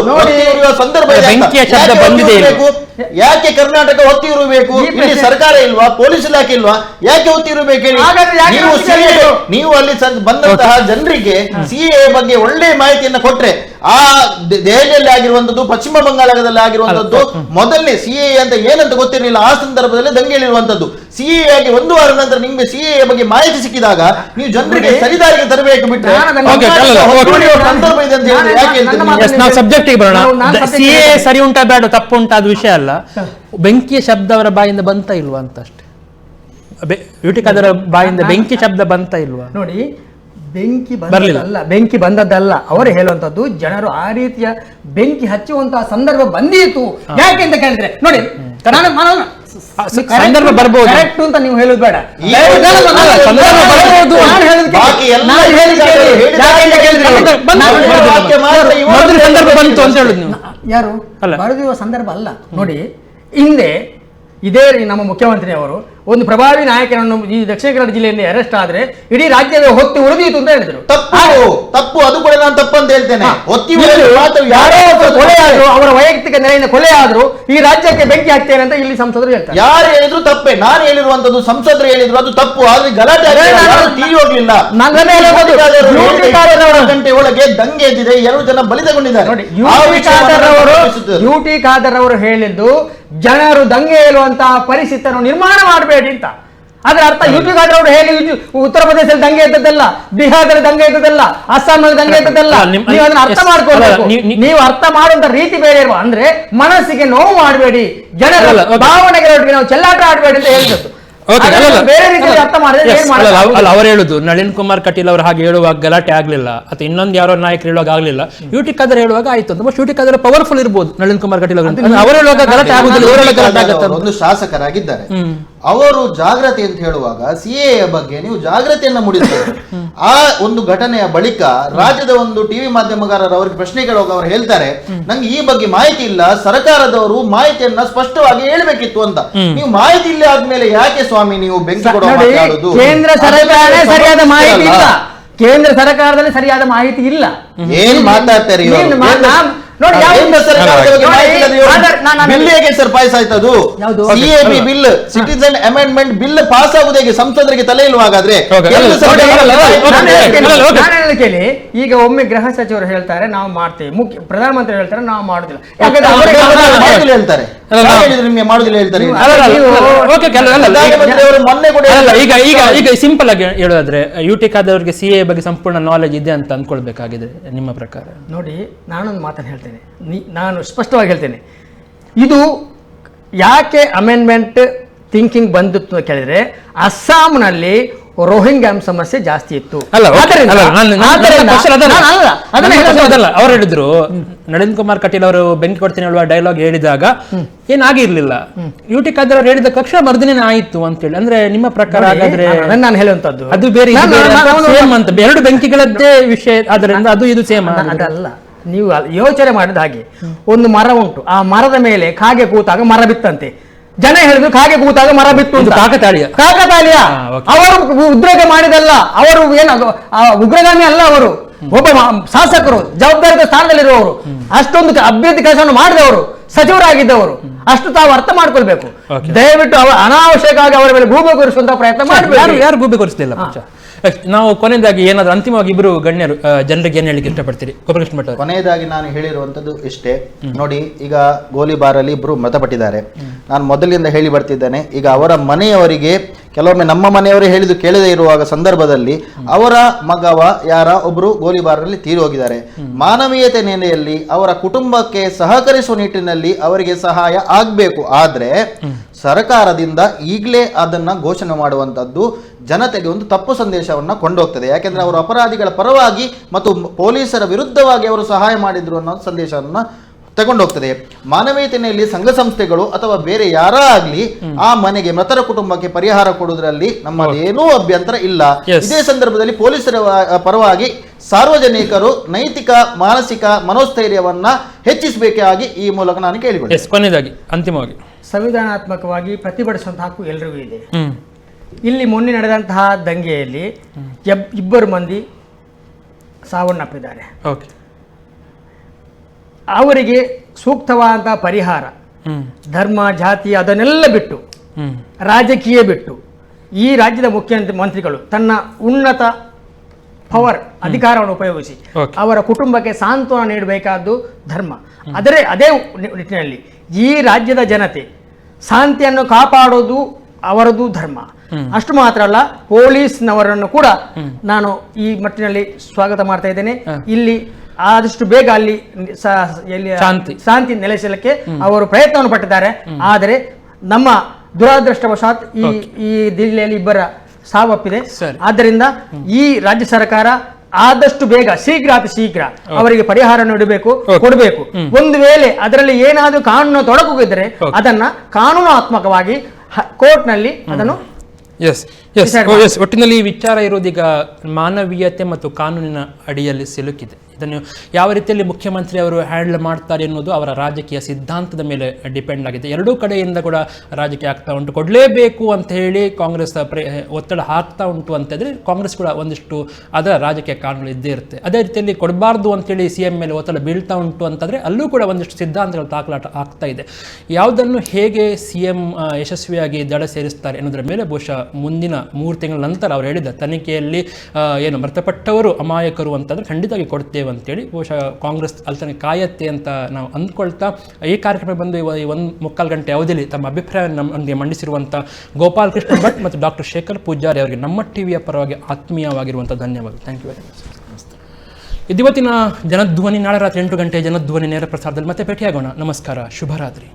ಸಂದರ್ಭ ಬೆಂಕಿಯ ಶಬ್ದ ಬಂದಿದೆ. ಯಾಕೆ ಕರ್ನಾಟಕ ಹೊತ್ತಿ ಇರಬೇಕು? ಇಲ್ಲಿ ಸರ್ಕಾರ ಇಲ್ವಾ? ಪೊಲೀಸ್ ಇಲಾಖೆ ಇಲ್ವಾ? ಯಾಕೆ ಹೊತ್ತಿ ಇರಬೇಕು ಹೇಳಿ? ನೀವು ಅಲ್ಲಿ ಬಂದಂತಹ ಜನರಿಗೆ CAA ಬಗ್ಗೆ ಒಳ್ಳೆ ಮಾಹಿತಿಯನ್ನು ಕೊಟ್ರೆ, ಆ ದೆಹಲಿಯಲ್ಲಿ ಆಗಿರುವಂತದ್ದು, ಪಶ್ಚಿಮ ಬಂಗಾಳದಲ್ಲಿ ಆಗಿರುವಂತದ್ದು, ಮೊದಲನೇ CAA ಅಂತ ಏನಂತ ಗೊತ್ತಿರಲಿಲ್ಲ. ಆ ಸಂದರ್ಭದಲ್ಲಿ ದಂಗೆಯಲ್ಲಿರುವಂತದ್ದು. CAA ಆಗಿ 1 ವಾರ ನಂತರ ನಿಮ್ಗೆ CAA ಬಗ್ಗೆ ಮಾಹಿತಿ ಸಿಕ್ಕಿದಾಗ ನೀವು ಜನರಿಗೆ ಸರಿದಾರಿಗೆ ತರಬೇಕು ಬಿಟ್ರೆ ಸಂದರ್ಭ ಇದೆ ಅಂತ ಹೇಳಿದ್ರೆ ಯಾಕೆ? ನಾವು ಸಬ್ಜೆಕ್ಟಿಗೆ ಬರೋಣ. CAA ಸರಿ ಉಂಟಾ ಬೇಡ ತಪ್ಪು ಉಂಟಾ ಅದು ವಿಷಯ ಅಲ್ಲ. ಬೆಂಕಿಯ ಶಬ್ದ ಅವರ ಬಾಯಿಂದ ಬಂತ ಇಲ್ವಾ ಅಂತ ಅಷ್ಟೇ. UT ಖಾದರ್ ಬಾಯಿಂದ ಬೆಂಕಿ ಶಬ್ದ ಬಂತ ಇಲ್ವಾ ನೋಡಿ. ಬೆಂಕಿ ಬಂದದ್ದಲ್ಲ, ಅವರು ಹೇಳುವಂತದ್ದು ಜನರು ಆ ರೀತಿಯ ಬೆಂಕಿ ಹಚ್ಚುವಂತಹ ಸಂದರ್ಭ ಬಂದಿತ್ತು. ಯಾಕೆ ಅಂತ ಕೇಳಿದ್ರೆ ನೋಡಿ, ಸಂದರ್ಭ ಬರ್ಬೋದು ಕರೆಕ್ಟ್ ಅಂತ ನೀವು ಹೇಳುದು ಬೇಡ. ಸಂದರ್ಭ ಬಂತು ಅಂತ ಹೇಳುದು ನೀವು ಯಾರು ಬರೆದಿರುವ ಸಂದರ್ಭ ಅಲ್ಲ. ನೋಡಿ, ಹಿಂದೆ ಇದೇ ನಮ್ಮ ಮುಖ್ಯಮಂತ್ರಿ ಅವರು ಒಂದು ಪ್ರಭಾವಿ ನಾಯಕನನ್ನು ಈ ದಕ್ಷಿಣ ಕನ್ನಡ ಜಿಲ್ಲೆಯಲ್ಲಿ ಅರೆಸ್ಟ್ ಆದ್ರೆ ಇಡೀ ರಾಜ್ಯವೇ ಹೊತ್ತಿ ಉಳಿದಿತ್ತು ಅಂತ ಹೇಳಿದ್ರು. ತಪ್ಪು ಅದು ಕೂಡ ನಾನು ತಪ್ಪು ಅಂತ ಹೇಳ್ತೇನೆ. ಯಾರೋ ಕೊಲೆ ಆದ್ರು, ಅವರ ವೈಯಕ್ತಿಕ ನೆಲೆಯಿಂದ ಕೊಲೆ ಆದ್ರು, ಈ ರಾಜ್ಯಕ್ಕೆ ಬೆಂಕಿ ಹಾಕ್ತೇನೆ ಅಂತ ಇಲ್ಲಿ ಸಂಸದರು ಹೇಳ್ತಾರೆ. ಯಾರು ಹೇಳಿದ್ರು ತಪ್ಪೇ. ನಾನು ಹೇಳಿರುವಂತದ್ದು ಸಂಸದರು ಹೇಳಿದ್ರು ಅದು ತಪ್ಪು. ಆದ್ರೆ ಗಲಾಟೆ ಹೋಗ್ಲಿಲ್ಲ. ಗಂಟೆ ಒಳಗೆ ದಂಗೆ ಎದ್ದಿದೆ, 2 ಜನ ಬಲಿತಗೊಂಡಿದ್ದಾರೆ. UT ಖಾದರ್ ಅವರು ಹೇಳಿದ್ದು ಜನರು ದಂಗೆ ಏಳುವಂತಹ ಪರಿಸ್ಥಿತಿಯನ್ನು ನಿರ್ಮಾಣ ಮಾಡಬೇಡಿ ಅಂತ. ಅದರ ಅರ್ಥ UT ಖಾದರ್ ಅವರು ಹೇಳಿ ಉತ್ತರ ಪ್ರದೇಶದಲ್ಲಿ ದಂಗೆ ಎದ್ದದ್ದಲ್ಲ, ಬಿಹಾರದಲ್ಲಿ ದಂಗೆ ಎದ್ದದ್ದಲ್ಲ, ಅಸ್ಸಾಂನಲ್ಲಿ ದಂಗೆ ಎದ್ದದ್ದಲ್ಲ. ನೀವು ಅದನ್ನ ಅರ್ಥ ಮಾಡ್ಕೊಳ್ಬೇಕು. ನೀವು ಅರ್ಥ ಮಾಡುವಂತ ರೀತಿ ಬೇರೆ ಇರುವ. ಅಂದ್ರೆ ಮನಸ್ಸಿಗೆ ನೋವು ಮಾಡಬೇಡಿ, ಜನರ ಭಾವನೆಗಳೊಟ್ಟಿಗೆ ನಾವು ಚೆಲ್ಲಾಟ ಆಡಬೇಡಿ ಅಂತ ಹೇಳಿದ್ದು. Okay, ಅದನ್ನು ಅಲ್ಲ, ಬೇರೆ ರೀತಿಯಲ್ಲಿ ಅರ್ಥ ಮಾಡಿದ್ರೆ Yes, ಏನ್ ಅಲ್ಲ, ಮಾಡೋದು? ಅವ್ರು ಹೇಳುದು ನಳಿನ್ ಕುಮಾರ್ ಕಟೀಲ್ ಅವರು ಹಾಗೆ ಹೇಳುವಾಗ ಗಲಾಟೆ ಆಗ್ಲಿಲ್ಲ ಅಥವಾ ಇನ್ನೊಂದು ಯಾರೋ ನಾಯಕರು ಹೇಳುವಾಗ ಆಗ್ಲಿಲ್ಲ, ಯುಟಿ ಖಾದರ್ ಹೇಳುವಾಗ ಆಯ್ತು ಅಂತ. ಯುಟಿ ಖಾದರ್ ಪವರ್ಫುಲ್ ಇರ್ಬೋದು ನಳಿನ್ ಕುಮಾರ್ ಕಟೀಲ್ ಅವರು, ಅವರು ಹೇಳುವಾಗ ಗಲಾಟೆ ಆಗುದಿಲ್ಲ, ಇವರು ಹೇಳುವಾಗ ಗಲಾಟೆ ಆಗುತ್ತೆ. ಒಂದು ಶಾಸಕರಾಗಿದ್ದಾರೆ, ಅವರು ಜಾಗೃತಿ ಅಂತ ಹೇಳುವಾಗ ಸಿಎ ಬಗ್ಗೆ ನೀವು ಜಾಗೃತಿಯನ್ನ ಮೂಡಿಸಬೇಕು. ಆ ಒಂದು ಘಟನೆಯ ಬಳಿಕ ರಾಜ್ಯದ ಒಂದು ಟಿವಿ ಮಾಧ್ಯಮಗಾರರು ಅವರಿಗೆ ಪ್ರಶ್ನೆ ಕೇಳುವಾಗ ಅವರು ಹೇಳ್ತಾರೆ, ನಂಗೆ ಈ ಬಗ್ಗೆ ಮಾಹಿತಿ ಇಲ್ಲ, ಸರ್ಕಾರದವರು ಮಾಹಿತಿಯನ್ನ ಸ್ಪಷ್ಟವಾಗಿ ಹೇಳ್ಬೇಕಿತ್ತು ಅಂತ. ನೀವು ಮಾಹಿತಿ ಇಲ್ಲ ಆದ್ಮೇಲೆ ಯಾಕೆ ಸ್ವಾಮಿ ನೀವು ಬೆಂಕಿ ಕೊಡೋ ನೋಡಿ, ಮಾತಾಡೋದು? ಕೇಂದ್ರ ಸರ್ಕಾರನೇ ಸರಿಯಾದ ಮಾಹಿತಿ ಇಲ್ಲ, ಕೇಂದ್ರ ಸರ್ಕಾರದಲ್ಲಿ ಸರಿಯಾದ ಮಾಹಿತಿ ಇಲ್ಲ. ಏನ್ ಮಾತಾಡ್ತಾರೆ ಇವರು? ನೀನು ನೋಡಿ, ಯಾವ ಕೇಂದ್ರ ಸರ್ಕಾರದ ಬಗ್ಗೆ ಮಾಹಿತಿ ಇಲ್ಲದೆ ಇವರು ಬಿಲ್ ಹೇಗೆ ಸರ್ ಪಾಸ್ ಆಯ್ತದು? ಯಾವುದು? CAB bill, citizen amendment bill pass ಆಗುವುದು ಹೇಗೆ? ಸಂಸದರಿಗೆ ತಲೆ ಇಲ್ವಾ ಹಾಗಾದ್ರೆ? Okay, ಕೇಂದ್ರ ಅಲ್ಲ, ಸರ್ಕಾರ ಅಲ್ಲ, ಅಲ್ಲ, ನಾನು ಅಲ್ಲ, ಹೇಳೋದು ಅಲ್ಲ, ಕೇಳಿ, ಈಗ ಒಮ್ಮೆ ಗೃಹ ಸಚಿವರು ಹೇಳ್ತಾರೆ ನಾವು ಮಾಡ್ತೇವೆ, ಪ್ರಧಾನಮಂತ್ರಿ ಹೇಳ್ತಾರೆ ನಾವು ಮಾಡುದಿಲ್ಲ. ಯಾಕಂದ್ರೆ ಮಾಡುದಿಲ್ಲ ಹೇಳ್ತಾರೆ. ಯಾರು ಹೇಳಿದ್ರು ನಿಮ್ಗೆ ಮಾಡುದಿಲ್ಲ ಹೇಳ್ತಾರೆ? ಪ್ರಧಾನಮಂತ್ರಿ ಅವರು ಮೊನ್ನೆ ಕೂಡ ಈಗ ಸಿಂಪಲ್ ಆಗಿ ಹೇಳೋದಾದ್ರೆ ಯುಟಿ ಖಾದರ್ ಅವರಿಗೆ ಸಿಎ ಬಗ್ಗೆ ಸಂಪೂರ್ಣ ನಾಲೆಜ್ ಇದೆ ಅಂತ ಅಂದ್ಕೊಳ್ಬೇಕಾಗಿದೆ ನಿಮ್ಮ ಪ್ರಕಾರ? ನೋಡಿ, ನಾನೊಂದು ಮಾತನ್ನು ಹೇಳ್ತೇನೆ, ನಾನು ಸ್ಪಷ್ಟವಾಗಿ ಹೇಳ್ತೇನೆ. ಇದು ಯಾಕೆ ಅಮೆಂಡ್ಮೆಂಟ್ ಥಿಂಕಿಂಗ್ ಬಂದಿತ್ತು ಅಂತ ಕೇಳಿದ್ರೆ, ಅಸ್ಸಾಂನಲ್ಲಿ ರೋಹಿಂಗ್ಯಾ ಸಮಸ್ಯೆ ಜಾಸ್ತಿ ಇತ್ತು. ಅವ್ರು ಹೇಳಿದ್ರು ನಳಿನ್ ಕುಮಾರ್ ಕಟೀಲ್ ಅವರು ಬೆಂಕಿ ಕೊಡ್ತೀನಿ ಹೇಳುವ ಡೈಲಾಗ್ ಹೇಳಿದಾಗ ಏನಾಗಿರ್ಲಿಲ್ಲ, ಯುಟಿ ಖಾದರ್ ಅವರು ಹೇಳಿದ ತಕ್ಷಣ ಮರ್ದಿನೇ ಆಯ್ತು ಅಂತ ಹೇಳಿ. ಅಂದ್ರೆ ನಿಮ್ಮ ಪ್ರಕಾರ ಹಾಗಾದ್ರೆ ನಾನು ಹೇಳುವಂತದ್ದು ಅದು ಬೇರೆ ಸೇಮ್ ಅಂತ, ಎರಡು ಬೆಂಕಿಗಳದ್ದೇ ವಿಷಯ ಆದ್ದರಿಂದ ಅದು ಇದು ಸೇಮ್ ಅದಲ್ಲ. ನೀವು ಯೋಚನೆ ಮಾಡಿದ ಹಾಗೆ ಒಂದು ಮರ ಉಂಟು, ಆ ಮರದ ಮೇಲೆ ಕಾಗೆ ಕೂತಾಗ ಮರ ಬಿತ್ತಂತೆ. ಜನ ಹೇಳಿದ್ರು ಕಾಗೆ ಕೂತಾಗ ಮರ ಬಿತ್ತು ಅಂತ. ಕಾಕತಾಳೀಯ ಅವರು ಉದ್ರೇಕ ಮಾಡಿದಲ್ಲ, ಅವರು ಏನು ಉಗ್ರಗಾಮಿ ಅಲ್ಲ, ಅವರು ಒಬ್ಬ ಶಾಸಕರು, ಜವಾಬ್ದಾರಿತ ಸ್ಥಾನದಲ್ಲಿರುವವರು, ಅಷ್ಟೊಂದು ಅಭ್ಯರ್ಥಿ ಕೆಲಸವನ್ನು ಮಾಡಿದವರು, ಸಚಿವರಾಗಿದ್ದವರು, ಅಷ್ಟು ತಾವು ಅರ್ಥ ಮಾಡ್ಕೊಳ್ಬೇಕು. ದಯವಿಟ್ಟು ಅನಾವಶ್ಯಕವಾಗಿ ಅವರ ಮೇಲೆ ಗೂಬೆ ಕೊರಿಸುವಂತಹ ಪ್ರಯತ್ನ ಮಾಡಬೇಕು. ಯಾರು ಗೂಬೆ ಕೊರಿಸಲಿಲ್ಲ. ನಾವು ಕೊನೆಯದಾಗಿ ಏನಾದ್ರು ಅಂತಿಮವಾಗಿ ಇಬ್ಬರು ಗಣ್ಯರು ಜನರಿಗೆ ಏನ್ ಹೇಳಿಕ್ಕೆ ಇಷ್ಟಪಡ್ತೀರಿ? ಗೋಪಾಲಕೃಷ್ಣ ಭಟ್ ಅವರು. ಕೊನೆಯದಾಗಿ ನಾನು ಹೇಳಿರುವಂತದ್ದು ಇಷ್ಟೇ. ನೋಡಿ, ಈಗ ಗೋಲಿಬಾರಲ್ಲಿ ಇಬ್ರು ಮೃತಪಟ್ಟಿದ್ದಾರೆ. ನಾನು ಮೊದಲಿಂದ ಹೇಳಿ ಬರ್ತಿದ್ದೇನೆ, ಈಗ ಅವರ ಮನೆಯವರಿಗೆ ಕೆಲವೊಮ್ಮೆ ನಮ್ಮ ಮನೆಯವರು ಹೇಳಿದ್ದು ಕೇಳದೇ ಇರುವಾಗ ಸಂದರ್ಭದಲ್ಲಿ ಅವರ ಮಗವ ಯಾರ ಒಬ್ರು ಗೋಲಿಬಾರಲ್ಲಿ ತೀರಿ ಹೋಗಿದ್ದಾರೆ. ಮಾನವೀಯತೆ ನೆಲೆಯಲ್ಲಿ ಅವರ ಕುಟುಂಬಕ್ಕೆ ಸಹಕರಿಸುವ ನಿಟ್ಟಿನಲ್ಲಿ ಅವರಿಗೆ ಸಹಾಯ ಆಗ್ಬೇಕು. ಆದ್ರೆ ಸರ್ಕಾರದಿಂದ ಈಗಲೇ ಅದನ್ನ ಘೋಷಣೆ ಮಾಡುವಂತದ್ದು ಜನತೆಗೆ ಒಂದು ತಪ್ಪು ಸಂದೇಶವನ್ನ ಕೊಂಡೋಗ್ತದೆ. ಯಾಕೆಂದ್ರೆ ಅವರು ಅಪರಾಧಿಗಳ ಪರವಾಗಿ ಮತ್ತು ಪೊಲೀಸರ ವಿರುದ್ಧವಾಗಿ ಅವರು ಸಹಾಯ ಮಾಡಿದ್ರು ಅನ್ನೋ ಸಂದೇಶವನ್ನ ತಗೊಂಡೋಗ್ತದೆ. ಮಾನವೀಯತೆಯಲ್ಲಿ ಸಂಘ ಸಂಸ್ಥೆಗಳು ಅಥವಾ ಬೇರೆ ಯಾರೇ ಆಗ್ಲಿ ಆ ಮನೆಗೆ, ಮೃತರ ಕುಟುಂಬಕ್ಕೆ ಪರಿಹಾರ ಕೊಡುವುದರಲ್ಲಿ ನಮ್ಮದೇನೂ ಅಭ್ಯಂತರ ಇಲ್ಲ. ಇದೇ ಸಂದರ್ಭದಲ್ಲಿ ಪೊಲೀಸರ ಪರವಾಗಿ ಸಾರ್ವಜನಿಕರು ನೈತಿಕ ಮಾನಸಿಕ ಮನೋಸ್ಥೈರ್ಯವನ್ನ ಹೆಚ್ಚಿಸಬೇಕಾಗಿ ಈ ಮೂಲಕ ನಾನು ಕೇಳಿಕೊಂಡೆ. ಕೊನೆಯದಾಗಿ ಅಂತಿಮವಾಗಿ ಸಂವಿಧಾನಾತ್ಮಕವಾಗಿ ಪ್ರತಿಭಟಿಸುವಂತಹ ಹಕ್ಕು ಎಲ್ರಿಗೂ ಇದೆ. ಇಲ್ಲಿ ಮೊನ್ನೆ ನಡೆದಂತಹ ದಂಗೆಯಲ್ಲಿ ಇಬ್ಬರು ಮಂದಿ ಸಾವನ್ನಪ್ಪಿದ್ದಾರೆ. ಅವರಿಗೆ ಸೂಕ್ತವಾದಂತಹ ಪರಿಹಾರ, ಧರ್ಮ ಜಾತಿ ಅದನ್ನೆಲ್ಲ ಬಿಟ್ಟು, ರಾಜಕೀಯ ಬಿಟ್ಟು, ಈ ರಾಜ್ಯದ ಮುಖ್ಯಮಂತ್ರಿಗಳು ತನ್ನ ಉನ್ನತ ಪವರ್ ಅಧಿಕಾರವನ್ನು ಉಪಯೋಗಿಸಿ ಅವರ ಕುಟುಂಬಕ್ಕೆ ಸಾಂತ್ವನ ನೀಡಬೇಕಾದ್ದು ಧರ್ಮ. ಅದೇ ನಿಟ್ಟಿನಲ್ಲಿ ಈ ರಾಜ್ಯದ ಜನತೆ ಶಾಂತಿಯನ್ನು ಕಾಪಾಡೋದು ಅವರದು ಧರ್ಮ. ಅಷ್ಟು ಮಾತ್ರ ಅಲ್ಲ, ಪೊಲೀಸ್ನವರನ್ನು ಕೂಡ ನಾನು ಈ ಮಟ್ಟಿನಲ್ಲಿ ಸ್ವಾಗತ ಮಾಡ್ತಾ ಇದ್ದೇನೆ. ಇಲ್ಲಿ ಆದಷ್ಟು ಬೇಗ ಅಲ್ಲಿ ಶಾಂತಿ ನೆಲೆಸಲಿಕ್ಕೆ ಅವರು ಪ್ರಯತ್ನವನ್ನು ಪಟ್ಟಿದ್ದಾರೆ. ಆದರೆ ನಮ್ಮ ದುರಾದೃಷ್ಟವಶಾತ್ ಈ ಜಿಲ್ಲೆಯಲ್ಲಿ ಇಬ್ಬರ ಸಾವಪ್ಪಿದೆ. ಆದ್ದರಿಂದ ಈ ರಾಜ್ಯ ಸರ್ಕಾರ ಆದಷ್ಟು ಬೇಗ ಶೀಘ್ರ ಅವರಿಗೆ ಪರಿಹಾರ ನೀಡಬೇಕು, ಕೊಡಬೇಕು. ಒಂದು ವೇಳೆ ಅದರಲ್ಲಿ ಏನಾದರೂ ಕಾನೂನು ತೊಡಕಿದ್ರೆ ಅದನ್ನ ಕಾನೂನಾತ್ಮಕವಾಗಿ ಕೋರ್ಟ್ನಲ್ಲಿ ಅದನ್ನು ಒಟ್ಟಿನಲ್ಲಿ ಈ ವಿಚಾರ ಇರೋದೀಗ ಮಾನವೀಯತೆ ಮತ್ತು ಕಾನೂನಿನ ಅಡಿಯಲ್ಲಿ ಸಿಲುಕಿದೆ. ಇದನ್ನು ಯಾವ ರೀತಿಯಲ್ಲಿ ಮುಖ್ಯಮಂತ್ರಿ ಅವರು ಹ್ಯಾಂಡಲ್ ಮಾಡ್ತಾರೆ ಅನ್ನೋದು ಅವರ ರಾಜಕೀಯ ಸಿದ್ಧಾಂತದ ಮೇಲೆ ಡಿಪೆಂಡ್ ಆಗಿದೆ. ಎರಡೂ ಕಡೆಯಿಂದ ಕೂಡ ರಾಜಕೀಯ ಆಗ್ತಾ ಉಂಟು. ಕೊಡಲೇಬೇಕು ಅಂತ ಹೇಳಿ ಕಾಂಗ್ರೆಸ್ ಒತ್ತಡ ಹಾಕ್ತಾ ಉಂಟು ಅಂತಂದರೆ ಕಾಂಗ್ರೆಸ್ ಕೂಡ ಒಂದಿಷ್ಟು ಅದರ ರಾಜಕೀಯ ಕಾರಣಗಳು ಇದ್ದೇ ಇರುತ್ತೆ. ಅದೇ ರೀತಿಯಲ್ಲಿ ಕೊಡಬಾರ್ದು ಅಂತೇಳಿ CM ಮೇಲೆ ಒತ್ತಡ ಬೀಳ್ತಾ ಉಂಟು ಅಂತಂದರೆ ಅಲ್ಲೂ ಕೂಡ ಒಂದಿಷ್ಟು ಸಿದ್ಧಾಂತಗಳು ತಾಕಲಾಟ ಆಗ್ತಾ ಇದೆ. ಯಾವುದನ್ನು ಹೇಗೆ CM ಯಶಸ್ವಿಯಾಗಿ ದಡ ಸೇರಿಸ್ತಾರೆ ಅನ್ನೋದರ ಮೇಲೆ ಬಹುಶಃ ಮುಂದಿನ 3 ತಿಂಗಳ ನಂತರ ಅವರು ಹೇಳಿದ ತನಿಖೆಯಲ್ಲಿ ಏನು ಮೃತಪಟ್ಟವರು ಅಮಾಯಕರು ಅಂತಂದರೆ ಖಂಡಿತವಾಗಿ ಕೊಡ್ತೇವೆ ಅಂತೇಳಿ ಬಹುಶಃ ಕಾಂಗ್ರೆಸ್ ಅಲ್ಲಿ ಕಾಯತ್ತೆ ಅಂತ ನಾವು ಅಂದ್ಕೊಳ್ತಾ ಈ ಕಾರ್ಯಕ್ರಮ ಬಂದು 1.25 ಗಂಟೆ ಅವಧಿಯಲ್ಲಿ ತಮ್ಮ ಅಭಿಪ್ರಾಯ ನಮಗೆ ಮಂಡಿಸಿರುವಂಥ ಗೋಪಾಲಕೃಷ್ಣ ಭಟ್ ಮತ್ತು ಡಾಕ್ಟರ್ ಶೇಖರ್ ಪೂಜಾರಿ ಅವರಿಗೆ ನಮ್ಮ ಟಿವಿಯ ಪರವಾಗಿ ಆತ್ಮೀಯವಾಗಿರುವಂಥ ಧನ್ಯವಾದ. Thank you very much. ಇವತ್ತಿನ ಜನಧ್ವನಿ ನಾಳೆ ರಾತ್ರಿ 8 ಗಂಟೆ ಜನಧ್ವನಿ ನೇರ ಪ್ರಸಾರದಲ್ಲಿ ಮತ್ತೆ ಭೇಟಿಯಾಗೋಣ. ನಮಸ್ಕಾರ, ಶುಭರಾತ್ರಿ.